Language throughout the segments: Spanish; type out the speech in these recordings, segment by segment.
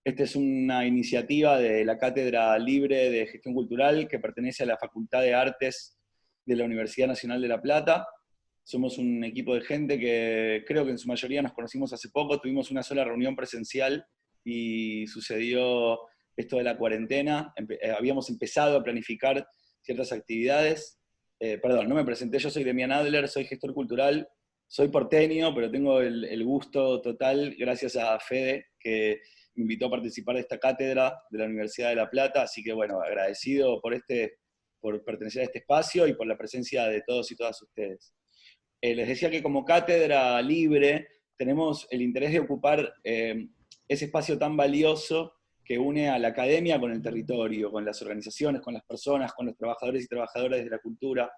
Esta es una iniciativa de la Cátedra Libre de Gestión Cultural que pertenece a la Facultad de Artes de la Universidad Nacional de La Plata. Somos un equipo de gente que creo que en su mayoría nos conocimos hace poco, tuvimos una sola reunión presencial y sucedió esto de la cuarentena. Habíamos empezado a planificar ciertas actividades. Perdón, no me presenté, yo soy Demian Adler, soy gestor cultural, soy porteño, pero tengo el gusto total, gracias a Fede, que me invitó a participar de esta cátedra de la Universidad de La Plata, así que bueno, agradecido por pertenecer a este espacio y por la presencia de todos y todas ustedes. Les decía que como cátedra libre tenemos el interés de ocupar ese espacio tan valioso que une a la academia con el territorio, con las organizaciones, con las personas, con los trabajadores y trabajadoras de la cultura,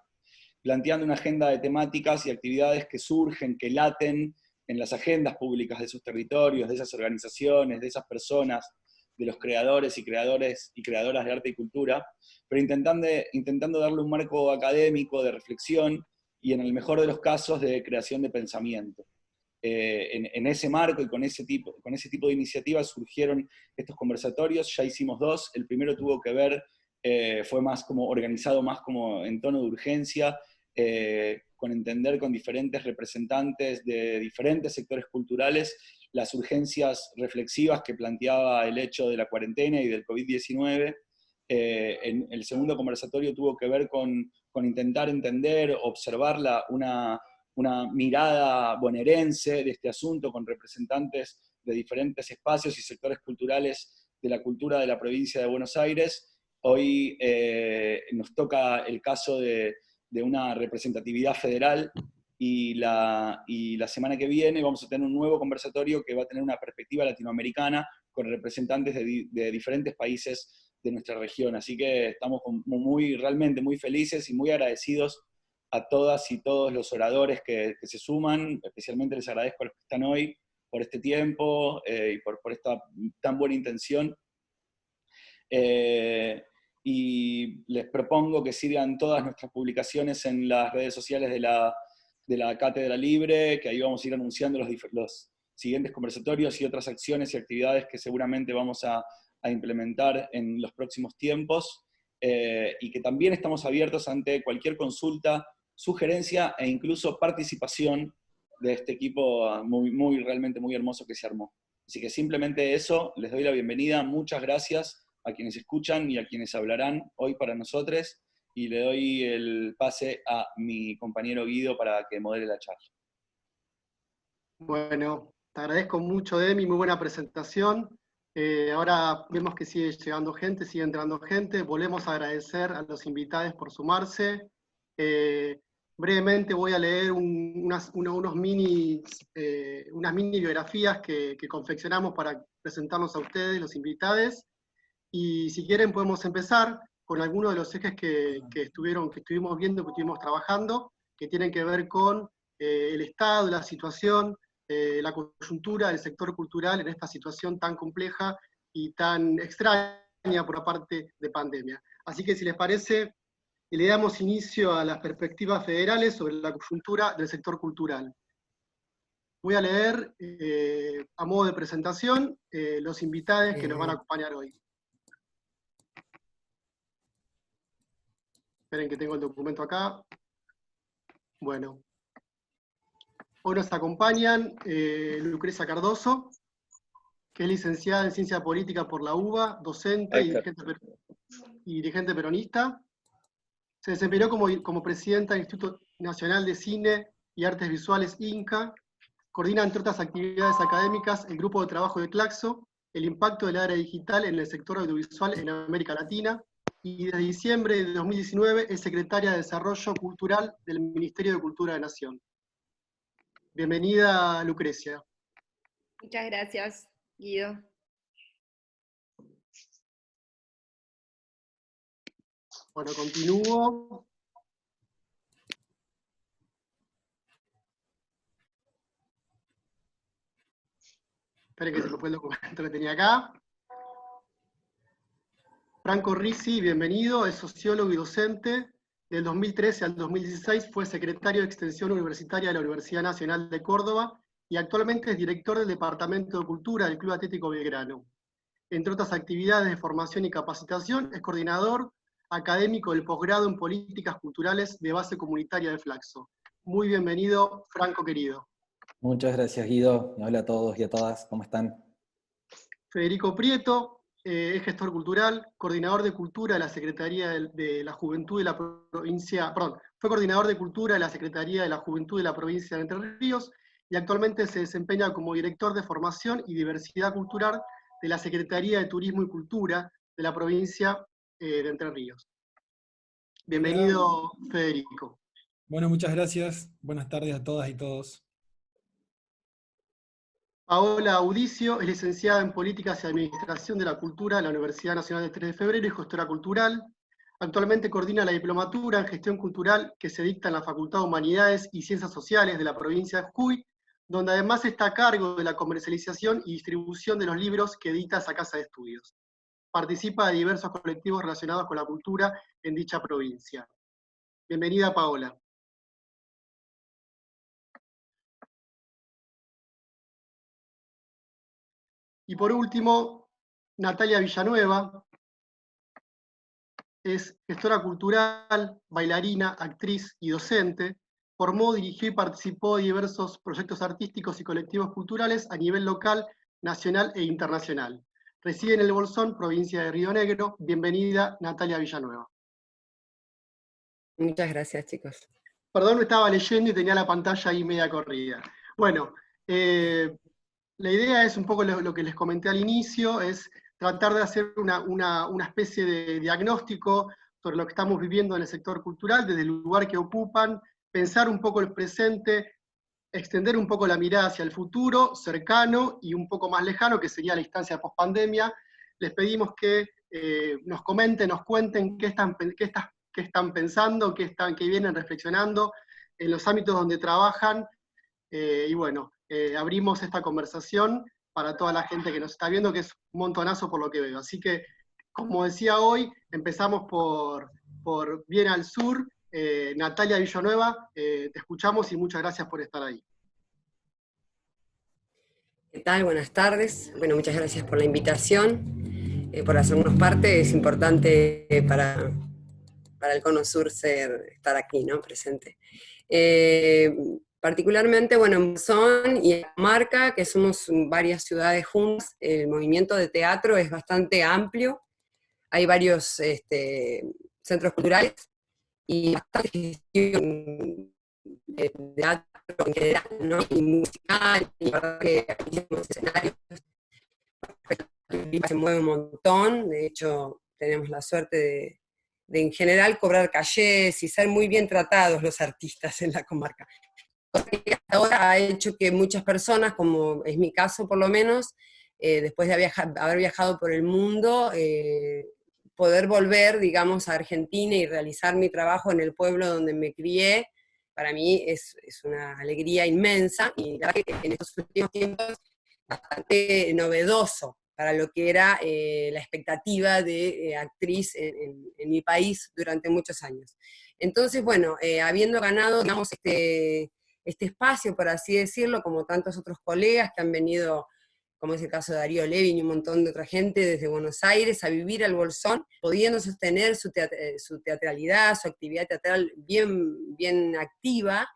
planteando una agenda de temáticas y actividades que surgen, que laten en las agendas públicas de esos territorios, de esas organizaciones, de esas personas, de los creadores y creadoras de arte y cultura, pero intentando darle un marco académico de reflexión y en el mejor de los casos de creación de pensamiento. En ese marco y con ese tipo de iniciativas surgieron estos conversatorios, ya hicimos 2, el primero tuvo que ver, fue más como organizado, más como en tono de urgencia, con entender con diferentes representantes de diferentes sectores culturales las urgencias reflexivas que planteaba el hecho de la cuarentena y del COVID-19. El segundo conversatorio tuvo que ver con intentar entender, observar una mirada bonaerense de este asunto con representantes de diferentes espacios y sectores culturales de la cultura de la provincia de Buenos Aires. Hoy nos toca el caso de una representatividad federal y la semana que viene vamos a tener un nuevo conversatorio que va a tener una perspectiva latinoamericana con representantes de diferentes países de nuestra región. Así que estamos realmente muy felices y muy agradecidos a todas y todos los oradores que se suman. Especialmente les agradezco a los que están hoy por este tiempo y por esta tan buena intención. Y les propongo que sigan todas nuestras publicaciones en las redes sociales de la Cátedra Libre, que ahí vamos a ir anunciando los siguientes conversatorios y otras acciones y actividades que seguramente vamos a implementar en los próximos tiempos, y que también estamos abiertos ante cualquier consulta, sugerencia e incluso participación de este equipo realmente muy hermoso que se armó. Así que simplemente eso, les doy la bienvenida, muchas gracias a quienes escuchan y a quienes hablarán hoy para nosotros, y le doy el pase a mi compañero Guido para que modere la charla. Bueno, te agradezco mucho, Demi, muy buena presentación. Ahora vemos que sigue llegando gente, sigue entrando gente. Volvemos a agradecer a los invitados por sumarse. Brevemente voy a leer unas mini biografías que confeccionamos para presentarnos a ustedes, los invitados. Y si quieren podemos empezar con algunos de los ejes que estuvimos viendo, que estuvimos trabajando, que tienen que ver con el estado, la situación, la coyuntura del sector cultural en esta situación tan compleja y tan extraña por la parte de pandemia. Así que si les parece, le damos inicio a las perspectivas federales sobre la coyuntura del sector cultural. Voy a leer, a modo de presentación, los invitados que nos van a acompañar hoy. Esperen que tengo el documento acá. Bueno. Hoy nos acompañan Lucrecia Cardoso, que es licenciada en Ciencia Política por la UBA, docente y dirigente peronista. Se desempeñó como presidenta del Instituto Nacional de Cine y Artes Visuales, INCA. Coordina, entre otras actividades académicas, el Grupo de Trabajo de Claxo, el impacto del área digital en el sector audiovisual en América Latina, y desde diciembre de 2019 es secretaria de Desarrollo Cultural del Ministerio de Cultura de Nación. Bienvenida, Lucrecia. Muchas gracias, Guido. Bueno, continúo. Esperen que se me fue el documento que tenía acá. Franco Risi, bienvenido, es sociólogo y docente. Del 2013 al 2016 fue secretario de Extensión Universitaria de la Universidad Nacional de Córdoba y actualmente es director del Departamento de Cultura del Club Atlético Belgrano. Entre otras actividades de formación y capacitación, es coordinador académico del posgrado en Políticas Culturales de Base Comunitaria de Flaxo. Muy bienvenido, Franco querido. Muchas gracias, Guido. Hola a todos y a todas, ¿cómo están? Federico Prieto, es gestor cultural, coordinador de cultura de la Secretaría de la Juventud de la provincia, perdón, fue coordinador de cultura de la Secretaría de la Juventud de la provincia de Entre Ríos y actualmente se desempeña como director de formación y diversidad cultural de la Secretaría de Turismo y Cultura de la provincia de Entre Ríos. Bienvenido, Federico. Bueno, muchas gracias. Buenas tardes a todas y todos. Paola Audicio es licenciada en Políticas y Administración de la Cultura de la Universidad Nacional del 3 de Febrero y gestora cultural. Actualmente coordina la diplomatura en Gestión Cultural que se dicta en la Facultad de Humanidades y Ciencias Sociales de la provincia de Jujuy, donde además está a cargo de la comercialización y distribución de los libros que edita esa casa de estudios. Participa de diversos colectivos relacionados con la cultura en dicha provincia. Bienvenida, Paola. Y por último, Natalia Villanueva, es gestora cultural, bailarina, actriz y docente. Formó, dirigió y participó de diversos proyectos artísticos y colectivos culturales a nivel local, nacional e internacional. Reside en El Bolsón, provincia de Río Negro. Bienvenida, Natalia Villanueva. Muchas gracias, chicos. Perdón, me estaba leyendo y tenía la pantalla ahí media corrida. Bueno, la idea es un poco lo que les comenté al inicio, es tratar de hacer una especie de diagnóstico sobre lo que estamos viviendo en el sector cultural, desde el lugar que ocupan, pensar un poco el presente, extender un poco la mirada hacia el futuro, cercano y un poco más lejano, que sería la instancia post-pandemia. Les pedimos que nos comenten, nos cuenten qué están pensando, qué vienen reflexionando en los ámbitos donde trabajan, y bueno, abrimos esta conversación para toda la gente que nos está viendo, que es un montonazo por lo que veo. Así que, como decía hoy, empezamos por bien al sur. Natalia Villanueva, te escuchamos y muchas gracias por estar ahí. ¿Qué tal? Buenas tardes. Bueno, muchas gracias por la invitación, por hacernos parte. Es importante para el Cono Sur estar aquí, ¿no? Presente. Particularmente, bueno, en Bolsón y en la comarca, que somos varias ciudades juntas, el movimiento de teatro es bastante amplio. Hay varios centros culturales y bastante gestión de teatro en general, ¿no? Y musical, y la verdad que aquí en los escenarios se mueve un montón. De hecho, tenemos la suerte de en general cobrar cachés y ser muy bien tratados los artistas en la comarca. Que hasta ahora ha hecho que muchas personas, como es mi caso por lo menos, después de haber viajado por el mundo, poder volver, digamos, a Argentina y realizar mi trabajo en el pueblo donde me crié, para mí es una alegría inmensa, y la verdad que en estos últimos tiempos bastante novedoso para lo que era la expectativa de actriz en mi país durante muchos años. Entonces, bueno, habiendo ganado, digamos, este espacio, por así decirlo, como tantos otros colegas que han venido, como es el caso de Darío Levin y un montón de otra gente desde Buenos Aires, a vivir al Bolsón, pudiendo sostener su teatralidad, su actividad teatral bien activa.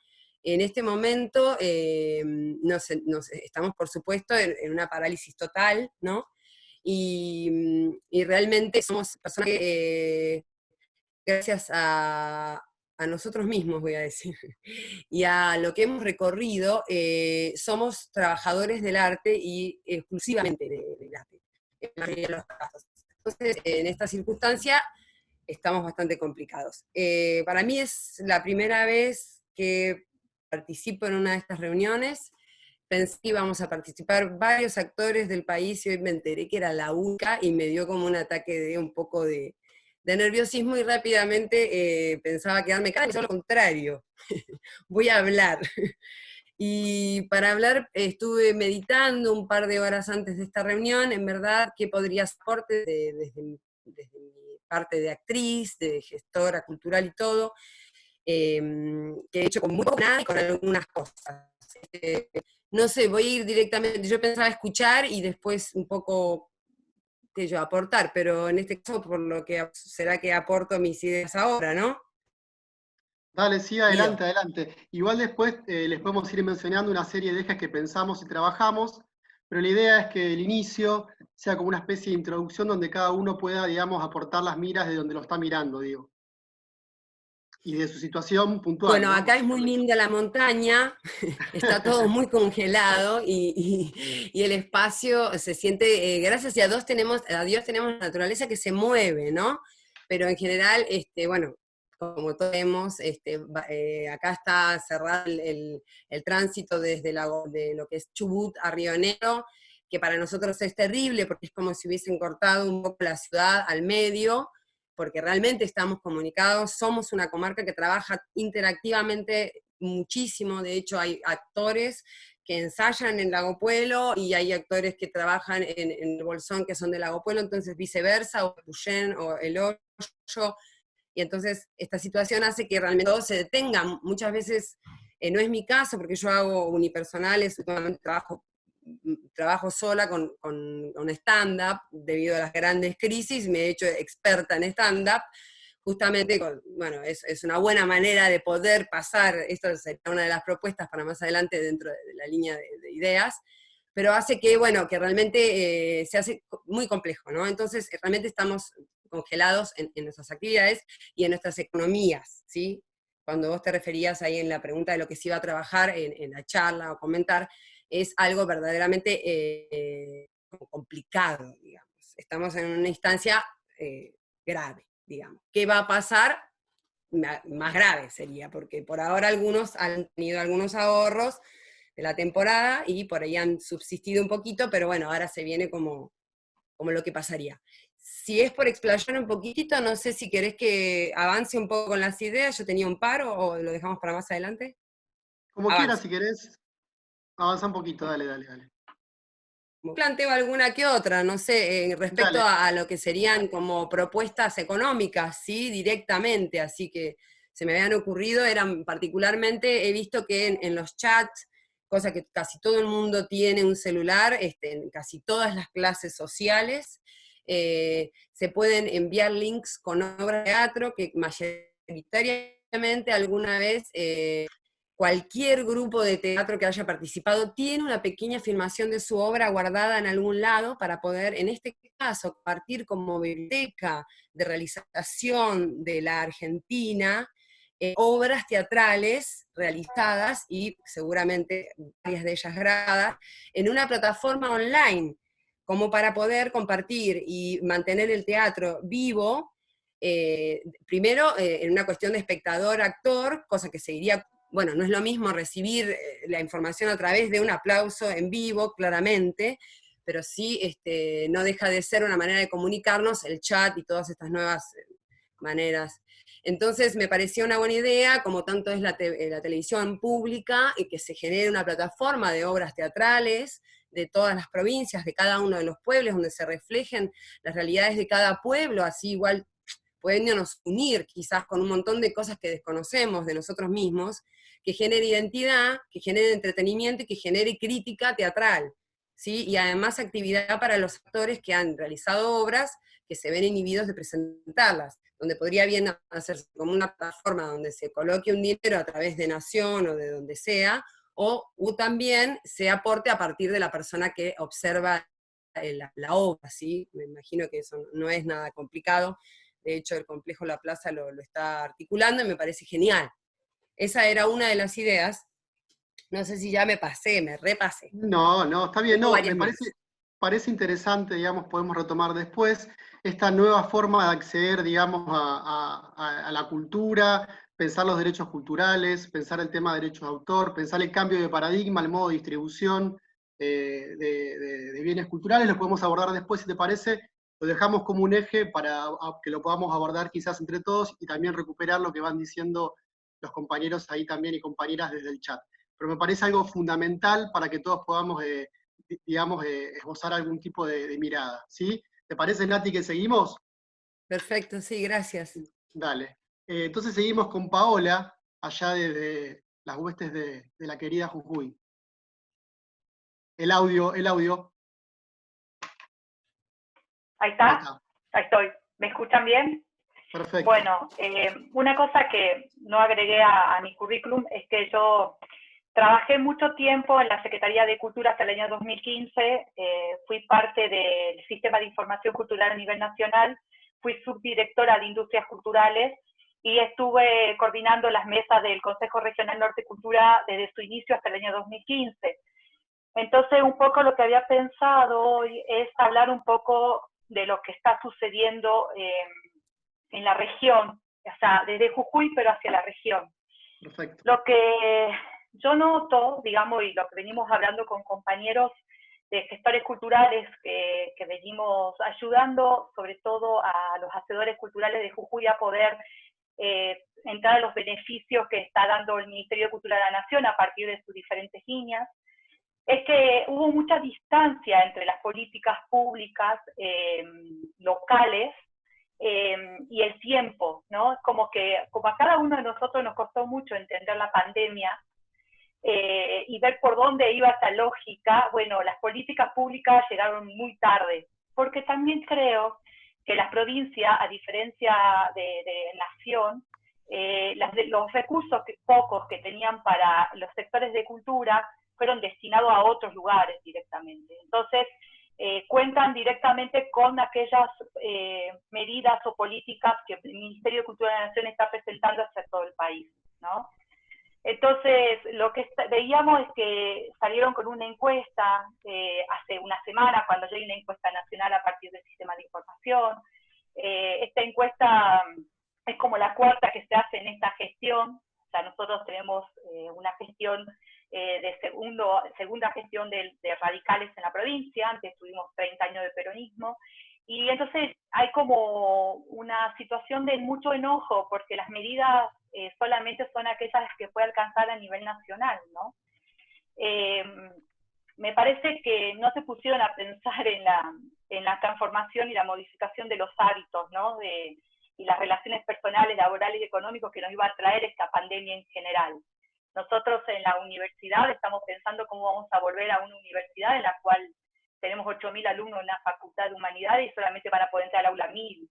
En este momento estamos, por supuesto, en una parálisis total, ¿no? Y realmente somos personas que, gracias a nosotros mismos, voy a decir, y a lo que hemos recorrido, somos trabajadores del arte y exclusivamente del arte, en la mayoría de los casos. Entonces, en esta circunstancia, estamos bastante complicados. Para mí es la primera vez que participo en una de estas reuniones. Pensé que íbamos a participar varios actores del país y hoy me enteré que era la única y me dio como un ataque de un poco de nerviosismo y rápidamente pensaba quedarme callada, pero lo contrario, voy a hablar. Y para hablar estuve meditando un par de horas antes de esta reunión, en verdad, qué podría ser aporte desde mi parte de actriz, de gestora cultural y todo, que he hecho con muy poco nada y con algunas cosas. No sé, voy a ir directamente, yo pensaba escuchar y después un poco qué sé yo, aportar, pero en este caso por lo que será que aporto mis ideas ahora, ¿no? Dale, sí, Guido. adelante, adelante. Igual después les podemos ir mencionando una serie de ejes que pensamos y trabajamos, pero la idea es que el inicio sea como una especie de introducción donde cada uno pueda, digamos, aportar las miras de donde lo está mirando, digo. Y de su situación puntual, Bueno, ¿no? acá es muy linda la montaña, está todo muy congelado y el espacio se siente, gracias a Dios tenemos naturaleza que se mueve, ¿no? Pero en general, bueno, como todos vemos, acá está cerrado el tránsito desde de lo que es Chubut a Río Negro, que para nosotros es terrible porque es como si hubiesen cortado un poco la ciudad al medio, porque realmente estamos comunicados, somos una comarca que trabaja interactivamente muchísimo, de hecho hay actores que ensayan en Lago Puelo y hay actores que trabajan en el Bolsón que son de Lago Puelo, entonces viceversa, o Puyén o El Hoyo, y entonces esta situación hace que realmente todo se detenga. Muchas veces, no es mi caso, porque yo hago unipersonales, últimamente trabajo sola con stand-up, debido a las grandes crisis, me he hecho experta en stand-up, justamente, bueno, es una buena manera de poder pasar, esto sería una de las propuestas para más adelante dentro de la línea de ideas, pero hace que, bueno, que realmente se hace muy complejo, ¿no? Entonces, realmente estamos congelados en nuestras actividades y en nuestras economías, ¿sí? Cuando vos te referías ahí en la pregunta de lo que se iba a trabajar en la charla o comentar, es algo verdaderamente complicado, digamos. Estamos en una instancia grave, digamos. ¿Qué va a pasar? Más grave sería, porque por ahora algunos han tenido algunos ahorros de la temporada y por ahí han subsistido un poquito, pero bueno, ahora se viene como lo que pasaría. Si es por explayar un poquitito, no sé si querés que avance un poco con las ideas, yo tenía un par o lo dejamos para más adelante. Como quieras, Avanzo. si querés, avanza un poquito, dale, dale, dale. Planteo alguna que otra, no sé, respecto Dale. a lo que serían como propuestas económicas, ¿sí? Directamente, así que se me habían ocurrido, eran particularmente, he visto que en los chats, cosa que casi todo el mundo tiene un celular, en casi todas las clases sociales, se pueden enviar links con obras de teatro que mayoritariamente alguna vez cualquier grupo de teatro que haya participado tiene una pequeña filmación de su obra guardada en algún lado para poder, en este caso, compartir como biblioteca de realización de la Argentina, obras teatrales realizadas y seguramente varias de ellas grabadas en una plataforma online, como para poder compartir y mantener el teatro vivo, primero en una cuestión de espectador-actor, cosa que seguiría. Bueno, no es lo mismo recibir la información a través de un aplauso en vivo, claramente, pero sí no deja de ser una manera de comunicarnos, el chat y todas estas nuevas maneras. Entonces me pareció una buena idea, como tanto es la televisión pública, y que se genere una plataforma de obras teatrales de todas las provincias, de cada uno de los pueblos, donde se reflejen las realidades de cada pueblo, así igual pudiéndonos unir quizás con un montón de cosas que desconocemos de nosotros mismos, que genere identidad, que genere entretenimiento y que genere crítica teatral, ¿sí? Y además actividad para los actores que han realizado obras que se ven inhibidos de presentarlas, donde podría bien hacerse como una plataforma donde se coloque un dinero a través de Nación o de donde sea, o también se aporte a partir de la persona que observa la obra, ¿sí? Me imagino que eso no es nada complicado. De hecho, el complejo La Plaza lo está articulando y me parece genial. Esa era una de las ideas. No sé si ya me pasé, me repasé. No, no, está bien, Tengo no, varias me más. parece interesante, digamos, podemos retomar después esta nueva forma de acceder, digamos, a la cultura, pensar los derechos culturales, pensar el tema de derechos de autor, pensar el cambio de paradigma, el modo de distribución de bienes culturales, lo podemos abordar después, si te parece, lo dejamos como un eje para que lo podamos abordar quizás entre todos y también recuperar lo que van diciendo los compañeros ahí también y compañeras desde el chat. Pero me parece algo fundamental para que todos podamos, digamos, esbozar algún tipo de mirada, ¿sí? ¿Te parece, Nati, que seguimos? Perfecto, sí, gracias. Dale. Entonces seguimos con Paola, allá desde las huestes de la querida Jujuy. El audio. Ahí está, Ahí está. ahí estoy. ¿Me escuchan bien? Perfecto. Bueno, una cosa que no agregué a mi currículum es que yo trabajé mucho tiempo en la Secretaría de Cultura hasta el año 2015, fui parte del Sistema de Información Cultural a nivel nacional, fui subdirectora de Industrias Culturales y estuve coordinando las mesas del Consejo Regional Norte Cultura desde su inicio hasta el año 2015. Entonces, un poco lo que había pensado hoy es hablar un poco de lo que está sucediendo en la región, o sea, desde Jujuy, pero hacia la región. Perfecto. Lo que yo noto, digamos, y lo que venimos hablando con compañeros de gestores culturales que venimos ayudando, sobre todo a los hacedores culturales de Jujuy a poder entrar a los beneficios que está dando el Ministerio de Cultura de la Nación a partir de sus diferentes líneas, es que hubo mucha distancia entre las políticas públicas locales y el tiempo, ¿no? Como a cada uno de nosotros nos costó mucho entender la pandemia y ver por dónde iba esa lógica. Bueno, las políticas públicas llegaron muy tarde, porque también creo que las provincias, a diferencia de Nación, los recursos pocos que tenían para los sectores de cultura fueron destinados a otros lugares directamente. Entonces, cuentan directamente con aquellas medidas o políticas que el Ministerio de Cultura de la Nación está presentando hacia todo el país, ¿no? Entonces, lo que veíamos es que salieron con una encuesta hace una semana, cuando ya hay una encuesta nacional a partir del sistema de información. Esta encuesta es como la cuarta que se hace en esta gestión. O sea, nosotros tenemos una gestión de segunda gestión de radicales en la provincia, antes tuvimos 30 años de peronismo, y entonces hay como una situación de mucho enojo, porque las medidas solamente son aquellas que puede alcanzar a nivel nacional, ¿no? Me parece que no se pusieron a pensar en la transformación y la modificación de los hábitos, ¿no? Y las relaciones personales, laborales y económicas que nos iba a traer esta pandemia en general. Nosotros en la universidad estamos pensando cómo vamos a volver a una universidad en la cual tenemos 8.000 alumnos en la Facultad de Humanidades y solamente van a poder entrar al aula 1.000.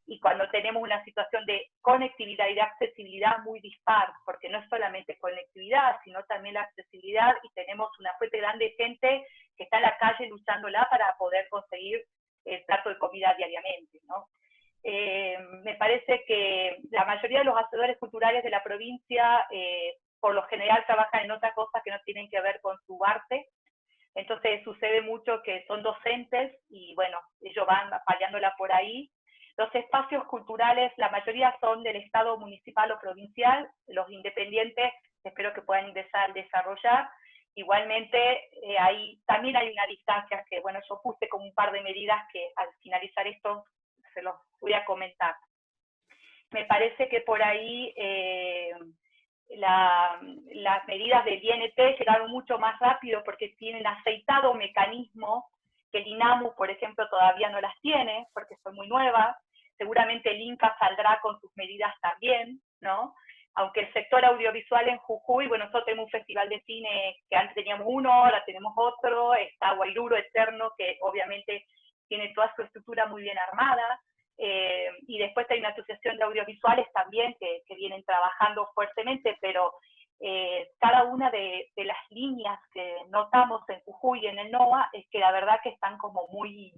Y cuando tenemos una situación de conectividad y de accesibilidad muy dispar, porque no es solamente conectividad, sino también la accesibilidad, y tenemos una fuente grande de gente que está en la calle luchándola para poder conseguir el plato de comida diariamente, ¿no? Me parece que la mayoría de los hacedores culturales de la provincia por lo general trabajan en otras cosas que no tienen que ver con su arte. Entonces sucede mucho que son docentes y bueno, ellos van paliándola por ahí. Los espacios culturales, la mayoría son del Estado municipal o provincial, los independientes espero que puedan ingresar, desarrollar. Igualmente, también hay una distancia que, bueno, yo puse como un par de medidas que al finalizar esto se los voy a comentar. Me parece que por ahí las medidas del INT llegaron mucho más rápido porque tienen aceitado mecanismos que el INAMU, por ejemplo, todavía no las tiene porque son muy nuevas. Seguramente el INCA saldrá con sus medidas también, ¿no? Aunque el sector audiovisual en Jujuy, bueno, nosotros tenemos un festival de cine que antes teníamos uno, ahora tenemos otro, está Guairuro Eterno, que obviamente tiene toda su estructura muy bien armada, y después hay una asociación de audiovisuales también que vienen trabajando fuertemente, pero cada una de las líneas que notamos en Jujuy y en el NOA es que la verdad que están como muy...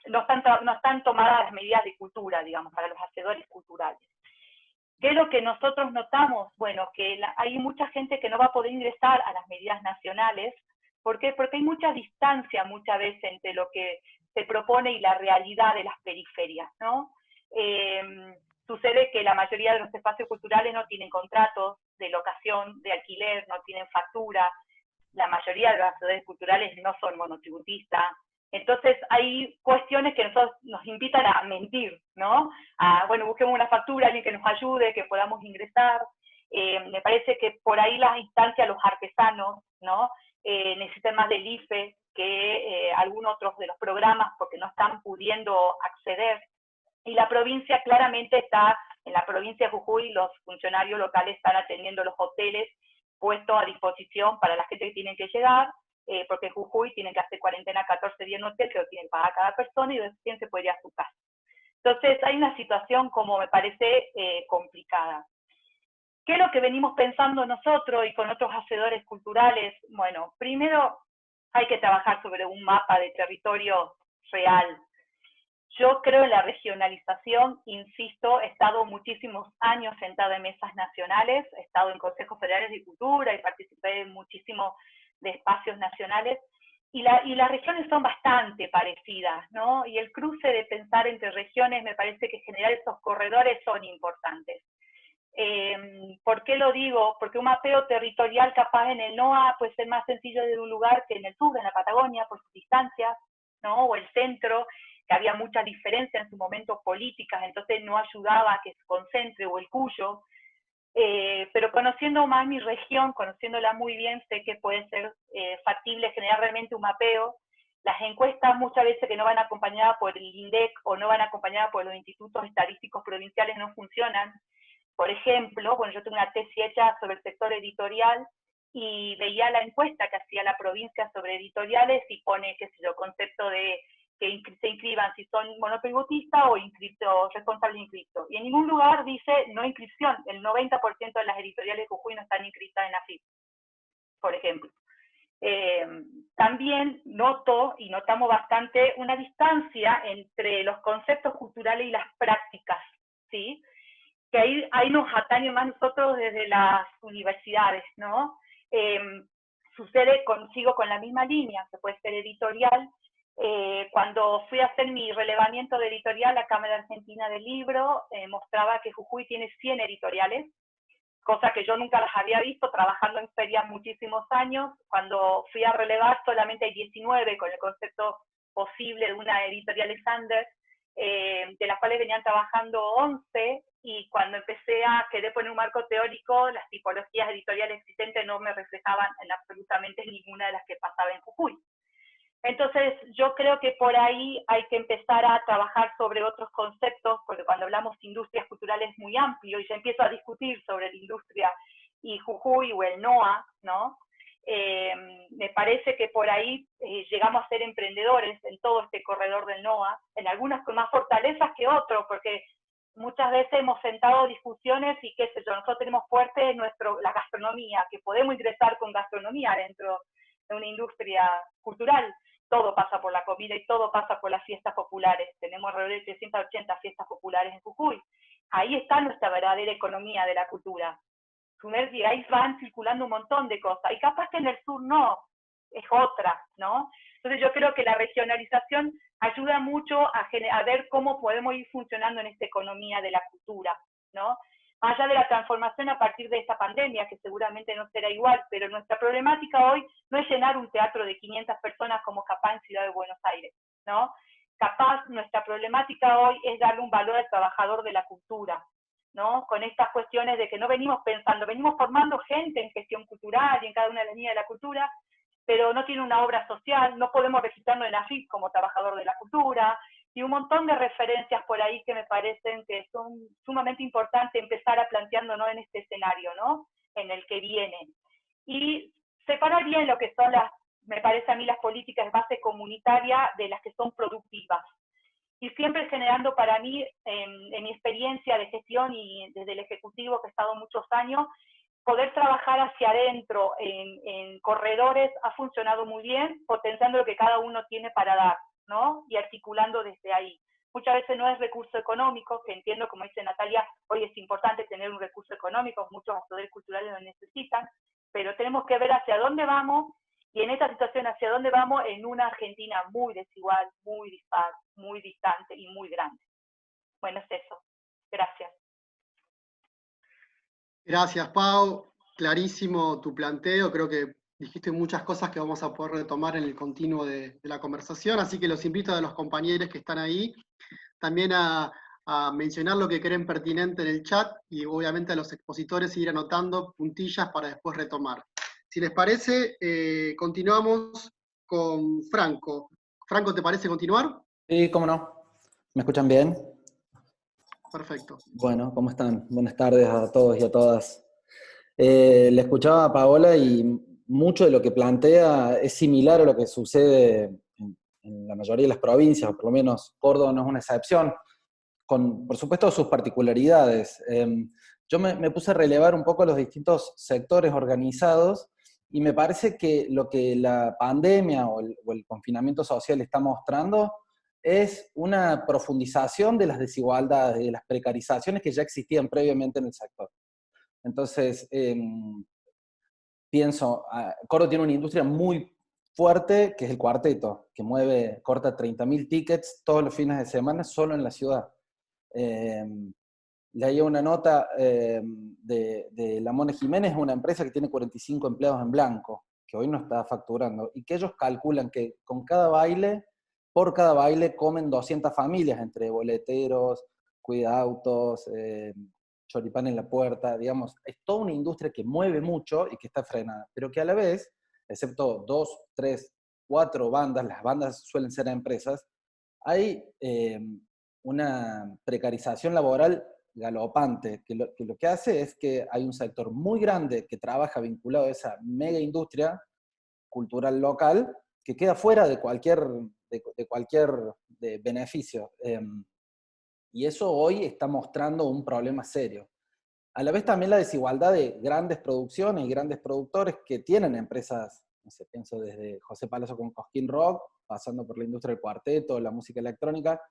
no están tomadas las medidas de cultura, digamos, para los hacedores culturales. ¿Qué es lo que nosotros notamos? Bueno, que hay mucha gente que no va a poder ingresar a las medidas nacionales. ¿Por qué? Porque hay mucha distancia muchas veces entre lo que se propone y la realidad de las periferias, ¿no? Sucede que la mayoría de los espacios culturales no tienen contratos de locación, de alquiler, no tienen factura, la mayoría de los hacedores culturales no son monotributistas. Entonces hay cuestiones que nos invitan a mentir, ¿no? Bueno, busquemos una factura, alguien que nos ayude, que podamos ingresar. Me parece que por ahí las instancias, los artesanos, ¿no? Necesitan más del IFE que algunos otros de los programas porque no están pudiendo acceder. Y la provincia claramente está, en la provincia de Jujuy, los funcionarios locales están atendiendo los hoteles puestos a disposición para la gente que tiene que llegar, porque en Jujuy tienen que hacer cuarentena 14 días en hotel, que lo tienen que pagar cada persona, y recién se puede ir a su casa. Entonces hay una situación como me parece complicada. ¿Qué es lo que venimos pensando nosotros y con otros hacedores culturales? Bueno, primero hay que trabajar sobre un mapa de territorio real. Yo creo en la regionalización, insisto, he estado muchísimos años sentada en mesas nacionales, he estado en consejos federales de cultura y participé en muchísimos de espacios nacionales, y las regiones son bastante parecidas, ¿no? Y el cruce de pensar entre regiones me parece que generar esos corredores son importantes. ¿Por qué lo digo? Porque un mapeo territorial capaz en el NOA puede ser más sencillo de un lugar que en el sur, en la Patagonia, por sus distancias, ¿no? O el centro, que había muchas diferencias en su momento políticas, entonces no ayudaba a que se concentre, o el Cuyo. Pero conociendo más mi región, conociéndola muy bien, sé que puede ser factible generar realmente un mapeo. Las encuestas muchas veces que no van acompañadas por el INDEC o no van acompañadas por los institutos estadísticos provinciales no funcionan. Por ejemplo, bueno, yo tengo una tesis hecha sobre el sector editorial y veía la encuesta que hacía la provincia sobre editoriales y pone, qué sé yo, concepto de que se inscriban si son monotributistas o responsables inscriptos. Y en ningún lugar dice no inscripción. El 90% de las editoriales de Jujuy no están inscritas en AFIP, por ejemplo. También noto y notamos bastante una distancia entre los conceptos culturales y las prácticas, ¿sí? Que ahí nos atañe más nosotros desde las universidades, ¿no? Sigo con la misma línea, que puede ser editorial. Cuando fui a hacer mi relevamiento de editorial, la Cámara Argentina del Libro mostraba que Jujuy tiene 100 editoriales, cosa que yo nunca las había visto trabajando en ferias muchísimos años. Cuando fui a relevar solamente hay 19 con el concepto posible de una editorial Alexander, de las cuales venían trabajando 11, y cuando empecé a querer poner un marco teórico, las tipologías editoriales existentes no me reflejaban en absolutamente ninguna de las que pasaba en Jujuy. Entonces, yo creo que por ahí hay que empezar a trabajar sobre otros conceptos, porque cuando hablamos de industrias culturales es muy amplio, y ya empiezo a discutir sobre la industria y Jujuy o el NOA, ¿no? Me parece que por ahí llegamos a ser emprendedores en todo este corredor del NOA, en algunas con más fortalezas que otros, porque muchas veces hemos sentado discusiones y qué sé yo, nosotros tenemos fuerte la gastronomía, que podemos ingresar con gastronomía dentro de una industria cultural. Todo pasa por la comida y todo pasa por las fiestas populares. Tenemos alrededor de 380 fiestas populares en Jujuy. Ahí está nuestra verdadera economía de la cultura. Y ahí van circulando un montón de cosas. Y capaz que en el sur no, es otra, ¿no? Entonces yo creo que la regionalización ayuda mucho a ver cómo podemos ir funcionando en esta economía de la cultura, ¿no? Más allá de la transformación a partir de esta pandemia, que seguramente no será igual, pero nuestra problemática hoy no es llenar un teatro de 500 personas como capaz en Ciudad de Buenos Aires, ¿no? Capaz nuestra problemática hoy es darle un valor al trabajador de la cultura, ¿no? Con estas cuestiones de que no venimos pensando, venimos formando gente en gestión cultural y en cada una de las líneas de la cultura, pero no tiene una obra social, no podemos registrarnos en AFIP como trabajador de la cultura, y un montón de referencias por ahí que me parecen que son sumamente importantes empezar a plantearnos, ¿no?, en este escenario, ¿no?, en el que viene. Y separar bien lo que son me parece a mí, las políticas de base comunitaria de las que son productivas. Y siempre generando para mí, en mi experiencia de gestión y desde el Ejecutivo, que he estado muchos años, poder trabajar hacia adentro en corredores ha funcionado muy bien, potenciando lo que cada uno tiene para dar, ¿no? Y articulando desde ahí. Muchas veces no es recurso económico, que entiendo, como dice Natalia, hoy es importante tener un recurso económico, muchos actores culturales lo necesitan, pero tenemos que ver hacia dónde vamos, y en esta situación hacia dónde vamos en una Argentina muy desigual, muy dispar, muy distante y muy grande. Bueno, es eso. Gracias. Gracias, Pau. Clarísimo tu planteo. Creo que dijiste muchas cosas que vamos a poder retomar en el continuo de la conversación, así que los invito a los compañeros que están ahí también a mencionar lo que creen pertinente en el chat, y obviamente a los expositores ir anotando puntillas para después retomar. Si les parece, continuamos con Franco. Franco, ¿te parece continuar? Sí, cómo no. ¿Me escuchan bien? Perfecto. Bueno, ¿cómo están? Buenas tardes a todos y a todas. Le escuchaba a Paola y mucho de lo que plantea es similar a lo que sucede en la mayoría de las provincias, o por lo menos Córdoba no es una excepción, con, por supuesto, sus particularidades. Yo me puse a relevar un poco los distintos sectores organizados, y me parece que lo que la pandemia o el confinamiento social está mostrando es una profundización de las desigualdades, de las precarizaciones que ya existían previamente en el sector. Entonces, pienso, Córdoba tiene una industria muy fuerte, que es el cuarteto, que corta 30.000 tickets todos los fines de semana solo en la ciudad. Leí una nota de La Mona Jiménez, una empresa que tiene 45 empleados en blanco, que hoy no está facturando, y que ellos calculan que por cada baile comen 200 familias, entre boleteros, cuidautos, choripán en la puerta, digamos, es toda una industria que mueve mucho y que está frenada, pero que a la vez, excepto 2, 3, 4 bandas, las bandas suelen ser empresas, hay una precarización laboral galopante, que lo que hace es que hay un sector muy grande que trabaja vinculado a esa mega industria cultural local, que queda fuera de cualquier beneficio. Y eso hoy está mostrando un problema serio. A la vez también la desigualdad de grandes producciones y grandes productores que tienen empresas, no sé, pienso desde José Palazzo con Cosquín Rock, pasando por la industria del cuarteto, la música electrónica,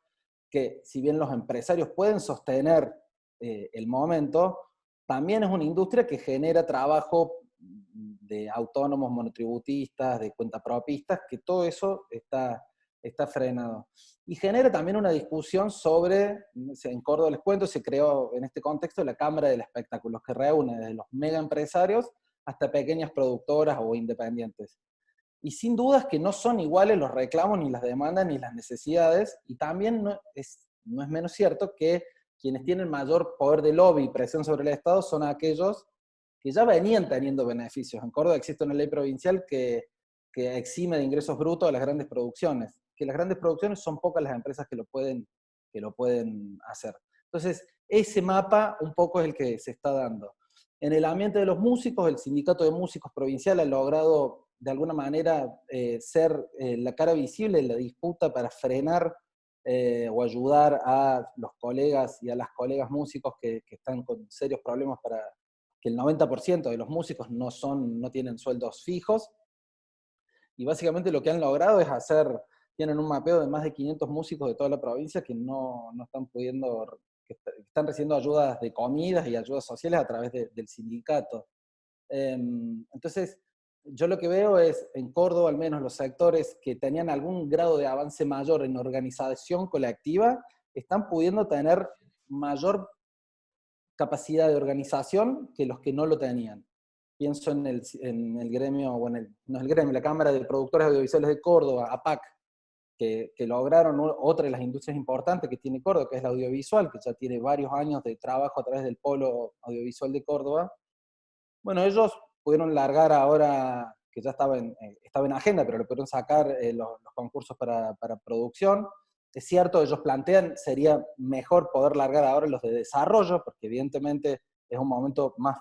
que si bien los empresarios pueden sostener el momento, también es una industria que genera trabajo de autónomos, monotributistas, de cuentapropistas, que todo eso está frenado. Y genera también una discusión sobre, en Córdoba les cuento, se creó en este contexto la Cámara del Espectáculo, que reúne desde los mega empresarios hasta pequeñas productoras o independientes. Y sin dudas que no son iguales los reclamos, ni las demandas, ni las necesidades, y también no es menos cierto que quienes tienen mayor poder de lobby y presión sobre el Estado son aquellos que ya venían teniendo beneficios. En Córdoba existe una ley provincial que exime de ingresos brutos a las grandes producciones, que las grandes producciones son pocas las empresas que lo pueden hacer. Entonces, ese mapa un poco es el que se está dando. En el ambiente de los músicos, el Sindicato de Músicos Provincial ha logrado de alguna manera ser la cara visible en la disputa para frenar o ayudar a los colegas y a las colegas músicos que están con serios problemas, para que el 90% de los músicos no tienen sueldos fijos. Y básicamente lo que han logrado es tienen un mapeo de más de 500 músicos de toda la provincia que no están pudiendo, que están recibiendo ayudas de comidas y ayudas sociales a través del sindicato. Entonces, yo lo que veo es, en Córdoba al menos, los sectores que tenían algún grado de avance mayor en organización colectiva, están pudiendo tener mayor capacidad de organización que los que no lo tenían. Pienso en el gremio, no es el gremio, la Cámara de Productores Audiovisuales de Córdoba, APAC, que lograron otra de las industrias importantes que tiene Córdoba, que es la audiovisual, que ya tiene varios años de trabajo a través del Polo Audiovisual de Córdoba. Bueno, ellos pudieron largar ahora, que ya estaba en agenda, pero le pudieron sacar los concursos para producción. Es cierto, ellos plantean, sería mejor poder largar ahora los de desarrollo, porque evidentemente es un momento más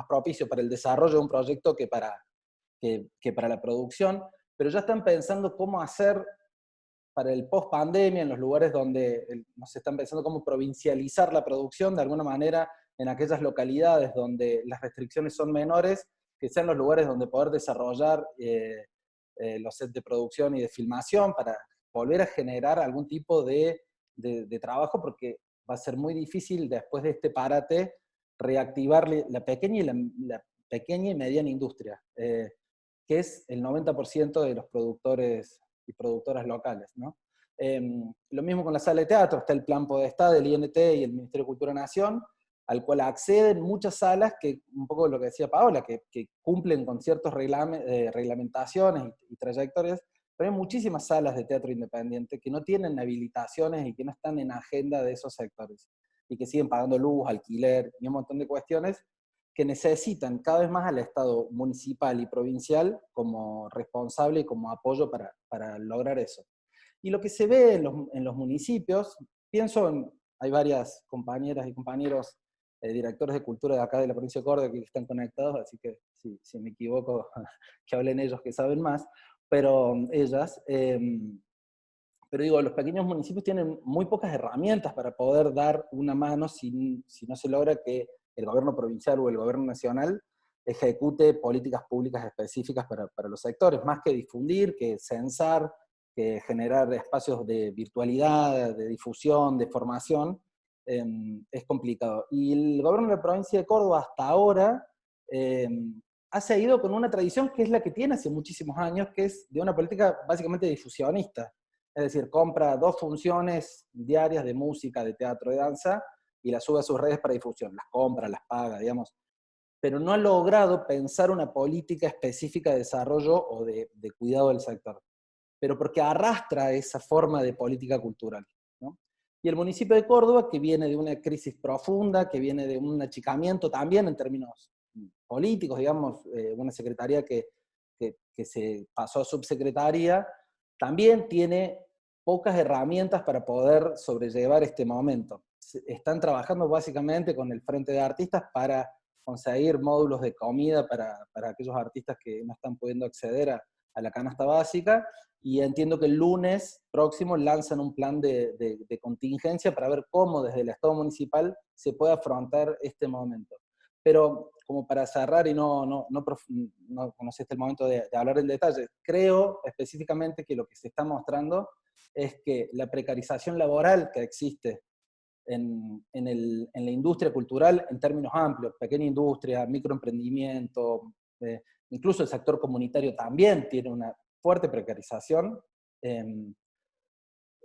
propicio para el desarrollo de un proyecto que para la producción, pero ya están pensando cómo hacer para el post-pandemia, en los lugares donde nos están pensando cómo provincializar la producción de alguna manera, en aquellas localidades donde las restricciones son menores, que sean los lugares donde poder desarrollar los sets de producción y de filmación para volver a generar algún tipo de trabajo, porque va a ser muy difícil después de este parate reactivar la pequeña y mediana industria, que es el 90% de los productores y productoras locales, ¿no? Lo mismo con la sala de teatro, está el Plan Podestá del INT y el Ministerio de Cultura Nación, al cual acceden muchas salas que, un poco lo que decía Paola, que cumplen con ciertas reglamentaciones y trayectorias, pero hay muchísimas salas de teatro independiente que no tienen habilitaciones y que no están en agenda de esos sectores, y que siguen pagando luz, alquiler y un montón de cuestiones que necesitan cada vez más al Estado municipal y provincial como responsable y como apoyo para lograr eso. Y lo que se ve en los municipios, hay varias compañeras y compañeros directores de cultura de acá de la provincia de Córdoba que están conectados, así que si me equivoco, que hablen ellos que saben más, pero ellas. Pero digo, los pequeños municipios tienen muy pocas herramientas para poder dar una mano si no se logra que el gobierno provincial o el gobierno nacional ejecute políticas públicas específicas para los sectores, más que difundir, que censar, que generar espacios de virtualidad, de difusión, de formación, es complicado. Y el gobierno de la provincia de Córdoba hasta ahora ha seguido con una tradición que es la que tiene hace muchísimos años, que es de una política básicamente difusionista. Es decir, compra 2 funciones diarias de música, de teatro, de danza, y las sube a sus redes para difusión. Las compra, las paga, digamos. Pero no ha logrado pensar una política específica de desarrollo o de cuidado del sector. Pero porque arrastra esa forma de política cultural, ¿no? Y el municipio de Córdoba, que viene de una crisis profunda, que viene de un achicamiento también en términos políticos, digamos, una secretaría que se pasó a subsecretaría, también tiene pocas herramientas para poder sobrellevar este momento. Están trabajando básicamente con el Frente de Artistas para conseguir módulos de comida para aquellos artistas que no están pudiendo acceder a la canasta básica, y entiendo que el lunes próximo lanzan un plan de contingencia para ver cómo desde el Estado municipal se puede afrontar este momento. Pero como para cerrar y no conociste el momento de hablar en detalle, creo específicamente que lo que se está mostrando es que la precarización laboral que existe en la industria cultural en términos amplios, pequeña industria, microemprendimiento, incluso el sector comunitario también tiene una fuerte precarización.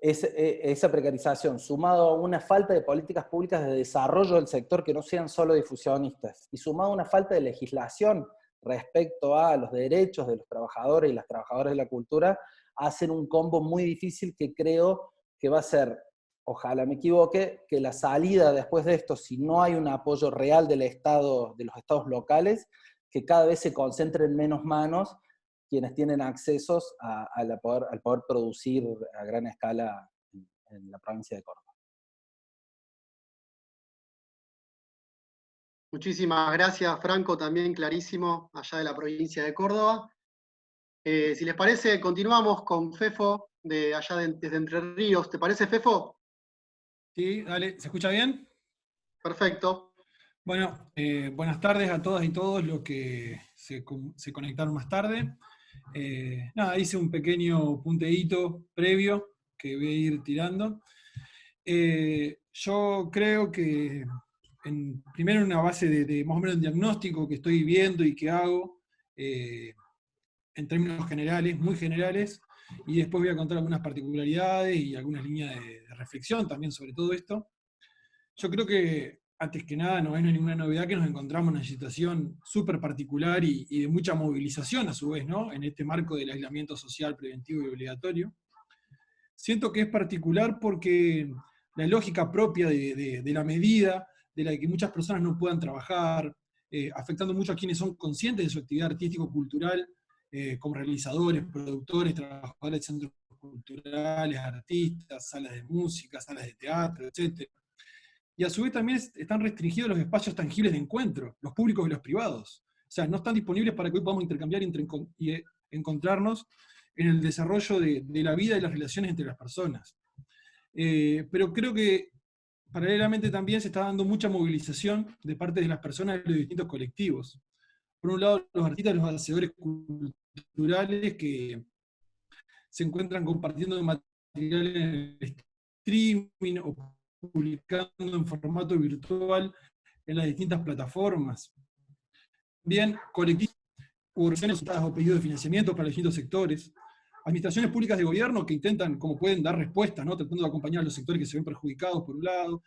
Esa precarización, sumado a una falta de políticas públicas de desarrollo del sector que no sean solo difusionistas, y sumado a una falta de legislación respecto a los derechos de los trabajadores y las trabajadoras de la cultura, hacen un combo muy difícil que creo que va a ser, ojalá me equivoque, que la salida después de esto, si no hay un apoyo real del Estado, de los estados locales, que cada vez se concentren menos manos quienes tienen accesos al poder producir a gran escala en la provincia de Córdoba. Muchísimas gracias, Franco, también clarísimo, allá de la provincia de Córdoba. Si les parece, continuamos con Fefo, de allá desde Entre Ríos. ¿Te parece, Fefo? Sí, dale, ¿se escucha bien? Perfecto. Bueno, buenas tardes a todas y todos los que se conectaron más tarde. Nada, hice un pequeño punteíto previo que voy a ir tirando. Yo creo que primero una base de más o menos el diagnóstico que estoy viendo y que hago, en términos generales, muy generales, y después voy a contar algunas particularidades y algunas líneas de reflexión también sobre todo esto. Yo creo que, antes que nada, no es ninguna novedad que nos encontramos en una situación súper particular y de mucha movilización a su vez, ¿no? En este marco del aislamiento social preventivo y obligatorio. Siento que es particular porque la lógica propia de la medida, de la que muchas personas no puedan trabajar, afectando mucho a quienes son conscientes de su actividad artístico-cultural, como realizadores, productores, trabajadores de centros culturales, artistas, salas de música, salas de teatro, etc. Y a su vez también están restringidos los espacios tangibles de encuentro, los públicos y los privados. O sea, no están disponibles para que hoy podamos intercambiar y encontrarnos en el desarrollo de la vida y las relaciones entre las personas. Pero creo que paralelamente también se está dando mucha movilización de parte de las personas de los distintos colectivos. Por un lado, los artistas, los hacedores culturales que se encuentran compartiendo material en el streaming o publicando en formato virtual en las distintas plataformas. También colectivos u organizaciones o pedidos de financiamiento para los distintos sectores. Administraciones públicas de gobierno que intentan, como pueden, dar respuesta, ¿no? Tratando de acompañar a los sectores que se ven perjudicados, por un lado,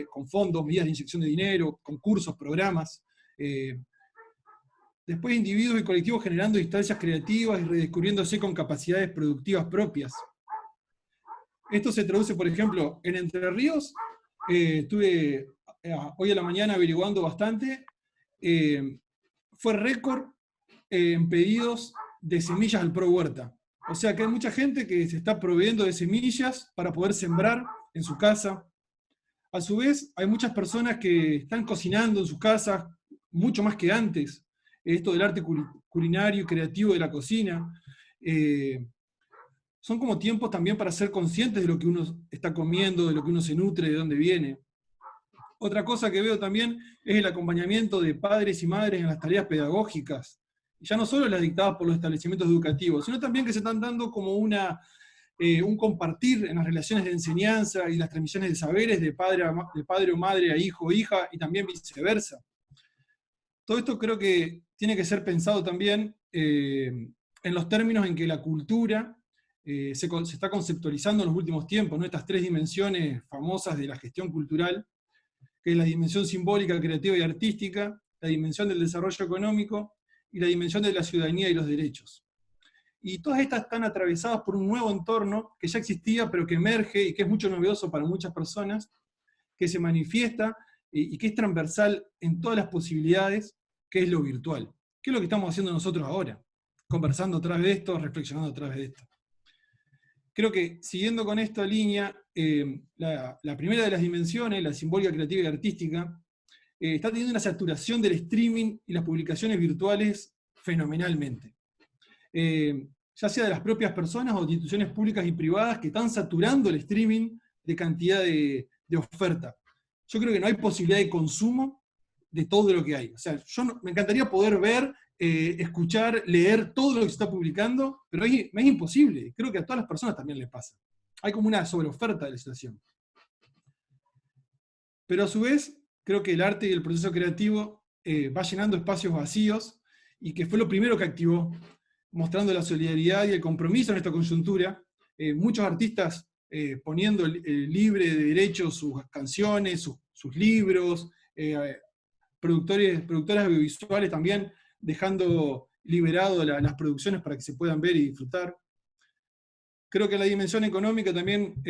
con fondos, medidas de inyección de dinero, concursos, programas. Después individuos y colectivos generando instancias creativas y redescubriéndose con capacidades productivas propias. Esto se traduce, por ejemplo, en Entre Ríos. Estuve hoy a la mañana averiguando bastante. Fue récord en pedidos de semillas al Pro Huerta. O sea que hay mucha gente que se está proveyendo de semillas para poder sembrar en su casa. a su vez, hay muchas personas que están cocinando en sus casas, mucho más que antes. Esto del arte culinario y creativo de la cocina. Son como tiempos también para ser conscientes de lo que uno está comiendo, de lo que uno se nutre, de dónde viene. Otra cosa que veo también es el acompañamiento de padres y madres en las tareas pedagógicas. Y ya no solo las dictadas por los establecimientos educativos, sino también que se están dando como un compartir en las relaciones de enseñanza y las transmisiones de saberes de padre o madre a hijo o hija, y también viceversa. Todo esto creo que tiene que ser pensado también en los términos en que la cultura se está conceptualizando en los últimos tiempos, ¿no? Estas tres dimensiones famosas de la gestión cultural, que es la dimensión simbólica, creativa y artística, la dimensión del desarrollo económico y la dimensión de la ciudadanía y los derechos. Y todas estas están atravesadas por un nuevo entorno que ya existía, pero que emerge y que es mucho novedoso para muchas personas, que se manifiesta y que es transversal en todas las posibilidades, que es lo virtual. ¿Qué es lo que estamos haciendo nosotros ahora? Conversando a través de esto, reflexionando a través de esto. Creo que, siguiendo con esta línea, la primera de las dimensiones, la simbólica, creativa y artística, está teniendo una saturación del streaming y las publicaciones virtuales fenomenalmente. Ya sea de las propias personas o de instituciones públicas y privadas que están saturando el streaming de cantidad de oferta. Yo creo que no hay posibilidad de consumo de todo lo que hay. O sea, me encantaría poder ver, escuchar, leer todo lo que se está publicando, pero me es imposible. Creo que a todas las personas también les pasa. Hay como una sobreoferta de la situación. Pero a su vez, creo que el arte y el proceso creativo va llenando espacios vacíos, y que fue lo primero que activó, mostrando la solidaridad y el compromiso en esta coyuntura. Muchos artistas poniendo libre de derecho sus canciones, sus libros, productoras audiovisuales también dejando liberado las producciones para que se puedan ver y disfrutar. Creo que la dimensión económica también,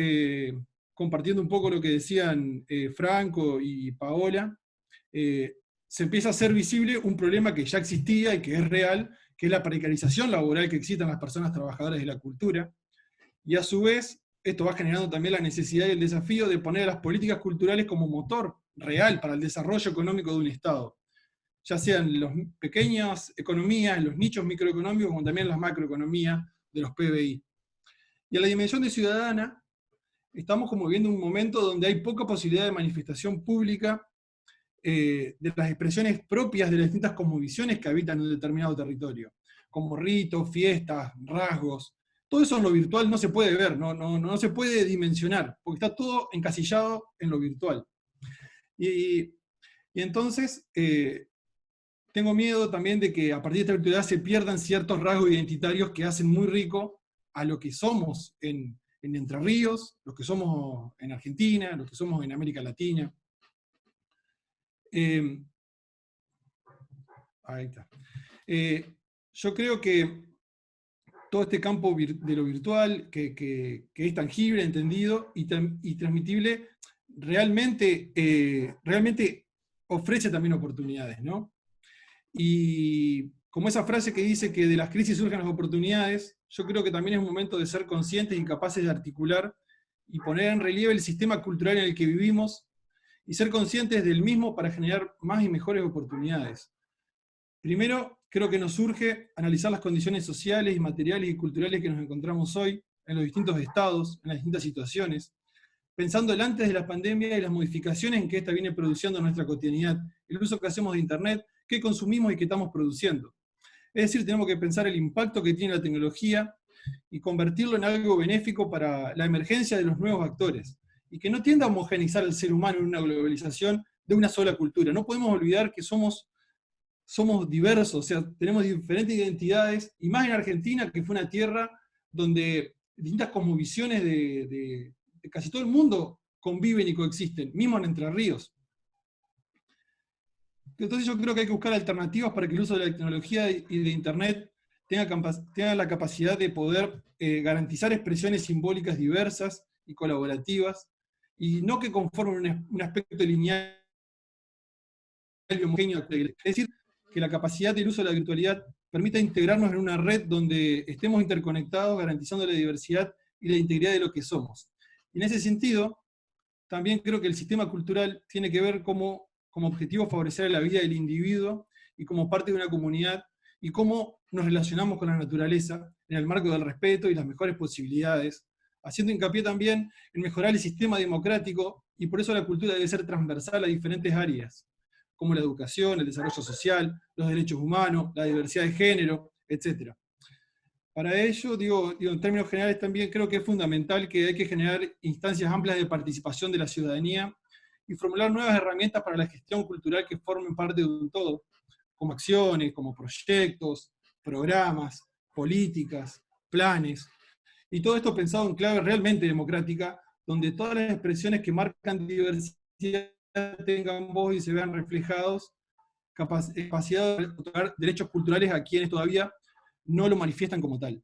compartiendo un poco lo que decían Franco y Paola, se empieza a hacer visible un problema que ya existía y que es real, que es la precarización laboral que existe en las personas trabajadoras de la cultura, y a su vez esto va generando también la necesidad y el desafío de poner a las políticas culturales como motor real para el desarrollo económico de un Estado, ya sean las pequeñas economías, los nichos microeconómicos, como también las macroeconomías de los PBI. Y a la dimensión de ciudadana, estamos como viendo un momento donde hay poca posibilidad de manifestación pública de las expresiones propias de las distintas cosmovisiones que habitan en un determinado territorio, como ritos, fiestas, rasgos. Todo eso en lo virtual no se puede ver, no se puede dimensionar, porque está todo encasillado en lo virtual. Y entonces, tengo miedo también de que a partir de esta virtualidad se pierdan ciertos rasgos identitarios que hacen muy rico a lo que somos en Entre Ríos, lo que somos en Argentina, lo que somos en América Latina. Ahí está. Yo creo que todo este campo de lo virtual, que es tangible, entendido y transmitible, realmente ofrece también oportunidades, ¿no? Y como esa frase que dice que de las crisis surgen las oportunidades, yo creo que también es un momento de ser conscientes y capaces de articular y poner en relieve el sistema cultural en el que vivimos, y ser conscientes del mismo para generar más y mejores oportunidades. Primero, creo que nos urge analizar las condiciones sociales y materiales y culturales que nos encontramos hoy, en los distintos estados, en las distintas situaciones, pensando el antes de la pandemia y las modificaciones en que esta viene produciendo en nuestra cotidianidad, el uso que hacemos de Internet, qué consumimos y qué estamos produciendo. Es decir, tenemos que pensar el impacto que tiene la tecnología y convertirlo en algo benéfico para la emergencia de los nuevos actores, y que no tienda a homogeneizar al ser humano en una globalización de una sola cultura. No podemos olvidar que somos diversos, o sea, tenemos diferentes identidades, y más en Argentina, que fue una tierra donde distintas cosmovisiones de casi todo el mundo conviven y coexisten, mismo en Entre Ríos. Entonces yo creo que hay que buscar alternativas para que el uso de la tecnología y de Internet tenga la capacidad de poder garantizar expresiones simbólicas diversas y colaborativas, y no que conformen un aspecto lineal y homogéneo. Es decir, que la capacidad del uso de la virtualidad permita integrarnos en una red donde estemos interconectados, garantizando la diversidad y la integridad de lo que somos. Y en ese sentido, también creo que el sistema cultural tiene que ver como objetivo favorecer la vida del individuo y como parte de una comunidad, y cómo nos relacionamos con la naturaleza en el marco del respeto y las mejores posibilidades, haciendo hincapié también en mejorar el sistema democrático, y por eso la cultura debe ser transversal a diferentes áreas, como la educación, el desarrollo social, los derechos humanos, la diversidad de género, etc. Para ello, digo, en términos generales también creo que es fundamental que hay que generar instancias amplias de participación de la ciudadanía y formular nuevas herramientas para la gestión cultural que formen parte de un todo, como acciones, como proyectos, programas, políticas, planes, y todo esto pensado en clave realmente democrática, donde todas las expresiones que marcan diversidad tengan voz y se vean reflejados, capacidad de otorgar derechos culturales a quienes todavía no lo manifiestan como tal.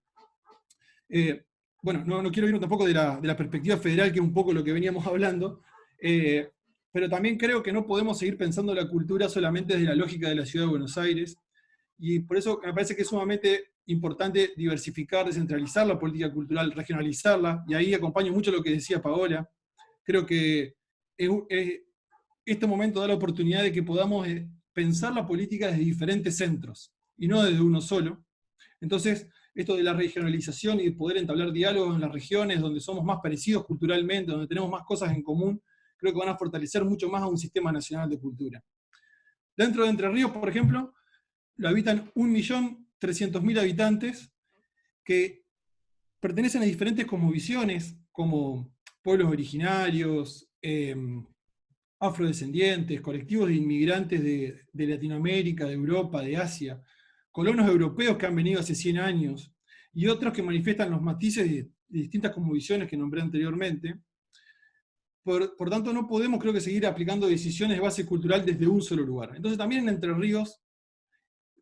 Bueno, no quiero irme tampoco de la perspectiva federal, que es un poco lo que veníamos hablando, pero también creo que no podemos seguir pensando la cultura solamente desde la lógica de la ciudad de Buenos Aires, y por eso me parece que es sumamente importante diversificar, descentralizar la política cultural, regionalizarla, y ahí acompaño mucho lo que decía Paola. Creo que este momento da la oportunidad de que podamos pensar la política desde diferentes centros, y no desde uno solo. Entonces, esto de la regionalización y de poder entablar diálogos en las regiones donde somos más parecidos culturalmente, donde tenemos más cosas en común, creo que van a fortalecer mucho más a un sistema nacional de cultura. Dentro de Entre Ríos, por ejemplo, lo habitan 1.300.000 habitantes que pertenecen a diferentes cosmovisiones, como pueblos originarios, afrodescendientes, colectivos de inmigrantes de Latinoamérica, de Europa, de Asia, colonos europeos que han venido hace 100 años, y otros que manifiestan los matices de distintas cosmovisiones que nombré anteriormente. Por tanto, no podemos, creo que, seguir aplicando decisiones de base cultural desde un solo lugar. Entonces, también en Entre Ríos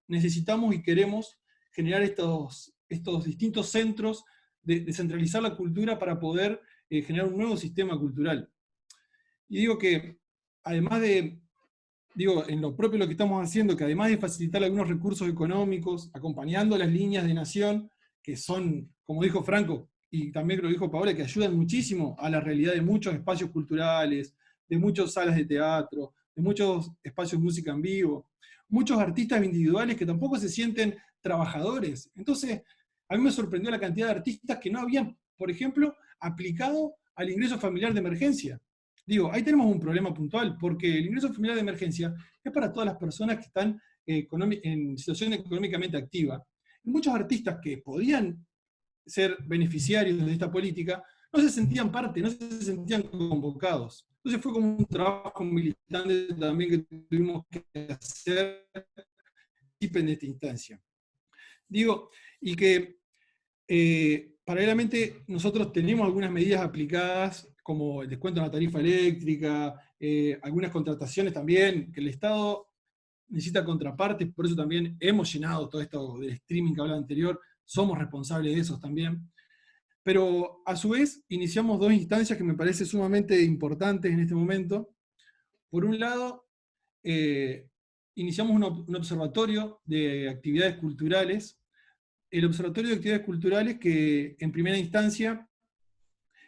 necesitamos y queremos generar estos distintos centros de centralizar la cultura para poder generar un nuevo sistema cultural. Y digo que, además de, en lo propio lo que estamos haciendo, que además de facilitar algunos recursos económicos, acompañando las líneas de nación, que son, como dijo Franco, y también lo dijo Paola, que ayudan muchísimo a la realidad de muchos espacios culturales, de muchas salas de teatro, de muchos espacios de música en vivo, muchos artistas individuales que tampoco se sienten trabajadores. Entonces, a mí me sorprendió la cantidad de artistas que no habían, por ejemplo, aplicado al ingreso familiar de emergencia. Ahí tenemos un problema puntual, porque el ingreso familiar de emergencia es para todas las personas que están en situación económicamente activa. Y muchos artistas que podían ser beneficiarios de esta política no se sentían parte, no se sentían convocados. Entonces fue como un trabajo militante también que tuvimos que hacer en esta instancia. Y que paralelamente nosotros tenemos algunas medidas aplicadas, como el descuento en la tarifa eléctrica, algunas contrataciones también, que el Estado necesita contrapartes, por eso también hemos llenado todo esto del streaming que hablaba anterior, somos responsables de esos también. Pero a su vez iniciamos dos instancias que me parecen sumamente importantes en este momento. Por un lado, iniciamos un observatorio de actividades culturales. El observatorio de actividades culturales que en primera instancia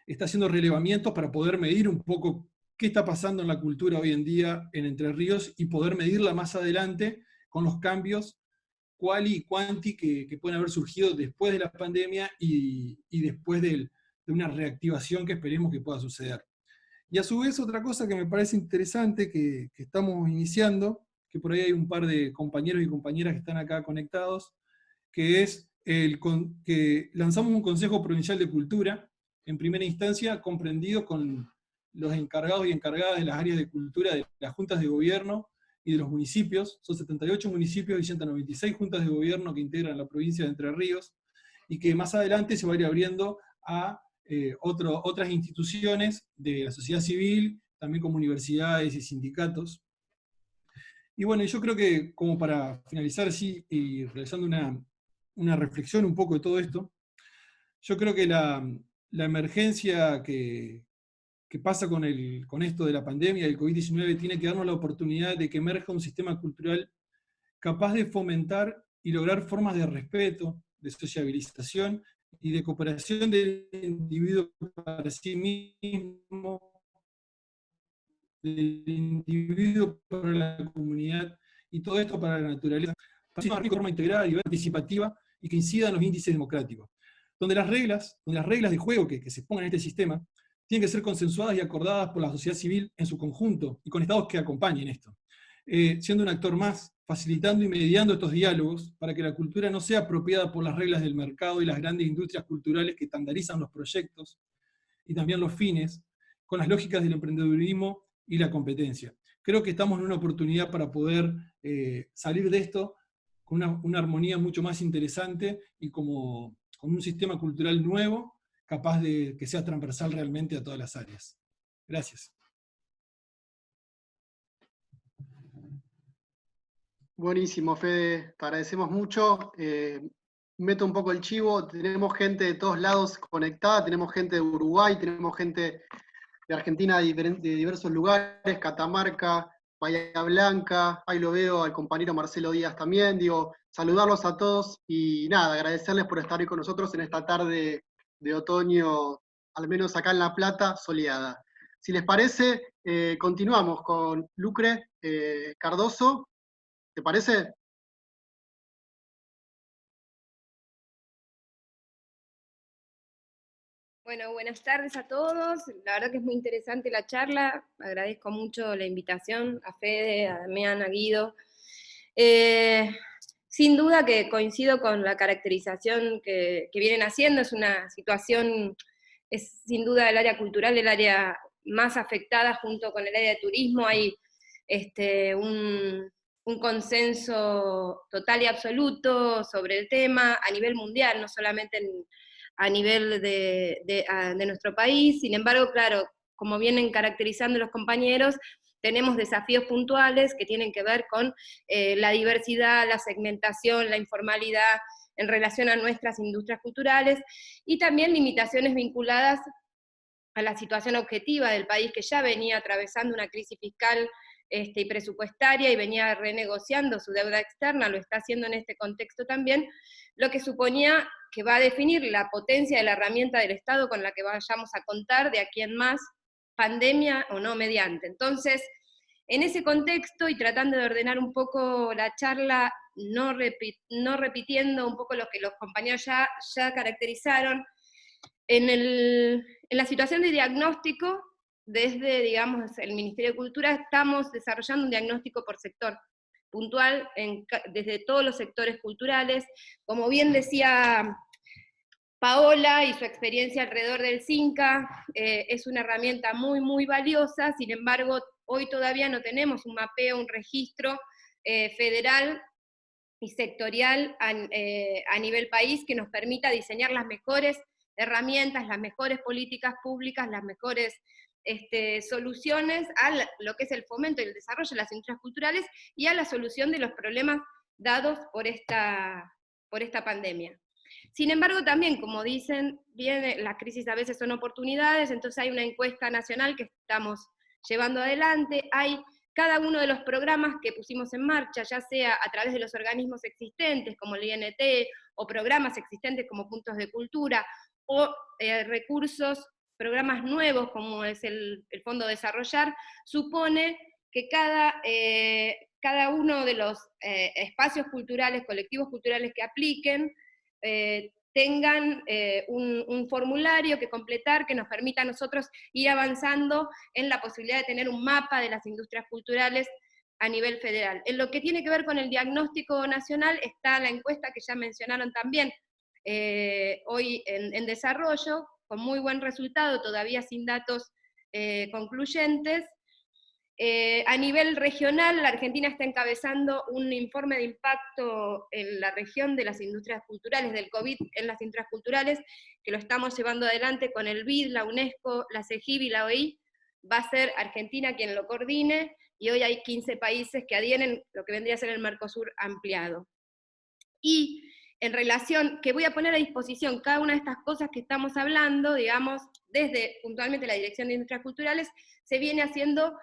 está haciendo relevamientos para poder medir un poco qué está pasando en la cultura hoy en día en Entre Ríos y poder medirla más adelante con los cambios quali y quanti que pueden haber surgido después de la pandemia y después de una reactivación que esperemos que pueda suceder. Y a su vez otra cosa que me parece interesante que estamos iniciando, que por ahí hay un par de compañeros y compañeras que están acá conectados, que es que lanzamos un Consejo Provincial de Cultura, en primera instancia comprendido con los encargados y encargadas de las áreas de cultura de las juntas de gobierno y de los municipios. Son 78 municipios y 196 juntas de gobierno que integran la provincia de Entre Ríos, y que más adelante se va a ir abriendo a otras instituciones de la sociedad civil, también como universidades y sindicatos. Y bueno, yo creo que, como para finalizar así y realizando una reflexión un poco de todo esto, yo creo que la emergencia que pasa con esto de la pandemia del COVID-19 tiene que darnos la oportunidad de que emerja un sistema cultural capaz de fomentar y lograr formas de respeto, de sociabilización y de cooperación del individuo para sí mismo, del individuo para la comunidad, y todo esto para la naturaleza, para una forma integrada y participativa, y que incida en los índices democráticos. Donde las reglas de juego que se pongan en este sistema tienen que ser consensuadas y acordadas por la sociedad civil en su conjunto, y con estados que acompañen esto. Siendo un actor más, facilitando y mediando estos diálogos para que la cultura no sea apropiada por las reglas del mercado y las grandes industrias culturales que estandarizan los proyectos y también los fines, con las lógicas del emprendedurismo y la competencia. Creo que estamos en una oportunidad para poder salir de esto con una armonía mucho más interesante y con un sistema cultural nuevo, capaz de que sea transversal realmente a todas las áreas. Gracias. Buenísimo, Fede, te agradecemos mucho. Meto un poco el chivo, tenemos gente de todos lados conectada, tenemos gente de Uruguay, tenemos gente de Argentina de diversos lugares, Catamarca, Bahía Blanca, ahí lo veo al compañero Marcelo Díaz también, digo, saludarlos a todos y nada, agradecerles por estar hoy con nosotros en esta tarde de otoño, al menos acá en La Plata, soleada. Si les parece, continuamos con Lucre Cardoso. ¿Te parece? Bueno, buenas tardes a todos. La verdad que es muy interesante la charla. Agradezco mucho la invitación a Fede, a Damián, a Guido. Sin duda que coincido con la caracterización que vienen haciendo. Es una situación, es sin duda el área cultural, el área más afectada junto con el área de turismo. Hay un consenso total y absoluto sobre el tema a nivel mundial, no solamente a nivel de nuestro país. Sin embargo, claro, como vienen caracterizando los compañeros, tenemos desafíos puntuales que tienen que ver con la diversidad, la segmentación, la informalidad en relación a nuestras industrias culturales, y también limitaciones vinculadas a la situación objetiva del país, que ya venía atravesando una crisis fiscal y presupuestaria, y venía renegociando su deuda externa, lo está haciendo en este contexto también, lo que suponía que va a definir la potencia de la herramienta del Estado con la que vayamos a contar de aquí en más, pandemia o no mediante. Entonces, en ese contexto, y tratando de ordenar un poco la charla, no repitiendo un poco lo que los compañeros ya caracterizaron, en la situación de diagnóstico, desde, digamos, el Ministerio de Cultura, estamos desarrollando un diagnóstico por sector, puntual desde todos los sectores culturales. Como bien decía Paola y su experiencia alrededor del CINCA, es una herramienta muy, muy valiosa. Sin embargo, hoy todavía no tenemos un mapeo, un registro federal y sectorial a nivel país que nos permita diseñar las mejores herramientas, las mejores políticas públicas, las mejores soluciones a lo que es el fomento y el desarrollo de las industrias culturales y a la solución de los problemas dados por esta pandemia. Sin embargo, también, como dicen, bien, las crisis a veces son oportunidades, entonces hay una encuesta nacional que estamos llevando adelante, hay cada uno de los programas que pusimos en marcha, ya sea a través de los organismos existentes, como el INT, o programas existentes como Puntos de Cultura, o recursos, programas nuevos como es el Fondo Desarrollar, supone que cada uno de los espacios culturales, colectivos culturales que apliquen, tengan un formulario que completar que nos permita a nosotros ir avanzando en la posibilidad de tener un mapa de las industrias culturales a nivel federal. En lo que tiene que ver con el diagnóstico nacional está la encuesta que ya mencionaron también hoy en desarrollo, con muy buen resultado, todavía sin datos concluyentes. A nivel regional, la Argentina está encabezando un informe de impacto en la región de las industrias culturales, del COVID en las industrias culturales, que lo estamos llevando adelante con el BID, la UNESCO, la CEGIB y la OI. Va a ser Argentina quien lo coordine, y hoy hay 15 países que adhieren lo que vendría a ser el Mercosur ampliado. Y en relación, que voy a poner a disposición cada una de estas cosas que estamos hablando, digamos, desde puntualmente la Dirección de Industrias Culturales, se viene haciendo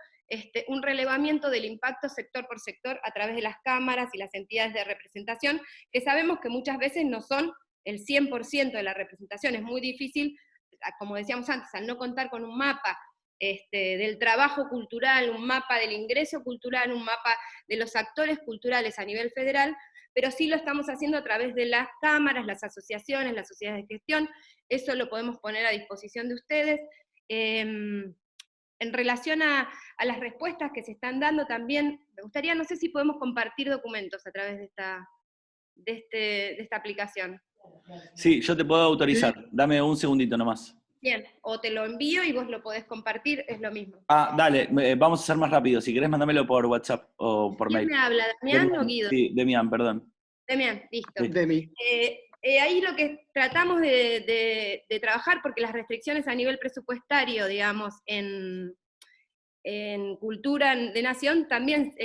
un relevamiento del impacto sector por sector a través de las cámaras y las entidades de representación, que sabemos que muchas veces no son el 100% de la representación. Es muy difícil, como decíamos antes, al no contar con un mapa del trabajo cultural, un mapa del ingreso cultural, un mapa de los actores culturales a nivel federal, pero sí lo estamos haciendo a través de las cámaras, las asociaciones, las sociedades de gestión. Eso lo podemos poner a disposición de ustedes. En relación a las respuestas que se están dando también, me gustaría, no sé si podemos compartir documentos a través de esta aplicación. Sí, yo te puedo autorizar. Dame un segundito nomás. Bien, o te lo envío y vos lo podés compartir, es lo mismo. Ah, dale, vamos a hacer más rápido. Si querés, mándamelo por WhatsApp o por mail. ¿Quién me habla, Damián o Guido? Sí, Demian, perdón. Damián, listo. Sí. Demi. Ahí lo que tratamos de trabajar, porque las restricciones a nivel presupuestario, digamos, en cultura de nación, también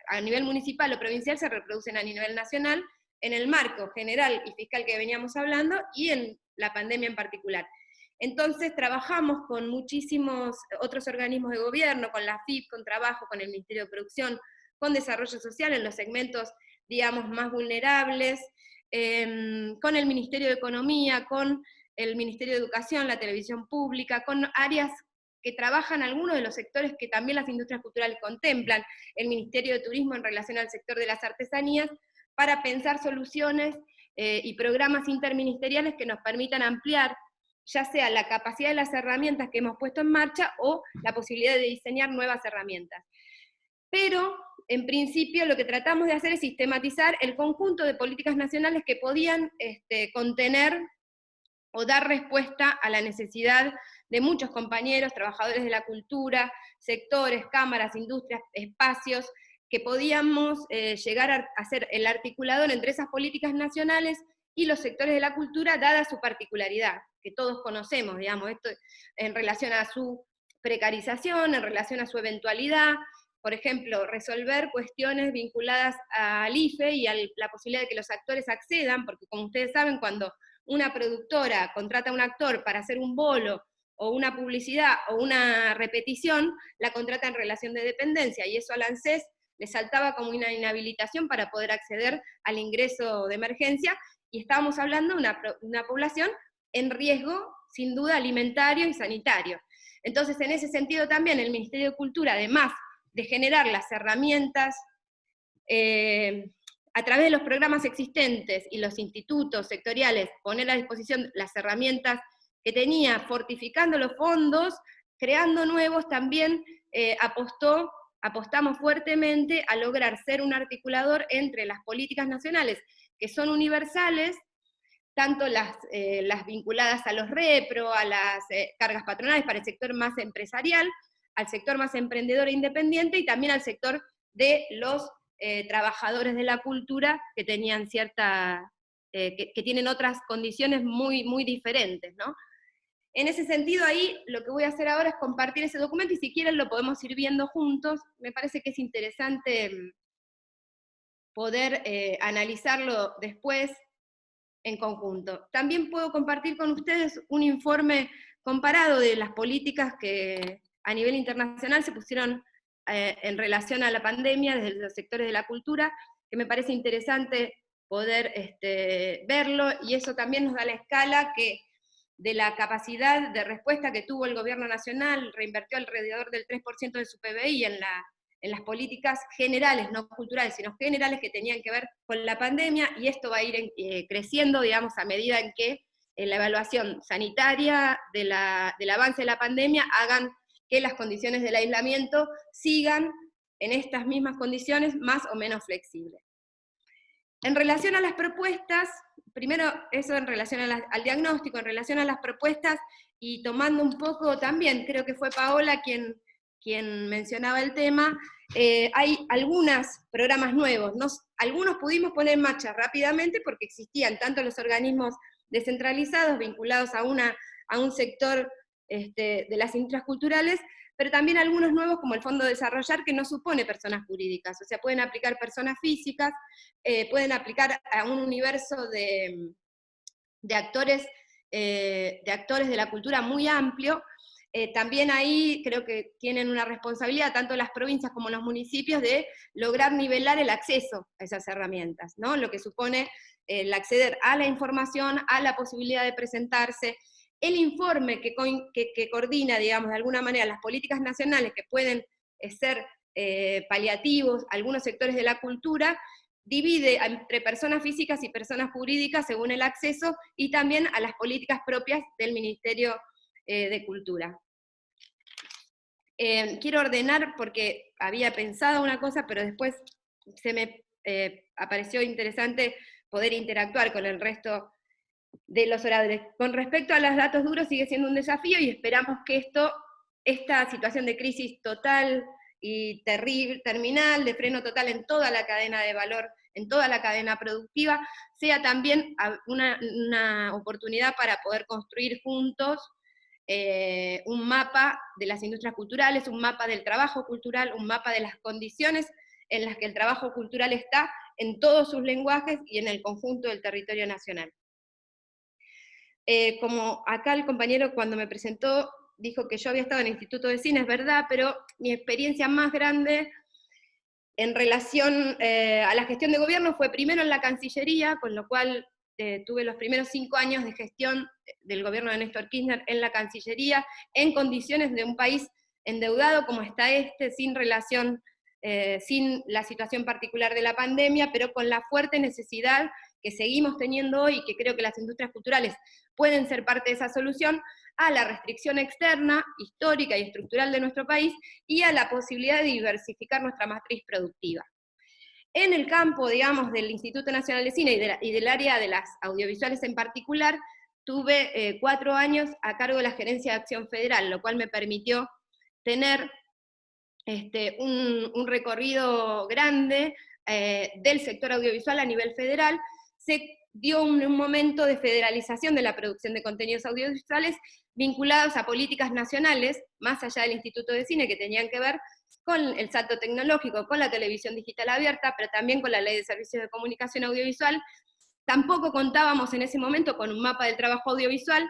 a nivel municipal o provincial se reproducen a nivel nacional, en el marco general y fiscal que veníamos hablando, y en la pandemia en particular. Entonces trabajamos con muchísimos otros organismos de gobierno, con la FIP, con Trabajo, con el Ministerio de Producción, con Desarrollo Social en los segmentos, digamos, más vulnerables, con el Ministerio de Economía, con el Ministerio de Educación, la televisión pública, con áreas que trabajan algunos de los sectores que también las industrias culturales contemplan, el Ministerio de Turismo en relación al sector de las artesanías, para pensar soluciones y programas interministeriales que nos permitan ampliar ya sea la capacidad de las herramientas que hemos puesto en marcha o la posibilidad de diseñar nuevas herramientas. Pero, en principio, lo que tratamos de hacer es sistematizar el conjunto de políticas nacionales que podían contener o dar respuesta a la necesidad de muchos compañeros, trabajadores de la cultura, sectores, cámaras, industrias, espacios, que podíamos llegar a ser el articulador entre esas políticas nacionales y los sectores de la cultura, dada su particularidad, que todos conocemos, digamos, esto en relación a su precarización, en relación a su eventualidad, por ejemplo, resolver cuestiones vinculadas al IFE y a la posibilidad de que los actores accedan, porque como ustedes saben, cuando una productora contrata a un actor para hacer un bolo, o una publicidad, o una repetición, la contrata en relación de dependencia, y eso al ANSES le saltaba como una inhabilitación para poder acceder al ingreso de emergencia, y estábamos hablando de una población en riesgo, sin duda, alimentario y sanitario. Entonces, en ese sentido también, el Ministerio de Cultura, además de generar las herramientas a través de los programas existentes y los institutos sectoriales, poner a disposición las herramientas que tenía, fortificando los fondos, creando nuevos, también apostamos fuertemente a lograr ser un articulador entre las políticas nacionales, que son universales, tanto las vinculadas a los repro, a las cargas patronales para el sector más empresarial, al sector más emprendedor e independiente, y también al sector de los trabajadores de la cultura que tenían que tienen otras condiciones muy, muy diferentes, ¿no? En ese sentido, ahí lo que voy a hacer ahora es compartir ese documento, y si quieren lo podemos ir viendo juntos. Me parece que es interesante poder analizarlo después en conjunto. También puedo compartir con ustedes un informe comparado de las políticas que a nivel internacional se pusieron en relación a la pandemia desde los sectores de la cultura, que me parece interesante poder verlo, y eso también nos da la escala de la capacidad de respuesta que tuvo el gobierno nacional. Reinvirtió alrededor del 3% de su PBI en las políticas generales, no culturales, sino generales, que tenían que ver con la pandemia, y esto va a ir creciendo, digamos, a medida en que la evaluación sanitaria del avance de la pandemia hagan que las condiciones del aislamiento sigan en estas mismas condiciones, más o menos flexibles. En relación a las propuestas, primero eso en relación al diagnóstico, en relación a las propuestas, y tomando un poco también, creo que fue Paola quien mencionaba el tema, hay algunos programas nuevos, algunos pudimos poner en marcha rápidamente porque existían tanto los organismos descentralizados vinculados a un sector de las industrias culturales, pero también algunos nuevos como el Fondo de Desarrollar, que no supone personas jurídicas, o sea, pueden aplicar personas físicas, pueden aplicar a un universo de actores de la cultura muy amplio. También ahí creo que tienen una responsabilidad, tanto las provincias como los municipios, de lograr nivelar el acceso a esas herramientas, ¿no? Lo que supone el acceder a la información, a la posibilidad de presentarse. el informe que coordina, digamos, de alguna manera las políticas nacionales que pueden ser paliativos a algunos sectores de la cultura, divide entre personas físicas y personas jurídicas según el acceso, y también a las políticas propias del Ministerio de Cultura. Quiero ordenar porque había pensado una cosa, pero después se me apareció interesante poder interactuar con el resto de los oradores. Con respecto a los datos duros sigue siendo un desafío y esperamos que esta situación de crisis total y terminal, de freno total en toda la cadena de valor, en toda la cadena productiva, sea también una oportunidad para poder construir juntos un mapa de las industrias culturales, un mapa del trabajo cultural, un mapa de las condiciones en las que el trabajo cultural está en todos sus lenguajes y en el conjunto del territorio nacional. Como acá el compañero cuando me presentó dijo que yo había estado en el Instituto de Cine, es verdad, pero mi experiencia más grande en relación a la gestión de gobierno fue primero en la Cancillería, con lo cual tuve los primeros 5 años de gestión del gobierno de Néstor Kirchner en la Cancillería, en condiciones de un país endeudado como está sin relación, sin la situación particular de la pandemia, pero con la fuerte necesidad que seguimos teniendo hoy, y que creo que las industrias culturales pueden ser parte de esa solución, a la restricción externa, histórica y estructural de nuestro país, y a la posibilidad de diversificar nuestra matriz productiva. En el campo, digamos, del Instituto Nacional de Cine y del área de las audiovisuales en particular, tuve 4 años a cargo de la Gerencia de Acción Federal, lo cual me permitió tener un recorrido grande del sector audiovisual a nivel federal. Se dio un momento de federalización de la producción de contenidos audiovisuales vinculados a políticas nacionales, más allá del Instituto de Cine, que tenían que ver con el salto tecnológico, con la televisión digital abierta, pero también con la Ley de Servicios de Comunicación Audiovisual. Tampoco contábamos en ese momento con un mapa del trabajo audiovisual,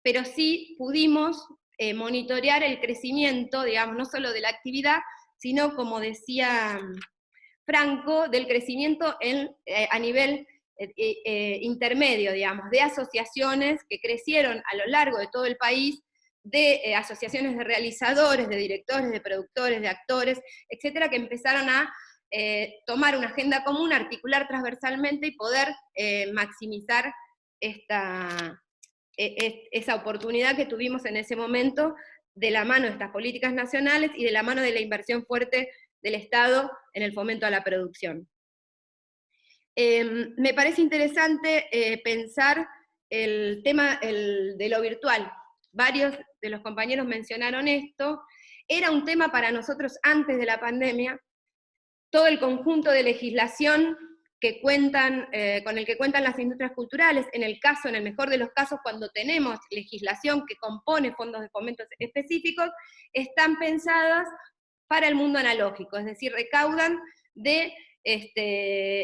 pero sí pudimos monitorear el crecimiento, digamos, no solo de la actividad, sino, como decía Franco, del crecimiento a nivel intermedio, digamos, de asociaciones que crecieron a lo largo de todo el país, de asociaciones de realizadores, de directores, de productores, de actores, etcétera, que empezaron a tomar una agenda común, articular transversalmente y poder maximizar esa oportunidad que tuvimos en ese momento de la mano de estas políticas nacionales y de la mano de la inversión fuerte del Estado en el fomento a la producción. Me parece interesante pensar el tema de lo virtual. Varios de los compañeros mencionaron esto. Era un tema para nosotros antes de la pandemia. Todo el conjunto de legislación con el que cuentan las industrias culturales, en el mejor de los casos, cuando tenemos legislación que compone fondos de fomento específicos, están pensadas para el mundo analógico, es decir, recaudan de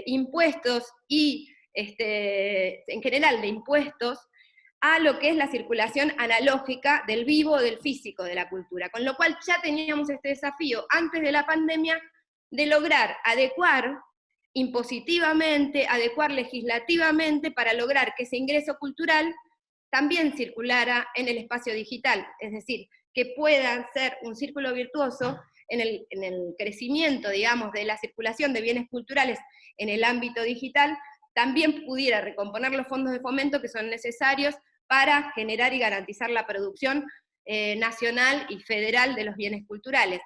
impuestos y en general de impuestos a lo que es la circulación analógica del vivo o del físico de la cultura, con lo cual ya teníamos este desafío antes de la pandemia de lograr adecuar impositivamente, adecuar legislativamente para lograr que ese ingreso cultural también circulara en el espacio digital, es decir, que pueda ser un círculo virtuoso en el crecimiento, digamos, de la circulación de bienes culturales en el ámbito digital, también pudiera recomponer los fondos de fomento que son necesarios para generar y garantizar la producción nacional y federal de los bienes culturales.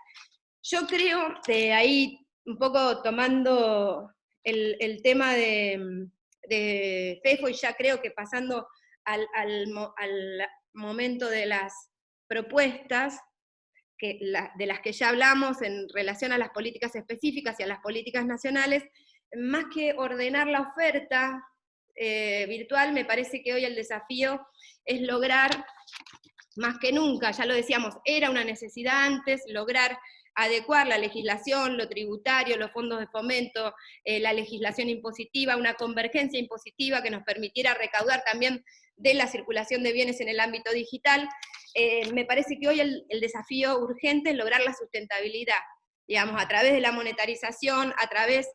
Yo creo que ahí, un poco tomando el tema de FEFO, y ya creo que pasando al momento de las propuestas, de las que ya hablamos en relación a las políticas específicas y a las políticas nacionales, más que ordenar la oferta virtual, me parece que hoy el desafío es lograr, más que nunca, ya lo decíamos, era una necesidad antes, lograr adecuar la legislación, lo tributario, los fondos de fomento, la legislación impositiva, una convergencia impositiva que nos permitiera recaudar también de la circulación de bienes en el ámbito digital. Me parece que hoy el desafío urgente es lograr la sustentabilidad, digamos, a través de la monetarización, a través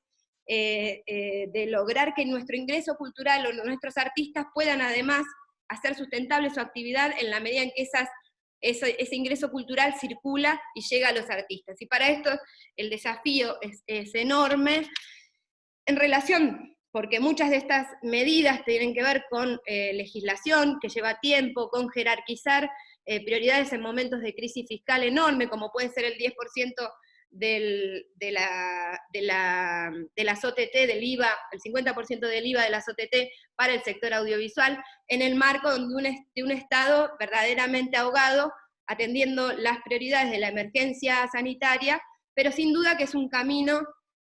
de lograr que nuestro ingreso cultural o nuestros artistas puedan además hacer sustentable su actividad en la medida en que ese ingreso cultural circula y llega a los artistas. Y para esto el desafío es enorme en relación, porque muchas de estas medidas tienen que ver con legislación que lleva tiempo, con jerarquizar prioridades en momentos de crisis fiscal enorme, como puede ser el 10% de las OTT, del IVA, el 50% del IVA de las OTT para el sector audiovisual, en el marco de un Estado verdaderamente ahogado, atendiendo las prioridades de la emergencia sanitaria, pero sin duda que es un camino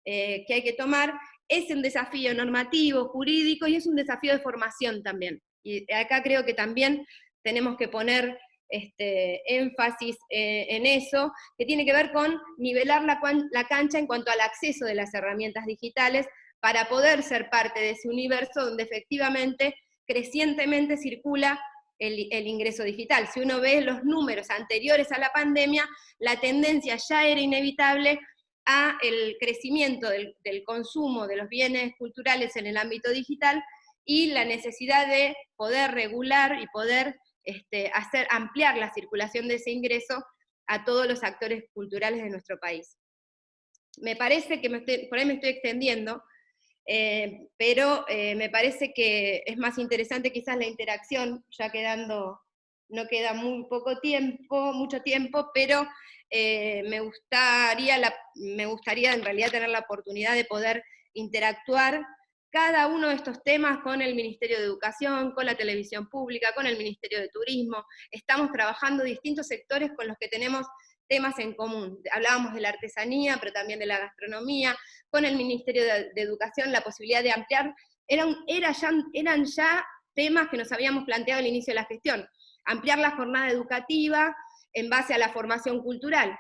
que hay que tomar. Es un desafío normativo, jurídico, y es un desafío de formación también. Y acá creo que también tenemos que poner énfasis en eso, que tiene que ver con nivelar la cancha en cuanto al acceso de las herramientas digitales para poder ser parte de ese universo donde efectivamente, crecientemente circula el ingreso digital. Si uno ve los números anteriores a la pandemia, la tendencia ya era inevitable a el crecimiento del consumo de los bienes culturales en el ámbito digital y la necesidad de poder regular y poder ampliar la circulación de ese ingreso a todos los actores culturales de nuestro país. Me parece que por ahí me estoy extendiendo, pero me parece que es más interesante quizás la interacción, ya no queda mucho tiempo, pero me gustaría en realidad tener la oportunidad de poder interactuar cada uno de estos temas con el Ministerio de Educación, con la televisión pública, con el Ministerio de Turismo. Estamos trabajando distintos sectores con los que tenemos temas en común. Hablábamos de la artesanía, pero también de la gastronomía, con el Ministerio de Educación, la posibilidad de ampliar. Eran ya temas que nos habíamos planteado al inicio de la gestión. Ampliar la jornada educativa en base a la formación cultural,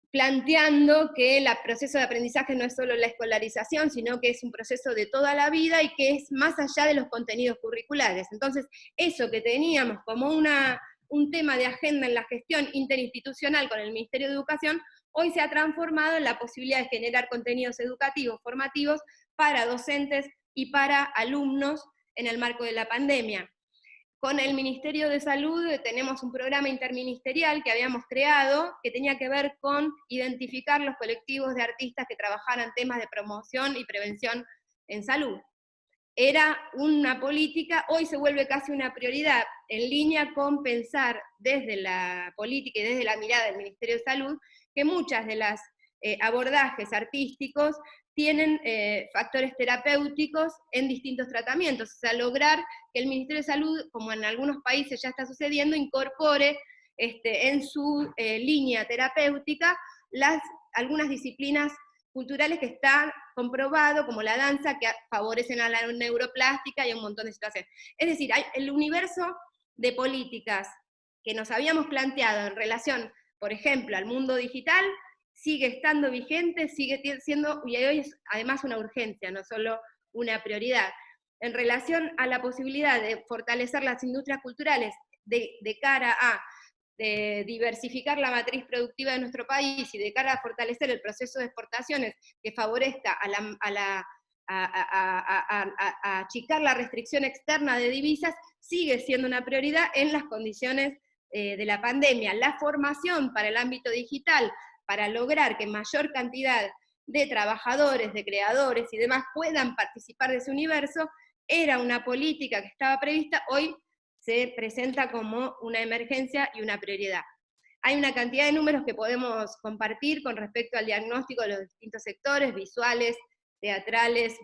planteando que el proceso de aprendizaje no es solo la escolarización, sino que es un proceso de toda la vida y que es más allá de los contenidos curriculares. Entonces, eso que teníamos como un tema de agenda en la gestión interinstitucional con el Ministerio de Educación, hoy se ha transformado en la posibilidad de generar contenidos educativos, formativos, para docentes y para alumnos en el marco de la pandemia. Con el Ministerio de Salud tenemos un programa interministerial que habíamos creado, que tenía que ver con identificar los colectivos de artistas que trabajaran temas de promoción y prevención en salud. Era una política, hoy se vuelve casi una prioridad, en línea con pensar desde la política y desde la mirada del Ministerio de Salud, que muchas de las abordajes artísticos tienen factores terapéuticos en distintos tratamientos, o sea, lograr que el Ministerio de Salud, como en algunos países ya está sucediendo, incorpore en su línea terapéutica algunas disciplinas culturales que están comprobado, como la danza, que favorecen a la neuroplástica y a un montón de situaciones. Es decir, el universo de políticas que nos habíamos planteado en relación, por ejemplo, al mundo digital, sigue estando vigente, sigue siendo, y hoy es además una urgencia, no solo una prioridad. En relación a la posibilidad de fortalecer las industrias culturales de cara a diversificar la matriz productiva de nuestro país y de cara a fortalecer el proceso de exportaciones que favorezca a achicar la restricción externa de divisas, sigue siendo una prioridad en las condiciones de la pandemia. La formación para el ámbito digital, para lograr que mayor cantidad de trabajadores, de creadores y demás puedan participar de ese universo, era una política que estaba prevista, hoy se presenta como una emergencia y una prioridad. Hay una cantidad de números que podemos compartir con respecto al diagnóstico de los distintos sectores, visuales, teatrales,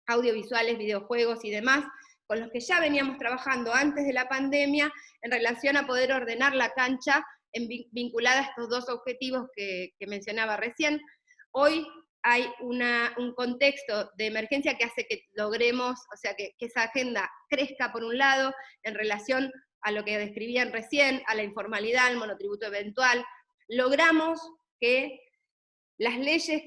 audiovisuales, videojuegos y demás, con los que ya veníamos trabajando antes de la pandemia en relación a poder ordenar la cancha vinculada a estos dos objetivos que mencionaba recién. Hoy hay un contexto de emergencia que hace que logremos, o sea, que esa agenda crezca por un lado, en relación a lo que describían recién, a la informalidad, al monotributo eventual. Logramos que las leyes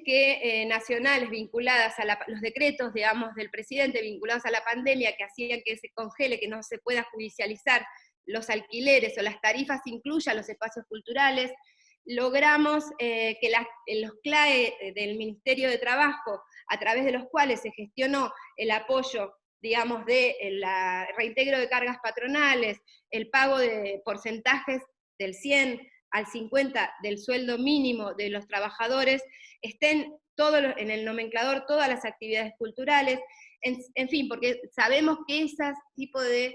nacionales vinculadas a los decretos, digamos, del presidente vinculados a la pandemia, que hacían que se congele, que no se pueda judicializar los alquileres o las tarifas, incluyan los espacios culturales. Logramos que los CLAE del Ministerio de Trabajo, a través de los cuales se gestionó el apoyo digamos, de la reintegro de cargas patronales, el pago de porcentajes del 100 al 50 del sueldo mínimo de los trabajadores, estén en el nomenclador todas las actividades culturales, en fin, porque sabemos que ese tipo de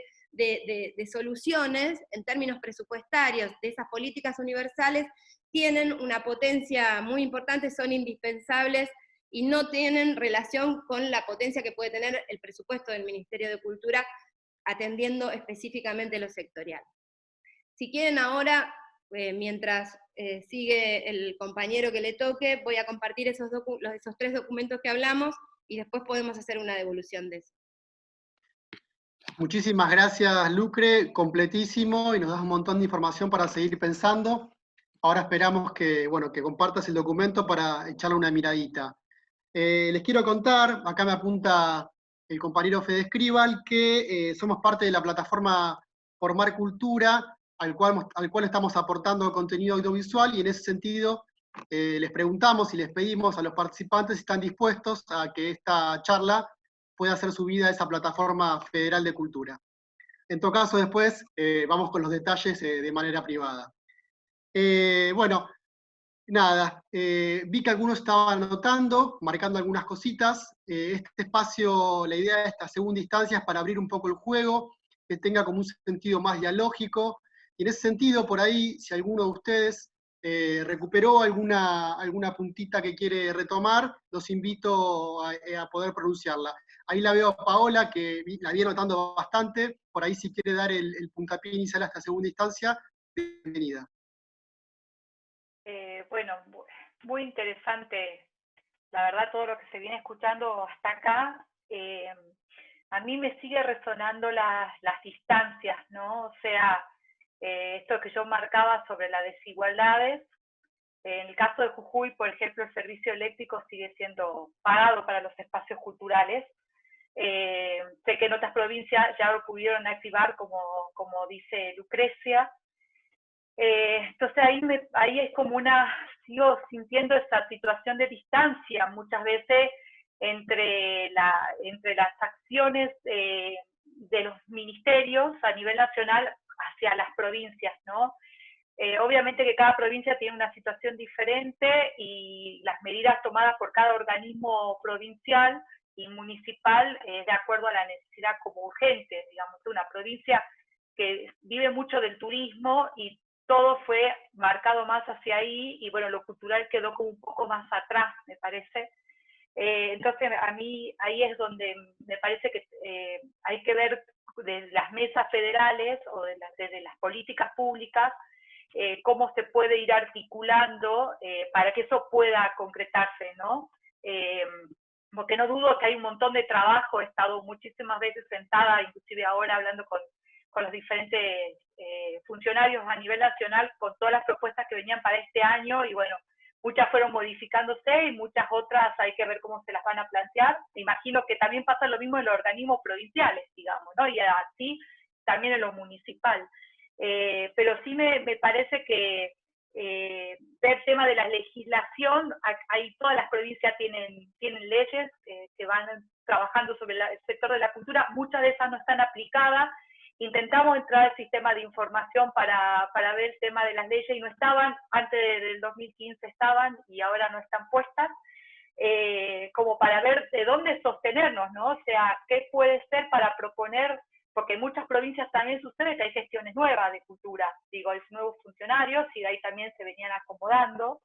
soluciones, en términos presupuestarios, de esas políticas universales, tienen una potencia muy importante, son indispensables, y no tienen relación con la potencia que puede tener el presupuesto del Ministerio de Cultura, atendiendo específicamente lo sectorial. Si quieren ahora, mientras sigue el compañero que le toque, voy a compartir esos 3 documentos que hablamos, y después podemos hacer una devolución de eso. Muchísimas gracias, Lucre, completísimo, y nos das un montón de información para seguir pensando. Ahora esperamos que, bueno, que compartas el documento para echarle una miradita. Les quiero contar, acá me apunta el compañero Fede Escribal, que somos parte de la plataforma Formar Cultura, al cual estamos aportando contenido audiovisual, y en ese sentido les preguntamos y les pedimos a los participantes si están dispuestos a que esta charla pueda ser subida a esa plataforma federal de cultura. En todo caso, después vamos con los detalles de manera privada. Bueno, nada, vi que algunos estaban anotando, marcando algunas cositas. Este espacio, la idea de esta segunda instancia es para abrir un poco el juego, que tenga como un sentido más dialógico. Y en ese sentido, por ahí, si alguno de ustedes recuperó alguna puntita que quiere retomar, los invito a poder pronunciarla. Ahí la veo a Paola, que la vi anotando bastante. Por ahí, si quiere dar el puntapié inicial a esta segunda instancia, bienvenida. Bueno, muy interesante, la verdad, todo lo que se viene escuchando hasta acá. A mí me sigue resonando las distancias, ¿no? O sea, esto que yo marcaba sobre las desigualdades. En el caso de Jujuy, por ejemplo, el servicio eléctrico sigue siendo pagado para los espacios culturales. Sé que en otras provincias ya lo pudieron activar, como dice Lucrecia. Entonces ahí es como sigo sintiendo esa situación de distancia muchas veces entre las acciones de los ministerios a nivel nacional hacia las provincias, ¿no? Obviamente que cada provincia tiene una situación diferente, y las medidas tomadas por cada organismo provincial y municipal de acuerdo a la necesidad como urgente. Digamos, una provincia que vive mucho del turismo y todo fue marcado más hacia ahí, y bueno, lo cultural quedó como un poco más atrás, me parece. Entonces a mí ahí es donde me parece que hay que ver desde las mesas federales o desde las políticas públicas cómo se puede ir articulando para que eso pueda concretarse, ¿no? Porque no dudo que hay un montón de trabajo. He estado muchísimas veces sentada, inclusive ahora hablando con los diferentes funcionarios a nivel nacional, con todas las propuestas que venían para este año, y bueno, muchas fueron modificándose y muchas otras hay que ver cómo se las van a plantear. Me imagino que también pasa lo mismo en los organismos provinciales, digamos, ¿no? Y así también en lo municipal. Pero sí me parece que el tema de la legislación, todas las provincias tienen leyes que van trabajando sobre el sector de la cultura, muchas de esas no están aplicadas. Intentamos entrar al sistema de información para ver el tema de las leyes, y no estaban, antes del 2015 estaban, y ahora no están puestas, como para ver de dónde sostenernos, ¿no? O sea, qué puede ser para proponer, porque en muchas provincias también sucede que hay gestiones nuevas de cultura, digo, hay nuevos funcionarios, y de ahí también se venían acomodando.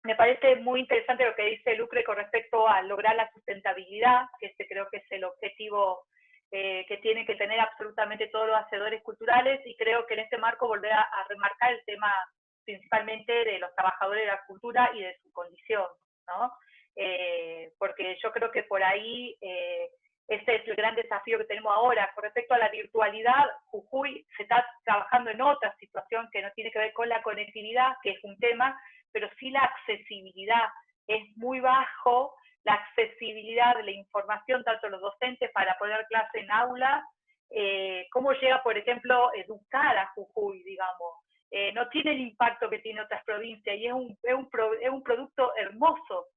Me parece muy interesante lo que dice Lucre con respecto a lograr la sustentabilidad, que creo que es el objetivo que tienen que tener absolutamente todos los hacedores culturales, y creo que en este marco volver a remarcar el tema principalmente de los trabajadores de la cultura y de su condición, ¿no? Porque yo creo que por ahí ese es el gran desafío que tenemos ahora. Con respecto a la virtualidad, Jujuy se está trabajando en otra situación que no tiene que ver con la conectividad, que es un tema, pero sí la accesibilidad. Es muy bajo la accesibilidad de la información, tanto los docentes para poder dar clase en aula, cómo llega, por ejemplo, educar a Jujuy, digamos. No tiene el impacto que tiene otras provincias, y es un producto hermoso,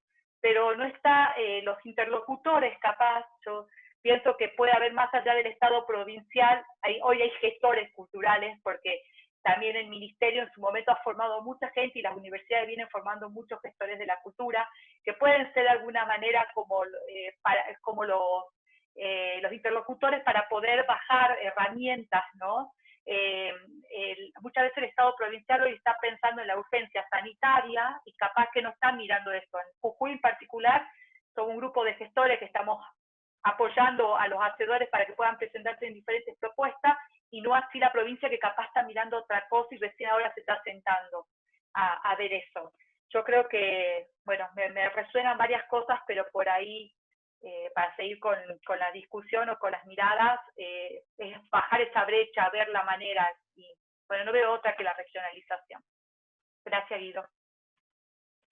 pero no está los interlocutores capaz. Yo pienso que puede haber más allá del Estado provincial, hoy hay gestores culturales, porque también el Ministerio en su momento ha formado mucha gente y las universidades vienen formando muchos gestores de la cultura, que pueden ser de alguna manera como los interlocutores para poder bajar herramientas, ¿no? Muchas veces el Estado provincial hoy está pensando en la urgencia sanitaria y capaz que no están mirando esto. En Jujuy en particular, somos un grupo de gestores que estamos apoyando a los hacedores para que puedan presentarse en diferentes propuestas, y no así la provincia, que capaz está mirando otra cosa y recién ahora se está sentando a ver eso. Yo creo que, bueno, me resuenan varias cosas, pero por ahí, para seguir con la discusión o con las miradas, es bajar esa brecha, ver la manera, y bueno, no veo otra que la regionalización. Gracias, Guido.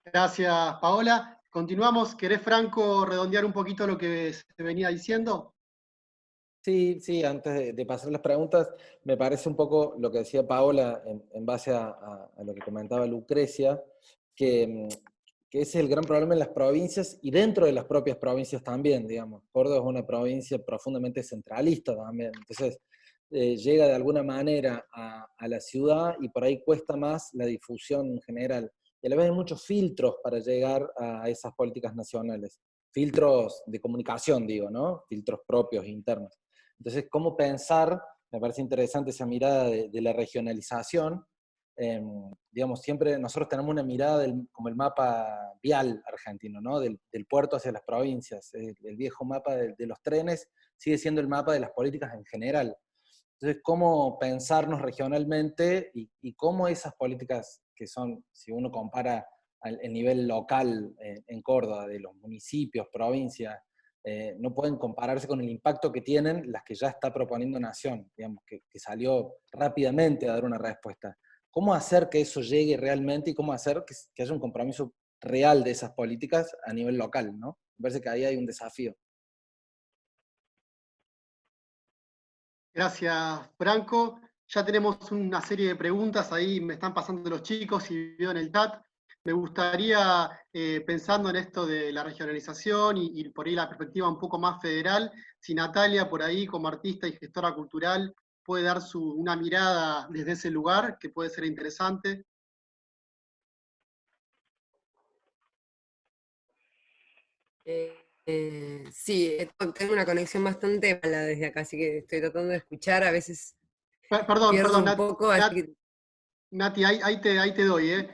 Gracias, Paola. Continuamos. ¿Querés, Franco, redondear un poquito lo que se venía diciendo? Sí, sí, antes de pasar las preguntas, me parece un poco lo que decía Paola en base a lo que comentaba Lucrecia, que ese es el gran problema en las provincias y dentro de las propias provincias también, digamos. Córdoba es una provincia profundamente centralista también, entonces llega de alguna manera a la ciudad y por ahí cuesta más la difusión en general. Y a la vez hay muchos filtros para llegar a esas políticas nacionales. Filtros de comunicación, digo, ¿no? Filtros propios, internos. Entonces, ¿cómo pensar? Me parece interesante esa mirada de la regionalización. Digamos, siempre nosotros tenemos una mirada como el mapa vial argentino, ¿no? Del puerto hacia las provincias. El viejo mapa de los trenes sigue siendo el mapa de las políticas en general. Entonces, ¿cómo pensarnos regionalmente y cómo esas políticas que son, si uno compara el nivel local en Córdoba, de los municipios, provincias, no pueden compararse con el impacto que tienen las que ya está proponiendo Nación, digamos, que salió rápidamente a dar una respuesta? ¿Cómo hacer que eso llegue realmente y cómo hacer que haya un compromiso real de esas políticas a nivel local, ¿no? Me parece que ahí hay un desafío. Gracias, Franco. Ya tenemos una serie de preguntas ahí, me están pasando los chicos y veo en el chat. Me gustaría, pensando en esto de la regionalización y por ahí la perspectiva un poco más federal, si Natalia por ahí como artista y gestora cultural puede dar una mirada desde ese lugar, que puede ser interesante. Sí, tengo una conexión bastante mala desde acá, así que estoy tratando de escuchar, a veces pierdo Perdón, un poco, así que... Nati, ahí te doy, ¿eh?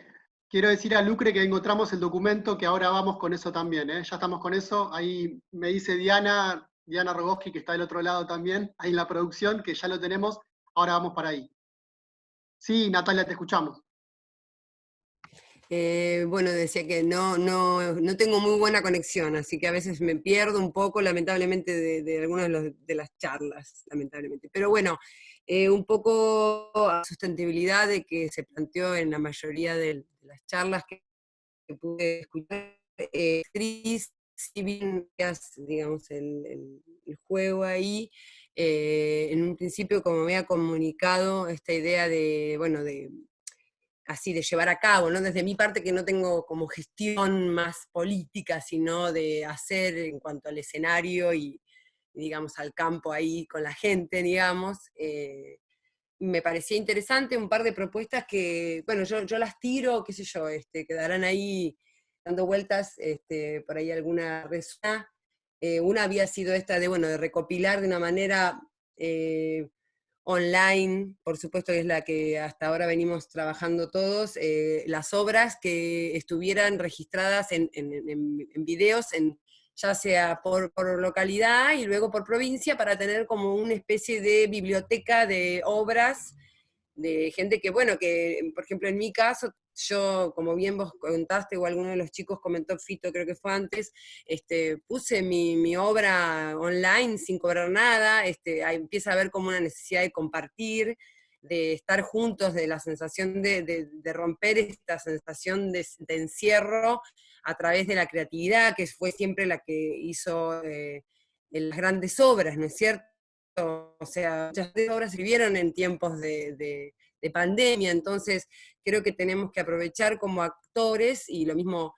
Quiero decir a Lucre que encontramos el documento, que ahora vamos con eso también, ¿eh? Ya estamos con eso. Ahí me dice Diana Rogoski, que está del otro lado también, ahí en la producción, que ya lo tenemos. Ahora vamos para ahí. Sí, Natalia, te escuchamos. Bueno, decía que no tengo muy buena conexión, así que a veces me pierdo un poco, lamentablemente, de algunas de las charlas, lamentablemente. Pero bueno, un poco a sustentabilidad de que se planteó en la mayoría de las charlas que pude escuchar, Cris, si bien digamos, el juego ahí, en un principio, como me ha comunicado esta idea de, bueno, así de llevar a cabo, ¿no? Desde mi parte, que no tengo como gestión más política, sino de hacer en cuanto al escenario y digamos, al campo ahí con la gente, digamos. Me parecía interesante un par de propuestas que, bueno, yo las tiro, qué sé yo, quedarán ahí dando vueltas, por ahí alguna respuesta. Una había sido esta de, bueno, de recopilar de una manera online, por supuesto que es la que hasta ahora venimos trabajando todos, las obras que estuvieran registradas en videos, ya sea por localidad y luego por provincia, para tener como una especie de biblioteca de obras de gente que, bueno, que por ejemplo en mi caso, yo, como bien vos contaste, o alguno de los chicos comentó, Fito creo que fue antes, puse mi obra online sin cobrar nada, ahí empieza a haber como una necesidad de compartir, de estar juntos, de la sensación de romper esta sensación de encierro a través de la creatividad, que fue siempre la que hizo las grandes obras, ¿no es cierto? O sea, muchas de las obras sirvieron en tiempos de pandemia, entonces creo que tenemos que aprovechar como actores, y lo mismo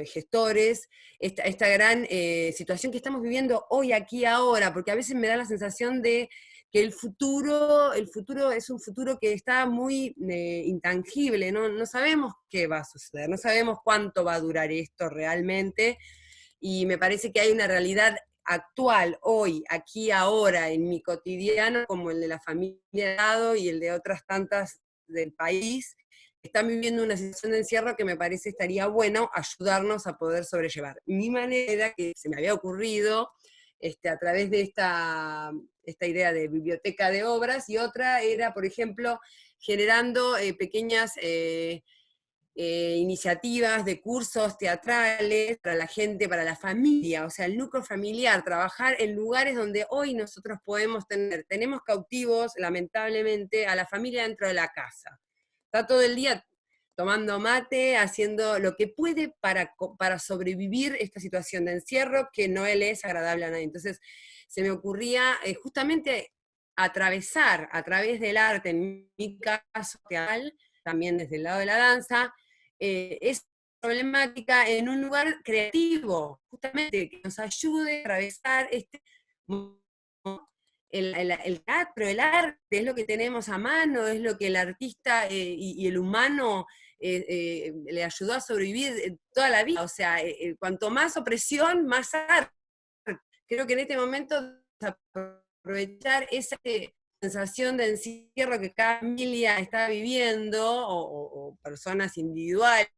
gestores, esta gran situación que estamos viviendo hoy, aquí, ahora, porque a veces me da la sensación de que el futuro es un futuro que está muy intangible, no sabemos qué va a suceder, no sabemos cuánto va a durar esto realmente, y me parece que hay una realidad actual, hoy, aquí, ahora, en mi cotidiano, como el de la familia de lado y el de otras tantas del país, están viviendo una situación de encierro que me parece estaría bueno ayudarnos a poder sobrellevar. Mi manera, que se me había ocurrido, a través de esta idea de biblioteca de obras, y otra era, por ejemplo, generando pequeñas iniciativas de cursos teatrales para la gente, para la familia, o sea, el núcleo familiar, trabajar en lugares donde hoy nosotros tenemos cautivos, lamentablemente, a la familia dentro de la casa. Está todo el día tomando mate, haciendo lo que puede para sobrevivir esta situación de encierro que no le es agradable a nadie. Entonces, se me ocurría justamente atravesar a través del arte, en mi caso teatral, también desde el lado de la danza, es problemática en un lugar creativo, justamente, que nos ayude a atravesar el teatro, el arte, es lo que tenemos a mano, es lo que el artista y el humano le ayudó a sobrevivir toda la vida. O sea, cuanto más opresión, más arte. Creo que en este momento aprovechar esa sensación de encierro que cada familia está viviendo, o personas individuales,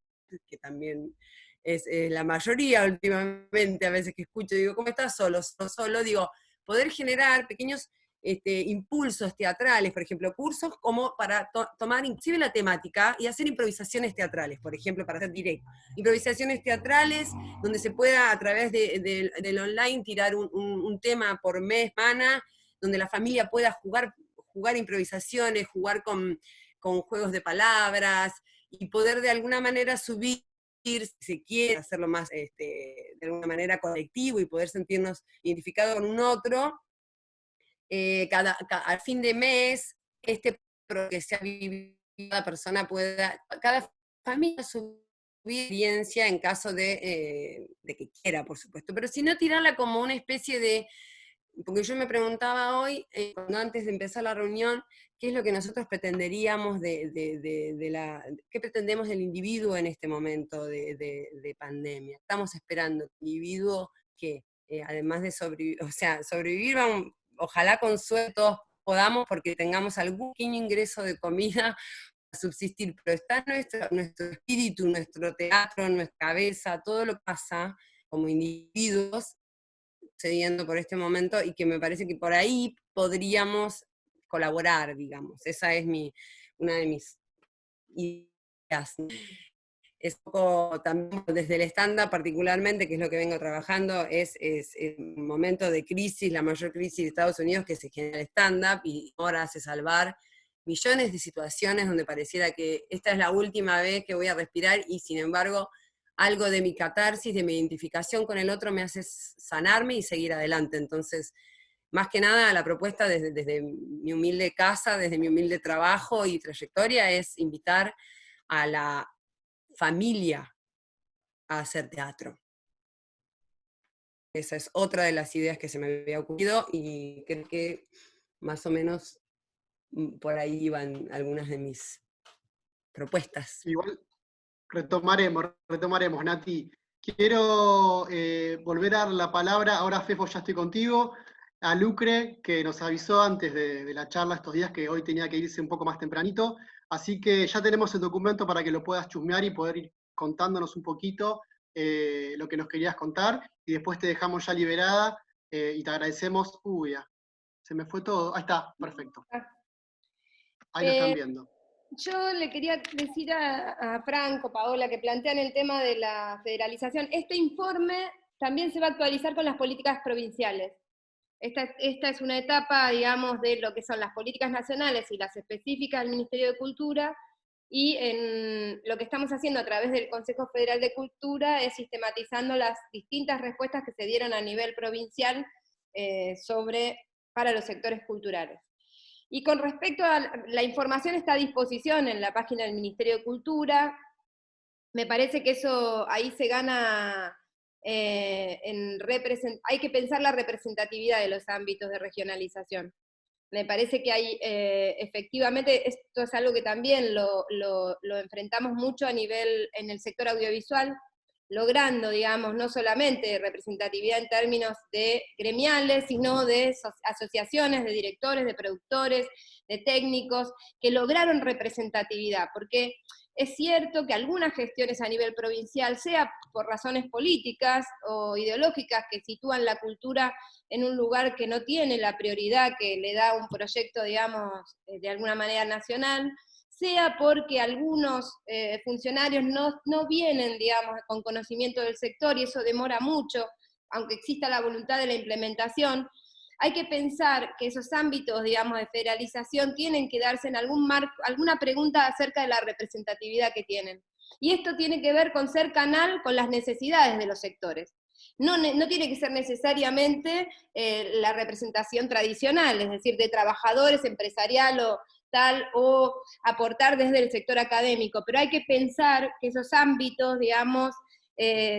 que también es la mayoría últimamente, a veces que escucho, digo, ¿cómo estás solo? Solo, digo, poder generar pequeños impulsos teatrales, por ejemplo, cursos como para tomar inclusive la temática y hacer improvisaciones teatrales, por ejemplo, para hacer directo. Improvisaciones teatrales donde se pueda a través del online tirar un tema por mes, semana, donde la familia pueda jugar improvisaciones, jugar con juegos de palabras, y poder de alguna manera subir, si se quiere, hacerlo más de alguna manera colectivo y poder sentirnos identificados con un otro, al fin de mes, que se ha vivido, cada persona pueda, cada familia subir experiencia en caso de que quiera, por supuesto, pero si no tirarla como una especie de, porque yo me preguntaba hoy, cuando antes de empezar la reunión, qué es lo que nosotros pretenderíamos qué pretendemos del individuo en este momento de pandemia. Estamos esperando que el individuo que, además de sobrevivir, o sea, sobrevivir, ojalá con suerte todos podamos, porque tengamos algún pequeño ingreso de comida para subsistir, pero está nuestro espíritu, nuestro teatro, nuestra cabeza, todo lo que pasa como individuos sucediendo por este momento, y que me parece que por ahí podríamos colaborar, digamos. Esa es una de mis ideas. Es un poco también desde el stand-up particularmente, que es lo que vengo trabajando, es un momento de crisis, la mayor crisis de Estados Unidos, que se genera el stand-up y ahora hace salvar millones de situaciones donde pareciera que esta es la última vez que voy a respirar, y sin embargo algo de mi catarsis, de mi identificación con el otro me hace sanarme y seguir adelante. Entonces, más que nada, la propuesta desde mi humilde casa, desde mi humilde trabajo y trayectoria, es invitar a la familia a hacer teatro. Esa es otra de las ideas que se me había ocurrido, y creo que más o menos por ahí iban algunas de mis propuestas. Igual retomaremos, Nati. Quiero volver a dar la palabra, ahora Fefo, ya estoy contigo, a Lucre, que nos avisó antes de la charla estos días que hoy tenía que irse un poco más tempranito, así que ya tenemos el documento para que lo puedas chusmear y poder ir contándonos un poquito lo que nos querías contar, y después te dejamos ya liberada y te agradecemos. Uy, ya, se me fue todo. Ahí está, perfecto. Ahí lo están viendo. Yo le quería decir a Franco, Paola, que plantean el tema de la federalización. Este informe también se va a actualizar con las políticas provinciales. Esta es una etapa, digamos, de lo que son las políticas nacionales y las específicas del Ministerio de Cultura, y en lo que estamos haciendo a través del Consejo Federal de Cultura es sistematizando las distintas respuestas que se dieron a nivel provincial para los sectores culturales. Y con respecto a la información, está a disposición en la página del Ministerio de Cultura, Me parece que eso ahí se gana hay que pensar la representatividad de los ámbitos de regionalización. Me parece que hay, efectivamente, esto es algo que también lo enfrentamos mucho a nivel, en el sector audiovisual, logrando, digamos, no solamente representatividad en términos de gremiales, sino de asociaciones, de directores, de productores, de técnicos, que lograron representatividad, porque es cierto que algunas gestiones a nivel provincial, sea por razones políticas o ideológicas que sitúan la cultura en un lugar que no tiene la prioridad que le da un proyecto, digamos, de alguna manera nacional, sea porque algunos funcionarios no vienen, digamos, con conocimiento del sector y eso demora mucho, aunque exista la voluntad de la implementación. Hay que pensar que esos ámbitos, digamos, de federalización tienen que darse en algún marco, alguna pregunta acerca de la representatividad que tienen. Y esto tiene que ver con ser canal con las necesidades de los sectores. No tiene que ser necesariamente la representación tradicional, es decir, de trabajadores, empresarial o tal, o aportar desde el sector académico, pero hay que pensar que esos ámbitos, digamos,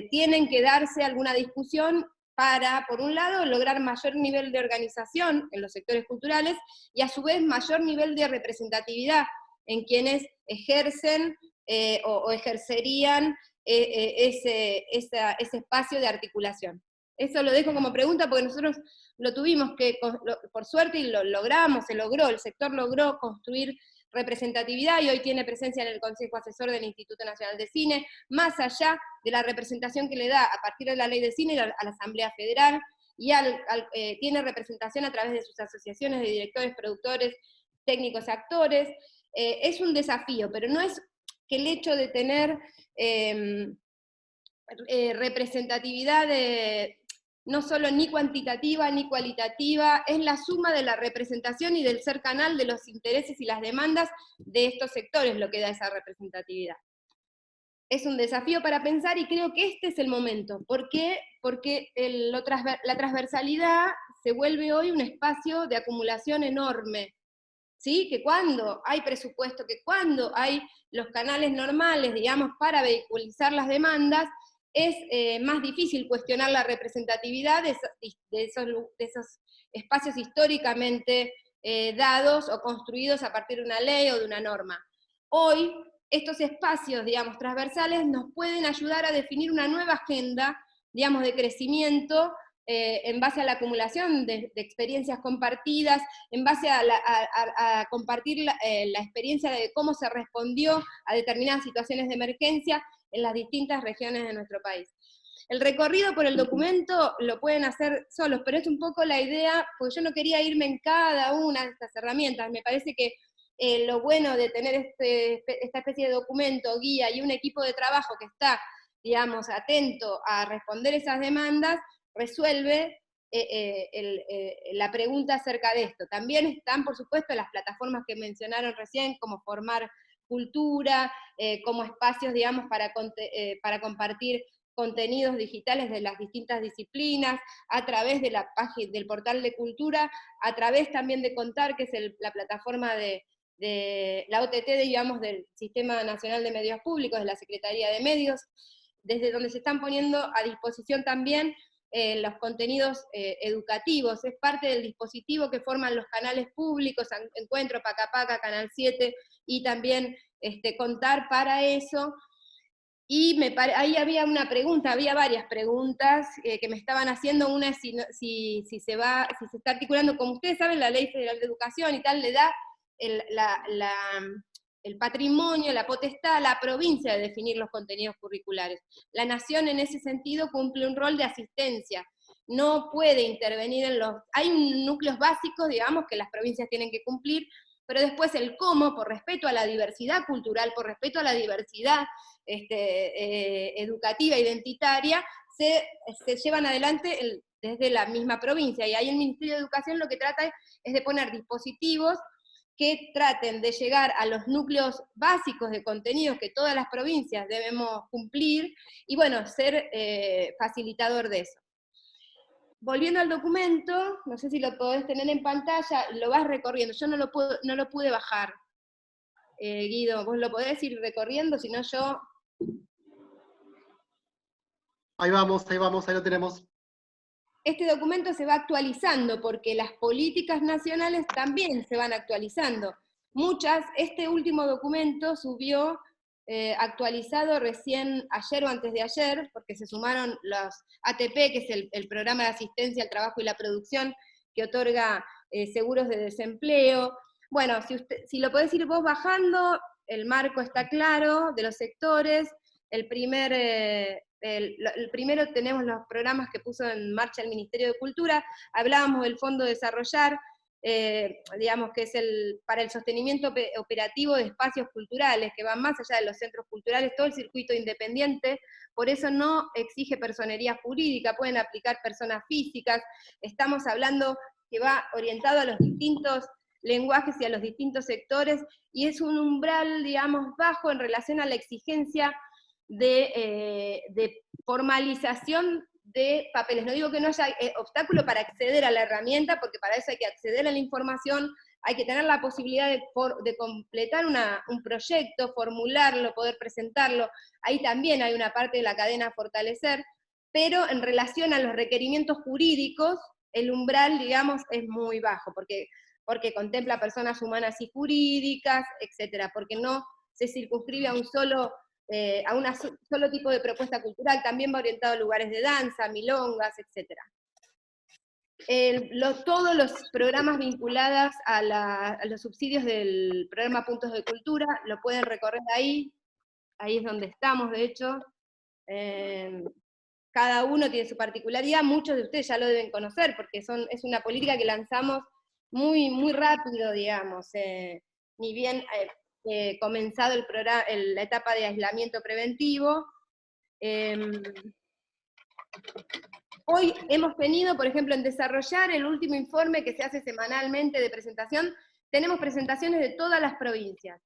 tienen que darse alguna discusión para, por un lado, lograr mayor nivel de organización en los sectores culturales y a su vez mayor nivel de representatividad en quienes ejercen o ejercerían ese espacio de articulación. Eso lo dejo como pregunta porque nosotros lo tuvimos que, por suerte, y lo logramos, se logró, el sector logró construir representatividad y hoy tiene presencia en el Consejo Asesor del Instituto Nacional de Cine, más allá de la representación que le da a partir de la Ley de Cine a la Asamblea Federal, y tiene representación a través de sus asociaciones de directores, productores, técnicos, actores. Es un desafío, pero no es que el hecho de tener representatividad no solo ni cuantitativa ni cualitativa, es la suma de la representación y del ser canal de los intereses y las demandas de estos sectores lo que da esa representatividad. Es un desafío para pensar y creo que este es el momento. ¿Por qué? Porque la transversalidad se vuelve hoy un espacio de acumulación enorme. ¿Sí? Que cuando hay presupuesto, que cuando hay los canales normales, digamos, para vehiculizar las demandas, es más difícil cuestionar la representatividad de esos espacios históricamente dados o construidos a partir de una ley o de una norma. Hoy, estos espacios, digamos, transversales nos pueden ayudar a definir una nueva agenda, digamos, de crecimiento en base a la acumulación de experiencias compartidas, en base a compartir la experiencia de cómo se respondió a determinadas situaciones de emergencia en las distintas regiones de nuestro país. El recorrido por el documento lo pueden hacer solos, pero es un poco la idea, porque yo no quería irme en cada una de estas herramientas. Me parece que lo bueno de tener esta especie de documento, guía y un equipo de trabajo que está, digamos, atento a responder esas demandas, resuelve la pregunta acerca de esto. También están, por supuesto, las plataformas que mencionaron recién, como Formar Cultura, como espacios, digamos, para compartir contenidos digitales de las distintas disciplinas, a través de la página del portal de cultura, a través también de Contar, que es la plataforma de la OTT, digamos, del Sistema Nacional de Medios Públicos, de la Secretaría de Medios, desde donde se están poniendo a disposición también los contenidos educativos. Es parte del dispositivo que forman los canales públicos, Encuentro, Paca Paca, Canal 7, y también Contar para eso. Y ahí había una pregunta, había varias preguntas que me estaban haciendo. Una es si se está articulando, como ustedes saben, la Ley Federal de Educación y tal, le da el patrimonio, la potestad a la provincia de definir los contenidos curriculares. La Nación en ese sentido cumple un rol de asistencia, no puede intervenir hay núcleos básicos, digamos, que las provincias tienen que cumplir, pero después el cómo, por respeto a la diversidad cultural, por respeto a la diversidad educativa, identitaria, se llevan adelante desde la misma provincia, y ahí el Ministerio de Educación lo que trata es de poner dispositivos que traten de llegar a los núcleos básicos de contenidos que todas las provincias debemos cumplir, y bueno, ser facilitador de eso. Volviendo al documento, no sé si lo podés tener en pantalla, lo vas recorriendo, yo no lo pude bajar. Guido, vos lo podés ir recorriendo, si no yo Ahí vamos, ahí lo tenemos. Este documento se va actualizando porque las políticas nacionales también se van actualizando. Este último documento subió actualizado recién ayer o antes de ayer, porque se sumaron los ATP, que es el Programa de Asistencia al Trabajo y la Producción, que otorga seguros de desempleo. Bueno, si lo podés ir vos bajando, el marco está claro de los sectores. El primero tenemos los programas que puso en marcha el Ministerio de Cultura. Hablábamos del Fondo Desarrollar, digamos que es para el sostenimiento operativo de espacios culturales, que van más allá de los centros culturales, todo el circuito independiente, por eso no exige personería jurídica, pueden aplicar personas físicas. Estamos hablando que va orientado a los distintos lenguajes y a los distintos sectores, y es un umbral, digamos, bajo en relación a la exigencia de formalización de papeles. No digo que no haya obstáculo para acceder a la herramienta, porque para eso hay que acceder a la información, hay que tener la posibilidad de completar un proyecto, formularlo, poder presentarlo. Ahí también hay una parte de la cadena a fortalecer, pero en relación a los requerimientos jurídicos, el umbral, digamos, es muy bajo, porque contempla personas humanas y jurídicas, etcétera, porque no se circunscribe a un solo tipo de propuesta cultural, también va orientado a lugares de danza, milongas, etc. Todos los programas vinculados a los subsidios del programa Puntos de Cultura lo pueden recorrer ahí es donde estamos, de hecho. Cada uno tiene su particularidad, muchos de ustedes ya lo deben conocer, porque es una política que lanzamos muy, muy rápido, digamos, ni bien comenzado la etapa de aislamiento preventivo. Hoy hemos tenido, por ejemplo, en desarrollar el último informe que se hace semanalmente de presentación, tenemos presentaciones de todas las provincias.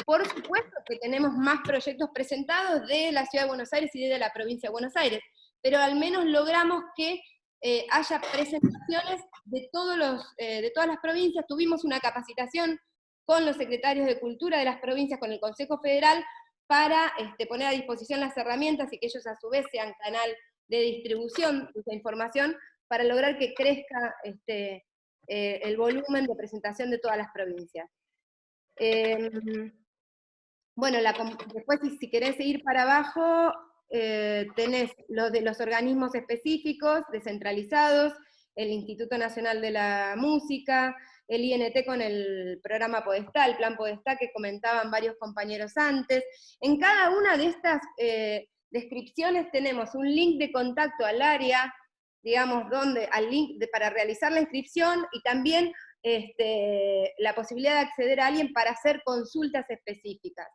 Por supuesto que tenemos más proyectos presentados de la Ciudad de Buenos Aires y de la provincia de Buenos Aires, pero al menos logramos que haya presentaciones de todas las provincias. Tuvimos una capacitación con los secretarios de Cultura de las provincias, con el Consejo Federal, para poner a disposición las herramientas y que ellos a su vez sean canal de distribución de esa información para lograr que crezca el volumen de presentación de todas las provincias. Bueno, después si querés ir para abajo, tenés los organismos específicos, descentralizados, el Instituto Nacional de la Música, el INT con el programa Podestá, el plan Podestá que comentaban varios compañeros antes. En cada una de estas descripciones tenemos un link de contacto al área, digamos, al link para realizar la inscripción, y también la posibilidad de acceder a alguien para hacer consultas específicas.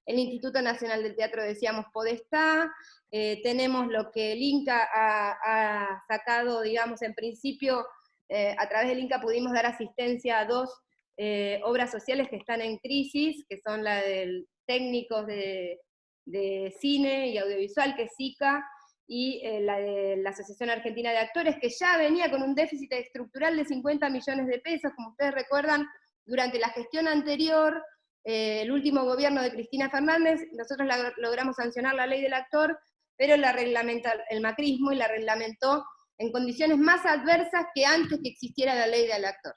El Instituto Nacional del Teatro, decíamos, Podestá, tenemos lo que el INCA ha sacado, digamos, en principio, a través del INCA pudimos dar asistencia a 2 obras sociales que están en crisis, que son la de técnicos de cine y audiovisual, que es SICA, y la de la Asociación Argentina de Actores, que ya venía con un déficit estructural de 50 millones de pesos, como ustedes recuerdan, durante la gestión anterior, el último gobierno de Cristina Fernández, nosotros logramos sancionar la ley del actor, pero el macrismo y la reglamentó en condiciones más adversas que antes que existiera la ley del actor.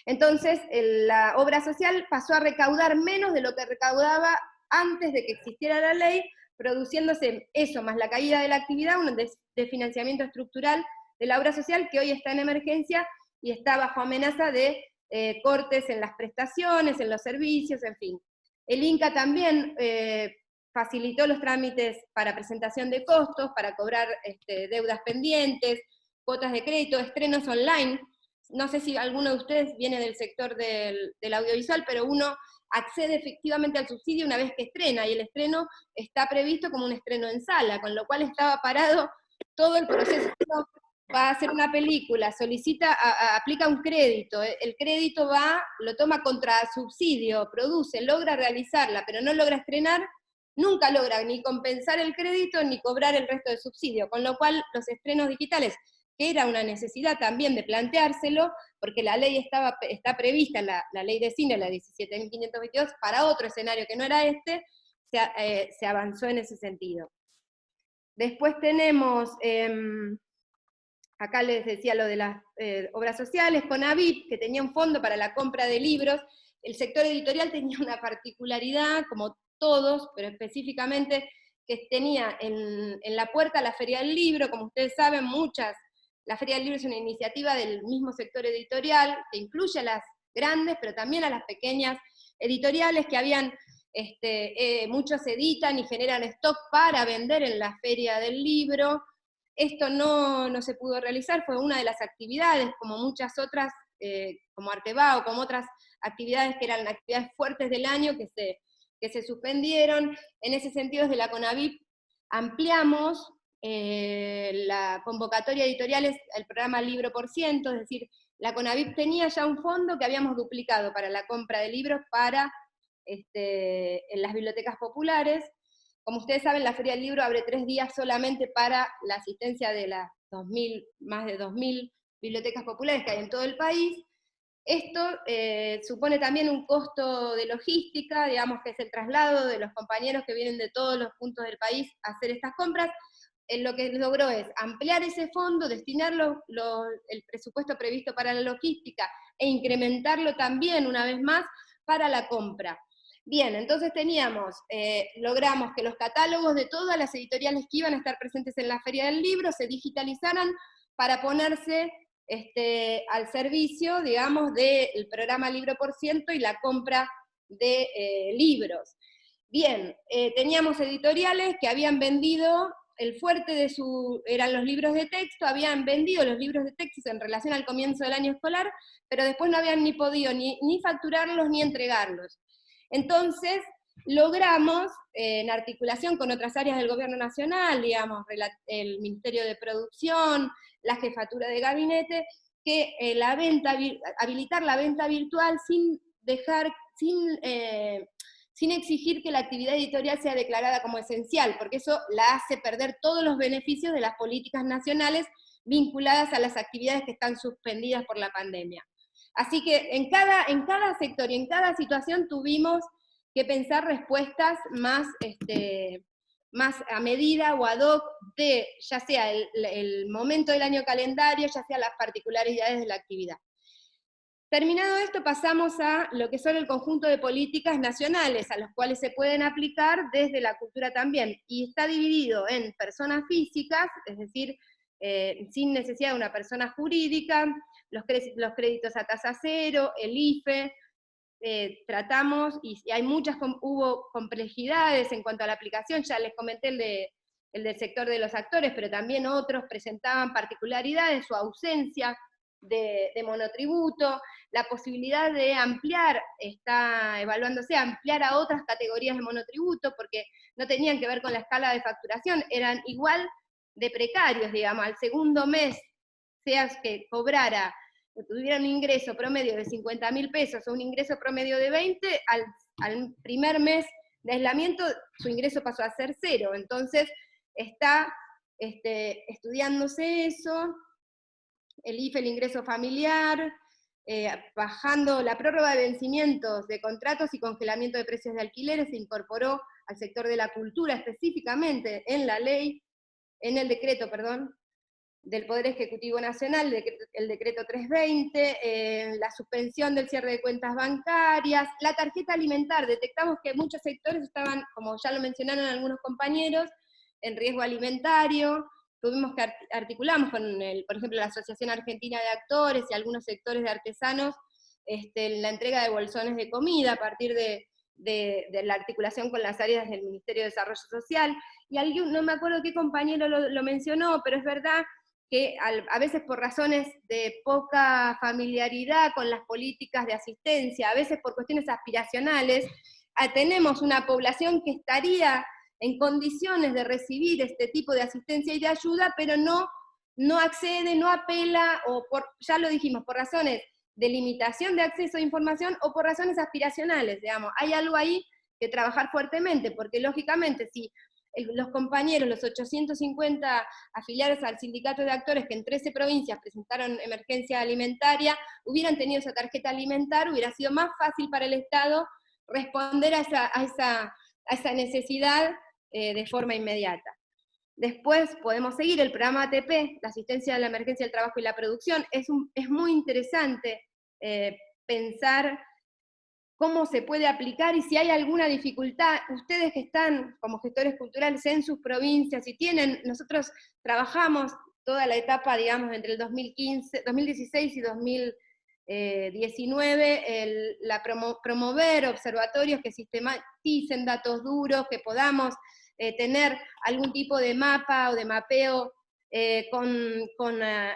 Entonces, la obra social pasó a recaudar menos de lo que recaudaba antes de que existiera la ley, produciéndose eso, más la caída de la actividad, un desfinanciamiento estructural de la obra social que hoy está en emergencia y está bajo amenaza de cortes en las prestaciones, en los servicios, en fin. El INCA también facilitó los trámites para presentación de costos, para cobrar deudas pendientes, cuotas de crédito, estrenos online. No sé si alguno de ustedes viene del sector del audiovisual, pero uno accede efectivamente al subsidio una vez que estrena, y el estreno está previsto como un estreno en sala, con lo cual estaba parado todo el proceso. Uno va a hacer una película, solicita, aplica un crédito, el crédito lo toma contra subsidio, produce, logra realizarla, pero no logra estrenar, nunca logra ni compensar el crédito ni cobrar el resto del subsidio, con lo cual los estrenos digitales, que era una necesidad también de planteárselo, porque la ley está prevista, la ley de cine, la 17.522, para otro escenario que no era se avanzó en ese sentido. Después tenemos, acá les decía lo de las obras sociales, CONAVIP, que tenía un fondo para la compra de libros. El sector editorial tenía una particularidad, como todos, pero específicamente que tenía en la puerta la Feria del Libro, como ustedes saben, la Feria del Libro es una iniciativa del mismo sector editorial, que incluye a las grandes, pero también a las pequeñas editoriales que habían, muchos editan y generan stock para vender en la Feria del Libro. Esto no se pudo realizar, fue una de las actividades, como muchas otras, como Artebao, como otras actividades que eran actividades fuertes del año que se suspendieron. En ese sentido, desde la CONAVIP ampliamos la convocatoria editorial, el programa Libro por Ciento, es decir, la CONAVIP tenía ya un fondo que habíamos duplicado para la compra de libros en las bibliotecas populares. Como ustedes saben, la Feria del Libro abre 3 días solamente para la asistencia de las más de 2.000 bibliotecas populares que hay en todo el país. Esto supone también un costo de logística, digamos que es el traslado de los compañeros que vienen de todos los puntos del país a hacer estas compras. Lo que logró es ampliar ese fondo, destinar el presupuesto previsto para la logística e incrementarlo también una vez más para la compra. Bien, entonces logramos que los catálogos de todas las editoriales que iban a estar presentes en la Feria del Libro se digitalizaran para ponerse al servicio, digamos, del programa Libro por Ciento y la compra de libros. Bien, teníamos editoriales que habían vendido, el fuerte eran los libros de texto, habían vendido los libros de texto en relación al comienzo del año escolar, pero después no habían ni podido ni facturarlos ni entregarlos. Entonces, logramos, en articulación con otras áreas del gobierno nacional, digamos, el Ministerio de Producción, la Jefatura de Gabinete, que habilitar la venta virtual sin exigir que la actividad editorial sea declarada como esencial, porque eso la hace perder todos los beneficios de las políticas nacionales vinculadas a las actividades que están suspendidas por la pandemia. Así que en cada sector y en cada situación tuvimos que pensar respuestas más a medida o ad hoc de, ya sea el momento del año calendario, ya sea las particularidades de la actividad. Terminado esto, pasamos a lo que son el conjunto de políticas nacionales, a los cuales se pueden aplicar desde la cultura también, y está dividido en personas físicas, es decir, sin necesidad de una persona jurídica, los créditos a tasa cero, el IFE, tratamos, y hubo complejidades en cuanto a la aplicación, ya les comenté el del sector de los actores, pero también otros presentaban particularidades, su ausencia de monotributo, la posibilidad de ampliar, está evaluándose, ampliar a otras categorías de monotributo, porque no tenían que ver con la escala de facturación, eran igual de precarios, digamos, al segundo mes, seas que cobrara, o tuviera un ingreso promedio de 50.000 pesos o un ingreso promedio de 20, al primer mes de aislamiento su ingreso pasó a ser 0, entonces está estudiándose eso, el IFE, el ingreso familiar, bajando la prórroga de vencimientos de contratos y congelamiento de precios de alquileres, se incorporó al sector de la cultura específicamente en la ley, en el decreto, perdón, del Poder Ejecutivo Nacional, el decreto 320, la suspensión del cierre de cuentas bancarias, la tarjeta alimentar. Detectamos que muchos sectores estaban, como ya lo mencionaron algunos compañeros, en riesgo alimentario. Tuvimos que articulamos con, por ejemplo, la Asociación Argentina de Actores y algunos sectores de artesanos, la entrega de bolsones de comida a partir de la articulación con las áreas del Ministerio de Desarrollo Social, y no me acuerdo qué compañero lo mencionó, pero es verdad que a veces por razones de poca familiaridad con las políticas de asistencia, a veces por cuestiones aspiracionales, tenemos una población que estaría en condiciones de recibir este tipo de asistencia y de ayuda, pero no accede, no apela, o ya lo dijimos, por razones de limitación de acceso a información o por razones aspiracionales, digamos. Hay algo ahí que trabajar fuertemente, porque lógicamente si los compañeros, los 850 afiliados al sindicato de actores que en 13 provincias presentaron emergencia alimentaria, hubieran tenido esa tarjeta alimentar, hubiera sido más fácil para el Estado responder a esa necesidad de forma inmediata. Después podemos seguir el programa ATP, la asistencia a la emergencia del trabajo y la producción. Es muy interesante pensar cómo se puede aplicar y si hay alguna dificultad. Ustedes que están como gestores culturales en sus provincias y nosotros trabajamos toda la etapa, digamos, entre el 2016 y 2019, promover observatorios que sistematicen datos duros, que podamos tener algún tipo de mapa o de mapeo con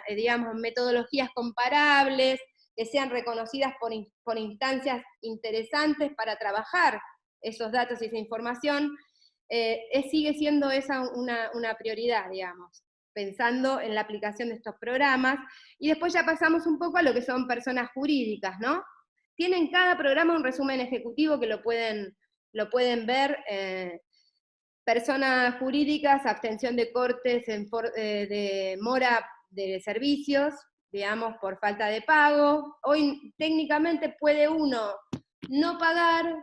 digamos, metodologías comparables, que sean reconocidas por instancias interesantes para trabajar esos datos y esa información, sigue siendo esa una prioridad, digamos, pensando en la aplicación de estos programas. Y después ya pasamos un poco a lo que son personas jurídicas, ¿no? Tienen cada programa un resumen ejecutivo que lo pueden ver. Personas jurídicas, abstención de cortes de mora de servicios, digamos, por falta de pago. Hoy técnicamente puede uno no pagar,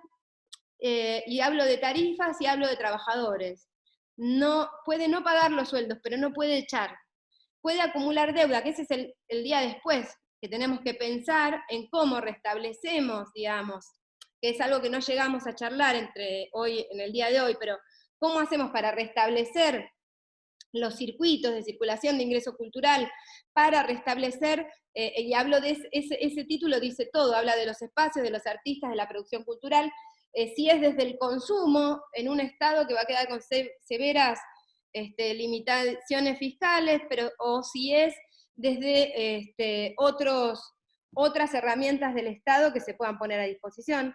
y hablo de tarifas y hablo de trabajadores. Puede no pagar los sueldos, pero no puede echar. Puede acumular deuda, que ese es el día después, que tenemos que pensar en cómo restablecemos, digamos, que es algo que no llegamos a charlar en el día de hoy, pero ¿cómo hacemos para restablecer los circuitos de circulación de ingreso cultural, para restablecer, y hablo de ese título, dice todo, habla de los espacios, de los artistas, de la producción cultural, si es desde el consumo, en un Estado que va a quedar con severas limitaciones fiscales, o si es desde otras herramientas del Estado que se puedan poner a disposición.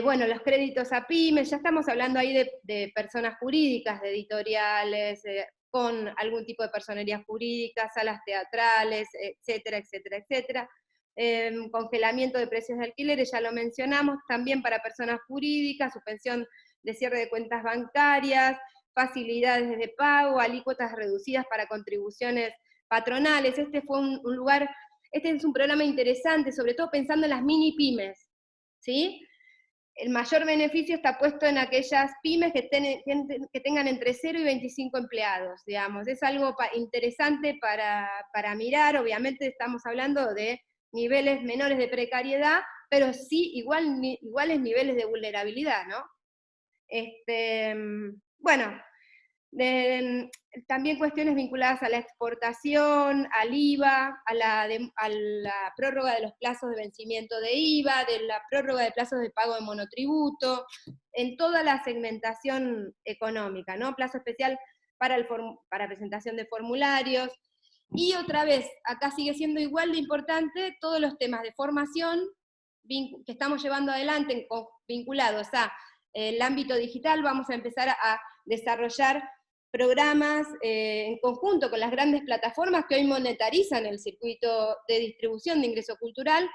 Bueno, los créditos a pymes, ya estamos hablando ahí de personas jurídicas, de editoriales, con algún tipo de personería jurídica, salas teatrales, etcétera, etcétera, etcétera. Congelamiento de precios de alquileres, ya lo mencionamos, también para personas jurídicas, suspensión de cierre de cuentas bancarias, facilidades de pago, alícuotas reducidas para contribuciones patronales. Este fue este es un programa interesante, sobre todo pensando en las mini pymes, ¿sí? El mayor beneficio está puesto en aquellas pymes que tengan entre 0 y 25 empleados, digamos. Es algo interesante para mirar. Obviamente estamos hablando de niveles menores de precariedad, pero sí iguales niveles de vulnerabilidad, ¿no? Bueno, también cuestiones vinculadas a la exportación, al IVA, a la prórroga de los plazos de vencimiento de IVA, de la prórroga de plazos de pago de monotributo, en toda la segmentación económica, ¿no? Plazo especial para presentación de formularios. Y otra vez, acá sigue siendo igual de importante todos los temas de formación que estamos llevando adelante vinculados a el ámbito digital. Vamos a empezar a desarrollar programas en conjunto con las grandes plataformas que hoy monetarizan el circuito de distribución de ingreso cultural,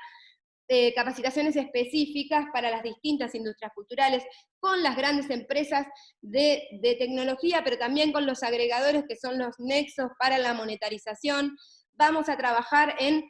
capacitaciones específicas para las distintas industrias culturales, con las grandes empresas de tecnología, pero también con los agregadores que son los nexos para la monetarización. Vamos a trabajar en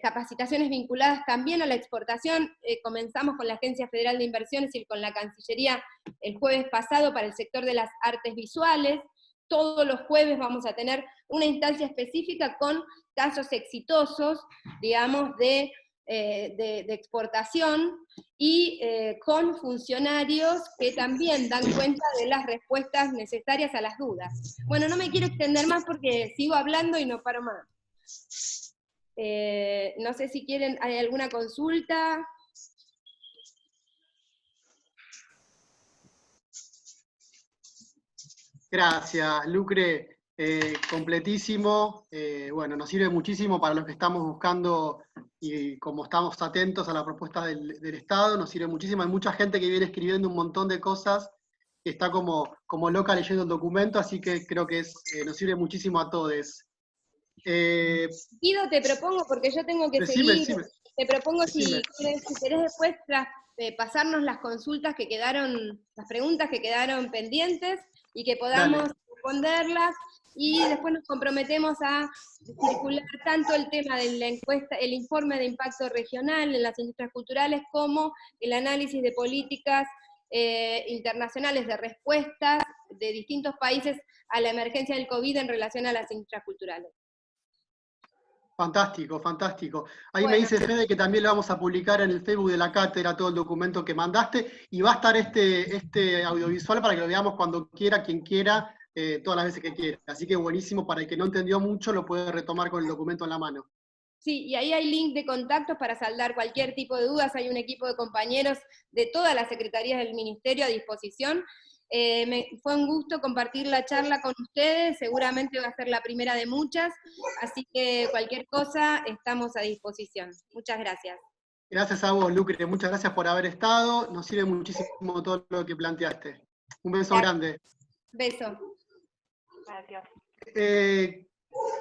capacitaciones vinculadas también a la exportación. Comenzamos con la Agencia Federal de Inversiones y con la Cancillería el jueves pasado para el sector de las artes visuales. Todos los jueves vamos a tener una instancia específica con casos exitosos, digamos, de exportación, y con funcionarios que también dan cuenta de las respuestas necesarias a las dudas. Bueno, no me quiero extender más porque sigo hablando y no paro más. No sé si ¿hay alguna consulta? Gracias, Lucre. Completísimo. Bueno, nos sirve muchísimo para los que estamos buscando, y como estamos atentos a la propuesta del Estado, nos sirve muchísimo. Hay mucha gente que viene escribiendo un montón de cosas, que está como loca leyendo el documento, así que creo que nos sirve muchísimo a todos. Guido, te propongo, porque yo tengo que seguir, te propongo si querés después pasarnos las consultas que quedaron, las preguntas que quedaron pendientes, y que podamos responderlas, y después nos comprometemos a circular tanto el tema de la encuesta, el informe de impacto regional en las industrias culturales, como el análisis de políticas internacionales de respuestas de distintos países a la emergencia del COVID en relación a las industrias culturales. Fantástico, fantástico. Ahí Bueno. me dice Fede que también lo vamos a publicar en el Facebook de la cátedra, todo el documento que mandaste, y va a estar este audiovisual para que lo veamos cuando quiera, quien quiera, todas las veces que quiera. Así que buenísimo, para el que no entendió mucho, lo puede retomar con el documento en la mano. Sí, y ahí hay link de contactos para saldar cualquier tipo de dudas, hay un equipo de compañeros de todas las secretarías del Ministerio a disposición. Fue un gusto compartir la charla con ustedes, seguramente va a ser la primera de muchas, así que cualquier cosa estamos a disposición. Muchas gracias. Gracias a vos, Lucre, muchas gracias por haber estado, nos sirve muchísimo todo lo que planteaste. Un beso grande. Beso. Gracias.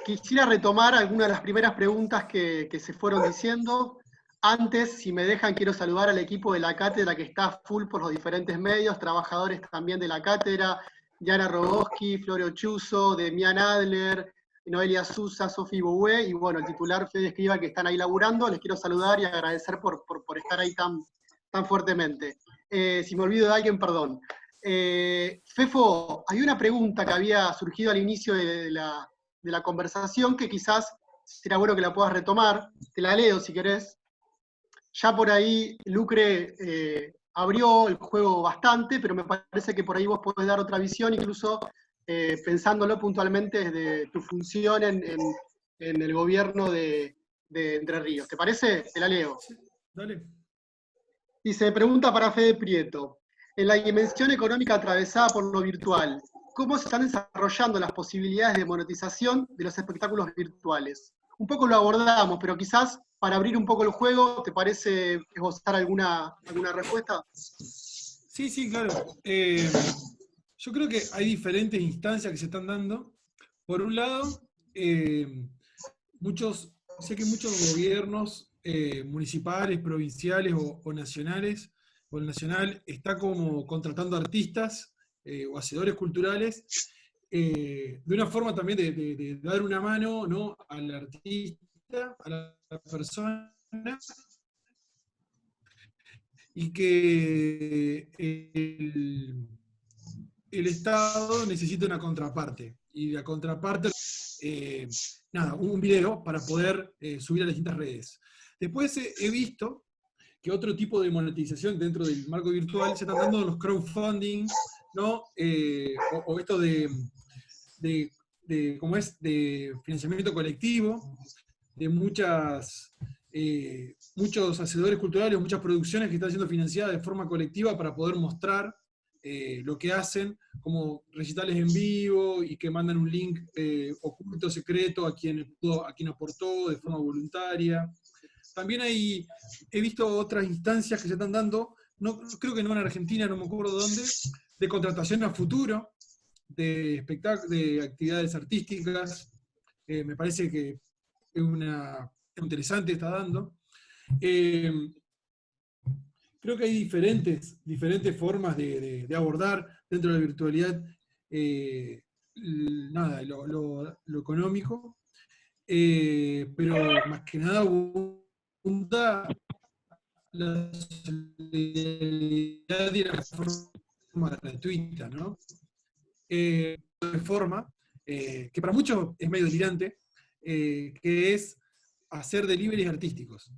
Quisiera retomar algunas de las primeras preguntas que se fueron diciendo. Antes, si me dejan, quiero saludar al equipo de la cátedra que está full por los diferentes medios, trabajadores también de la cátedra, Diana Rogoski, Florio Chuso, Demián Adler, Noelia Sousa, Sofi Boué, y bueno, el titular Fede Escriba, que están ahí laburando. Les quiero saludar y agradecer por estar ahí tan fuertemente. Si me olvido de alguien, perdón. Fefo, hay una pregunta que había surgido al inicio de la conversación que quizás será bueno que la puedas retomar. Te la leo si querés. Ya por ahí Lucre abrió el juego bastante, pero me parece que por ahí vos podés dar otra visión, incluso pensándolo puntualmente desde tu función en el gobierno de Entre Ríos. ¿Te parece? Te la leo. Sí, dale. Dice, pregunta para Fede Prieto. En la dimensión económica atravesada por lo virtual, ¿cómo se están desarrollando las posibilidades de monetización de los espectáculos virtuales? Un poco lo abordamos, pero quizás para abrir un poco el juego, ¿te parece esbozar alguna respuesta? Sí, claro. Yo creo que hay diferentes instancias que se están dando. Por un lado, sé que muchos gobiernos municipales, provinciales o nacionales, o el nacional está como contratando artistas o hacedores culturales, de una forma también de dar una mano, ¿no?, al artista, a la persona, y que el Estado necesita una contraparte, y la contraparte, un video para poder subir a las distintas redes. Después he visto que otro tipo de monetización dentro del marco virtual se están dando los crowdfunding, ¿no? O esto de financiamiento colectivo, de muchos hacedores culturales, muchas producciones que están siendo financiadas de forma colectiva para poder mostrar lo que hacen, como recitales en vivo, y que mandan un link oculto, secreto, a quien aportó de forma voluntaria. También he visto otras instancias que se están dando, creo que no en Argentina, no me acuerdo dónde, de contratación a futuro, de actividades artísticas. Me parece que es interesante está dando. Creo que hay diferentes formas de abordar dentro de la virtualidad lo económico, pero más que nada abunda la solidaridad de la forma gratuita, ¿no? De forma que para muchos es medio delirante, que es hacer deliveries artísticos.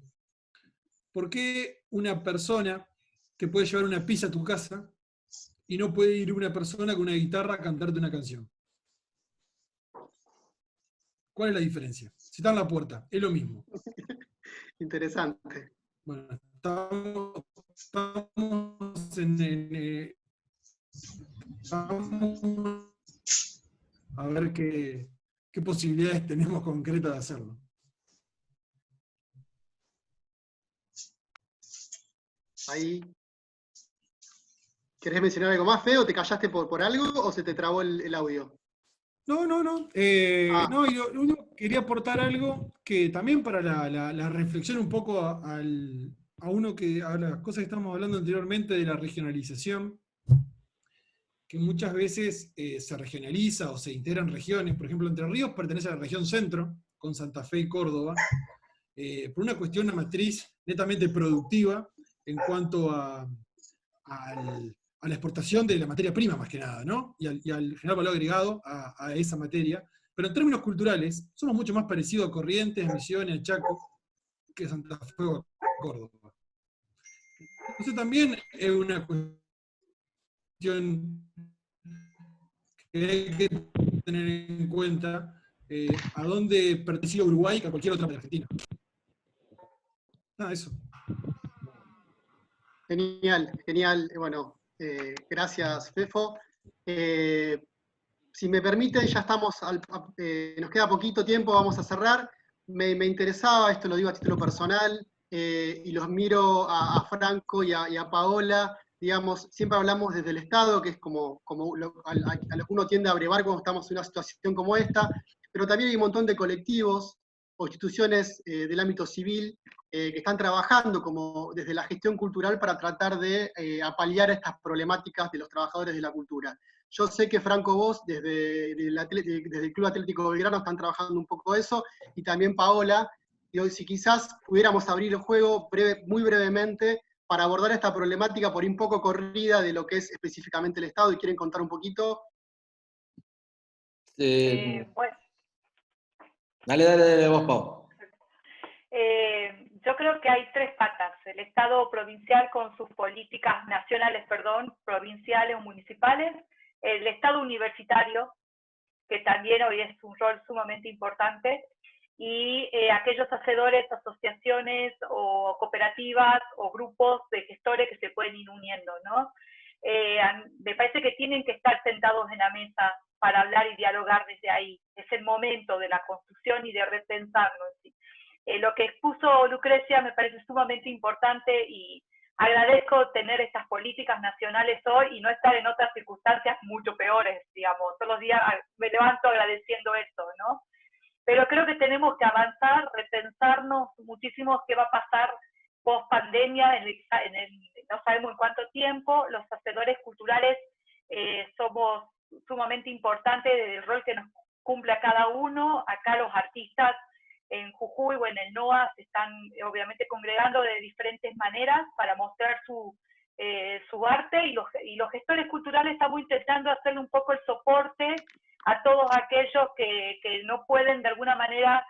¿Por qué una persona te puede llevar una pizza a tu casa y no puede ir una persona con una guitarra a cantarte una canción? ¿Cuál es la diferencia? Si está en la puerta, es lo mismo. Interesante. Bueno, estamos a ver qué posibilidades tenemos concretas de hacerlo. Ahí. ¿Querés mencionar algo más, Feo? ¿Te callaste por algo o se te trabó el audio? No. No, yo quería aportar algo que también para la reflexión un poco a las cosas que estábamos hablando anteriormente de la regionalización, que muchas veces se regionaliza o se integran regiones. Por ejemplo, Entre Ríos pertenece a la región centro, con Santa Fe y Córdoba, por una cuestión, una matriz netamente productiva en cuanto a a la exportación de la materia prima más que nada, ¿no? Y al generar valor agregado a esa materia. Pero en términos culturales, somos mucho más parecidos a Corrientes, a Misiones, a Chaco, que a Santa Fe o a Córdoba. Eso también es una cuestión que hay que tener en cuenta, a dónde pertenecía Uruguay que a cualquier otra parte de Argentina. Nada, eso. Genial, genial. Bueno, gracias, Fefo. Si me permiten, ya estamos, nos queda poquito tiempo, vamos a cerrar. Me interesaba, esto lo digo a título personal, y los miro a Franco y a Paola, digamos, siempre hablamos desde el Estado, que es como a lo que uno tiende a brevar cuando estamos en una situación como esta, pero también hay un montón de colectivos o instituciones del ámbito civil que están trabajando como desde la gestión cultural para tratar de apaliar estas problemáticas de los trabajadores de la cultura. Yo sé que Franco, vos, desde el Club Atlético Belgrano, están trabajando un poco eso, y también Paola. Y si quizás pudiéramos abrir el juego muy brevemente para abordar esta problemática por un poco corrida de lo que es específicamente el Estado, y quieren contar un poquito. Bueno. Dale vos, Pau. Yo creo que hay tres patas. El Estado provincial con sus políticas nacionales, provinciales o municipales. El Estado universitario, que también hoy es un rol sumamente importante, y aquellos hacedores, asociaciones o cooperativas o grupos de gestores que se pueden ir uniendo, ¿no? Me parece que tienen que estar sentados en la mesa para hablar y dialogar desde ahí. Es el momento de la construcción y de repensarlo. ¿Sí? Lo que expuso Lucrecia me parece sumamente importante, y agradezco tener estas políticas nacionales hoy y no estar en otras circunstancias mucho peores, digamos. Todos los días me levanto agradeciendo esto, ¿no? Pero creo que tenemos que avanzar, repensarnos muchísimo qué va a pasar post pandemia, no sabemos en cuánto tiempo. Los hacedores culturales somos sumamente importantes del rol que nos cumple a cada uno. Acá los artistas en Jujuy o en el NOA se están obviamente congregando de diferentes maneras para mostrar su arte, y los gestores culturales estamos intentando hacerle un poco el soporte a todos aquellos que no pueden de alguna manera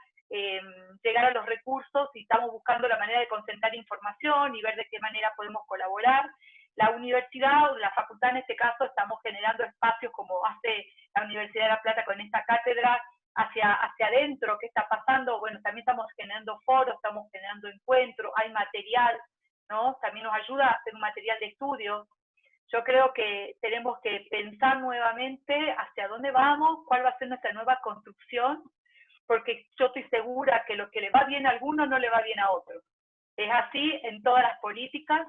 llegar a los recursos, y estamos buscando la manera de concentrar información y ver de qué manera podemos colaborar. La universidad o la facultad en este caso estamos generando espacios como hace la Universidad de La Plata con esta cátedra, hacia adentro, qué está pasando. Bueno, también estamos generando foros, estamos generando encuentros, hay material, ¿no? También nos ayuda a hacer un material de estudio. Yo creo que tenemos que pensar nuevamente hacia dónde vamos, cuál va a ser nuestra nueva construcción, porque yo estoy segura que lo que le va bien a algunos no le va bien a otros. Es así en todas las políticas,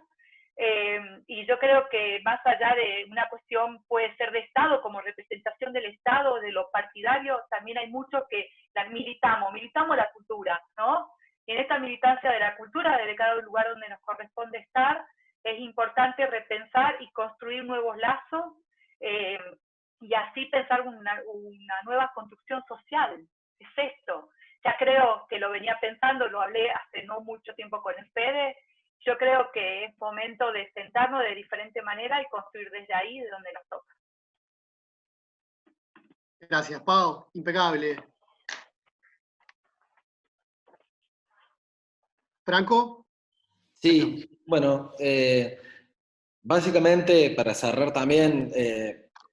y yo creo que más allá de una cuestión puede ser de Estado, como representación del Estado, de lo partidario, también hay muchos que militamos la cultura, ¿no? Y en esta militancia de la cultura, desde cada lugar donde nos corresponde estar, es importante repensar y construir nuevos lazos, y así pensar una nueva construcción social. Es esto. Ya creo que lo venía pensando, lo hablé hace no mucho tiempo con Fede. Yo creo que es momento de sentarnos de diferente manera y construir desde ahí, de donde nos toca. Gracias, Pau. Impecable. ¿Franco? Sí, bueno, básicamente para cerrar también,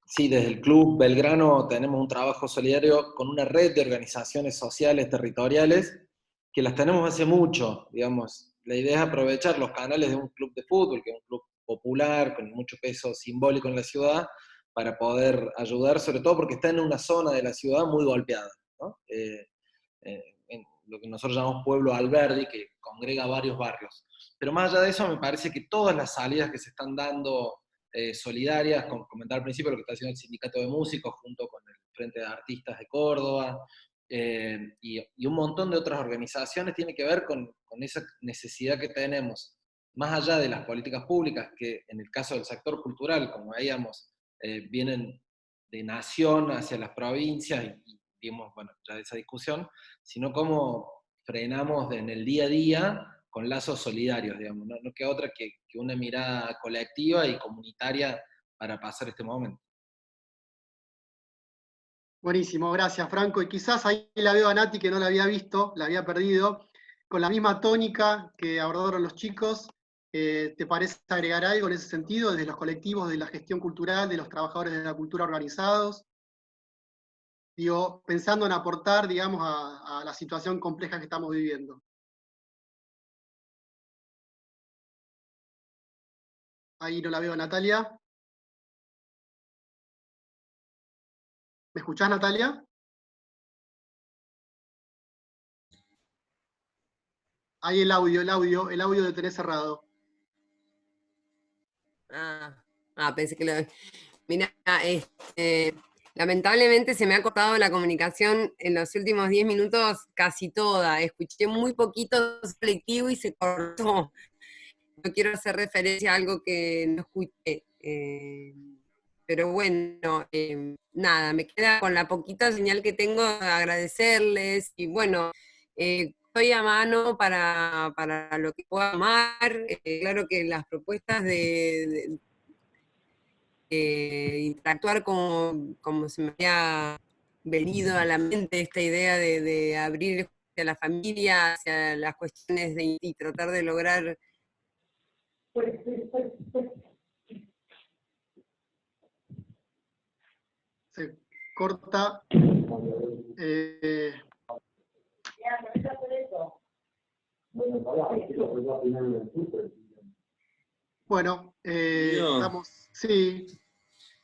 sí, desde el Club Belgrano tenemos un trabajo solidario con una red de organizaciones sociales territoriales que las tenemos hace mucho, digamos. La idea es aprovechar los canales de un club de fútbol, que es un club popular, con mucho peso simbólico en la ciudad, para poder ayudar, sobre todo porque está en una zona de la ciudad muy golpeada, ¿no? En lo que nosotros llamamos Pueblo Alberdi, que congrega varios barrios. Pero más allá de eso, me parece que todas las salidas que se están dando solidarias, como comentaba al principio, lo que está haciendo el Sindicato de Músicos junto con el Frente de Artistas de Córdoba, y un montón de otras organizaciones, tiene que ver con esa necesidad que tenemos, más allá de las políticas públicas, que en el caso del sector cultural, como veíamos, vienen de nación hacia las provincias, y vimos, bueno, ya de esa discusión, sino cómo frenamos en el día a día con lazos solidarios, digamos, no queda otra que una mirada colectiva y comunitaria para pasar este momento. Buenísimo, gracias Franco. Y quizás ahí la veo a Nati, que no la había visto, la había perdido, con la misma tónica que abordaron los chicos. ¿Te parece agregar algo en ese sentido, desde los colectivos, de la gestión cultural, de los trabajadores de la cultura organizados? Digo, pensando en aportar, digamos, a la situación compleja que estamos viviendo. Ahí no la veo a Natalia. ¿Me escuchás, Natalia? Ahí el audio de tenés cerrado. Pensé que lo... Mirá, lamentablemente se me ha cortado la comunicación en los últimos 10 minutos casi toda. Escuché muy poquito colectivo y se cortó. No quiero hacer referencia a algo que no escuché. Pero bueno, nada, me queda con la poquita señal que tengo agradecerles y bueno, estoy a mano para lo que pueda amar. Claro que las propuestas de interactuar como se me había venido a la mente esta idea de abrir hacia la familia, hacia las cuestiones y tratar de lograr... Se corta. Bueno, estamos... Sí.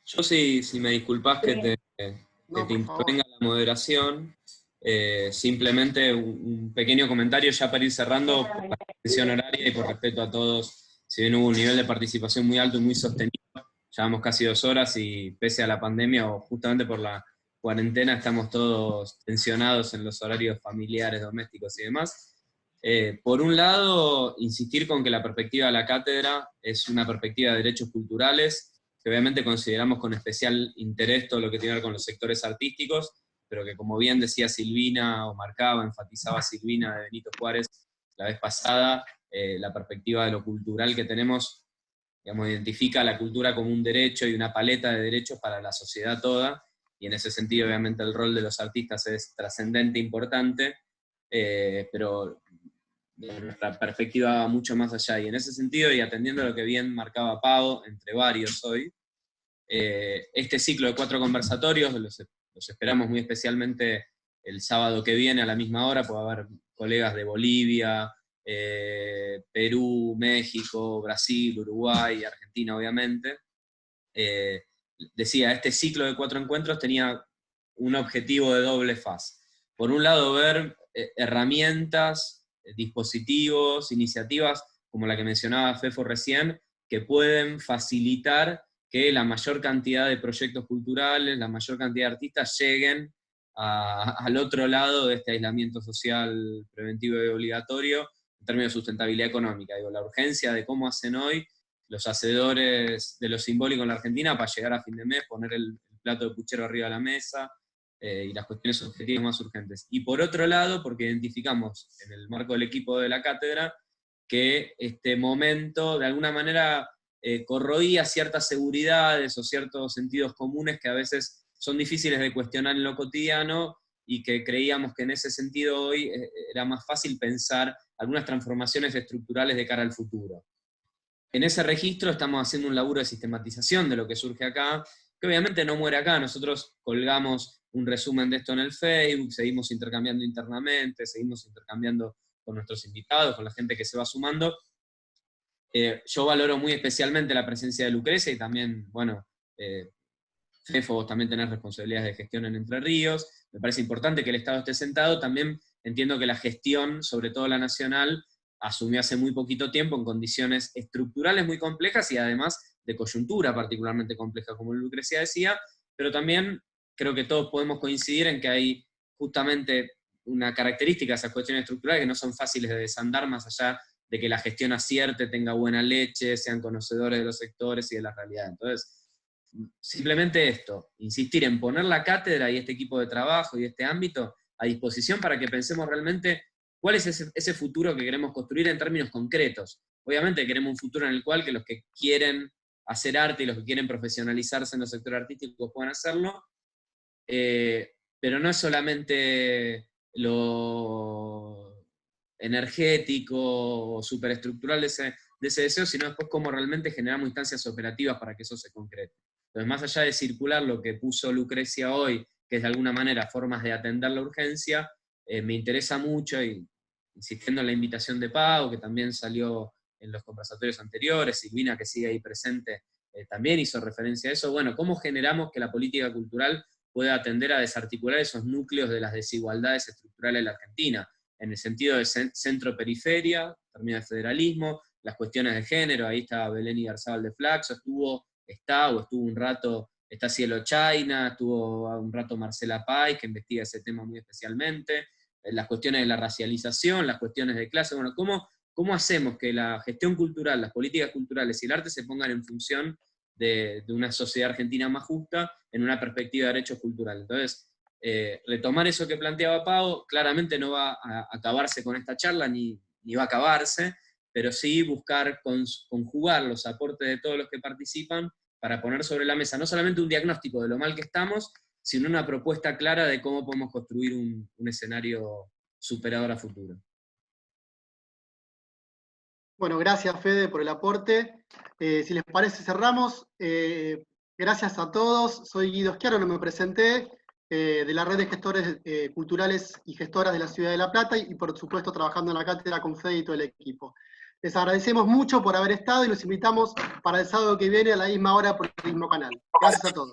Yo si me disculpás que No, te por favor. intervenga la moderación, simplemente un pequeño comentario ya para ir cerrando por la extensión horaria y por respeto a todos. Si bien hubo un nivel de participación muy alto y muy sostenido, llevamos casi 2 horas y pese a la pandemia o justamente por la cuarentena estamos todos tensionados en los horarios familiares, domésticos y demás. Por un lado, insistir con que la perspectiva de la cátedra es una perspectiva de derechos culturales, que obviamente consideramos con especial interés todo lo que tiene que ver con los sectores artísticos, pero que como bien decía Silvina, o marcaba, enfatizaba Silvina de Benito Juárez la vez pasada, la perspectiva de lo cultural que tenemos, digamos, identifica la cultura como un derecho y una paleta de derechos para la sociedad toda, y en ese sentido obviamente el rol de los artistas es trascendente, importante, pero nuestra perspectiva va mucho más allá, y en ese sentido, y atendiendo a lo que bien marcaba Pau, entre varios hoy, este ciclo de 4 conversatorios los esperamos muy especialmente el sábado que viene a la misma hora. Puede haber colegas de Bolivia, Perú, México, Brasil, Uruguay, Argentina obviamente. Decía, este ciclo de 4 encuentros tenía un objetivo de doble faz. Por un lado, ver herramientas, dispositivos, iniciativas, como la que mencionaba Fefo recién, que pueden facilitar que la mayor cantidad de proyectos culturales, la mayor cantidad de artistas lleguen al otro lado de este aislamiento social preventivo y obligatorio en términos de sustentabilidad económica. Digo, la urgencia de cómo hacen hoy los hacedores de lo simbólico en la Argentina para llegar a fin de mes, poner el plato de puchero arriba de la mesa, y las cuestiones objetivas más urgentes. Y por otro lado, porque identificamos en el marco del equipo de la cátedra que este momento de alguna manera corroía ciertas seguridades o ciertos sentidos comunes que a veces son difíciles de cuestionar en lo cotidiano, y que creíamos que en ese sentido hoy era más fácil pensar algunas transformaciones estructurales de cara al futuro. En ese registro estamos haciendo un laburo de sistematización de lo que surge acá, que obviamente no muere acá. Nosotros colgamos un resumen de esto en el Facebook, seguimos intercambiando internamente, seguimos intercambiando con nuestros invitados, con la gente que se va sumando. Yo valoro muy especialmente la presencia de Lucrecia, y también, bueno, Fefo, vos también tenés responsabilidades de gestión en Entre Ríos. Me parece importante que el Estado esté sentado. También entiendo que la gestión, sobre todo la nacional, asumió hace muy poquito tiempo en condiciones estructurales muy complejas y además de coyuntura particularmente compleja, como Lucrecia decía, pero también creo que todos podemos coincidir en que hay justamente una característica de esas cuestiones estructurales que no son fáciles de desandar, más allá de que la gestión acierte, tenga buena leche, sean conocedores de los sectores y de la realidad. Entonces, simplemente esto, insistir en poner la cátedra y este equipo de trabajo y este ámbito a disposición para que pensemos realmente cuál es ese futuro que queremos construir en términos concretos. Obviamente queremos un futuro en el cual que los que quieren hacer arte y los que quieren profesionalizarse en los sectores artísticos puedan hacerlo, pero no es solamente lo energético o superestructural de ese deseo, sino después cómo realmente generamos instancias operativas para que eso se concrete. Entonces, más allá de circular lo que puso Lucrecia hoy, que es de alguna manera formas de atender la urgencia, me interesa mucho, y insistiendo en la invitación de Pau, que también salió en los conversatorios anteriores, Silvina, que sigue ahí presente, también hizo referencia a eso. Bueno, ¿cómo generamos que la política cultural pueda atender a desarticular esos núcleos de las desigualdades estructurales de la Argentina? En el sentido de centro-periferia, términos de federalismo, las cuestiones de género, ahí está Belén Igarzábal de Flaxo, estuvo un rato, está Cielo Chayna, estuvo un rato Marcela Pay, que investiga ese tema muy especialmente, las cuestiones de la racialización, las cuestiones de clase. Bueno, ¿cómo hacemos que la gestión cultural, las políticas culturales y el arte se pongan en función de una sociedad argentina más justa en una perspectiva de derechos culturales? Entonces, retomar eso que planteaba Pau, claramente no va a acabarse con esta charla, ni va a acabarse, pero sí buscar conjugar los aportes de todos los que participan para poner sobre la mesa no solamente un diagnóstico de lo mal que estamos, sino una propuesta clara de cómo podemos construir un escenario superador a futuro. Bueno, gracias Fede por el aporte. Si les parece, cerramos. Gracias a todos. Soy Guido Schiaro, no me presenté, de la red de gestores culturales y gestoras de la Ciudad de La Plata, y por supuesto trabajando en la cátedra con Fede y todo el equipo. Les agradecemos mucho por haber estado y los invitamos para el sábado que viene a la misma hora por el mismo canal. Gracias a todos.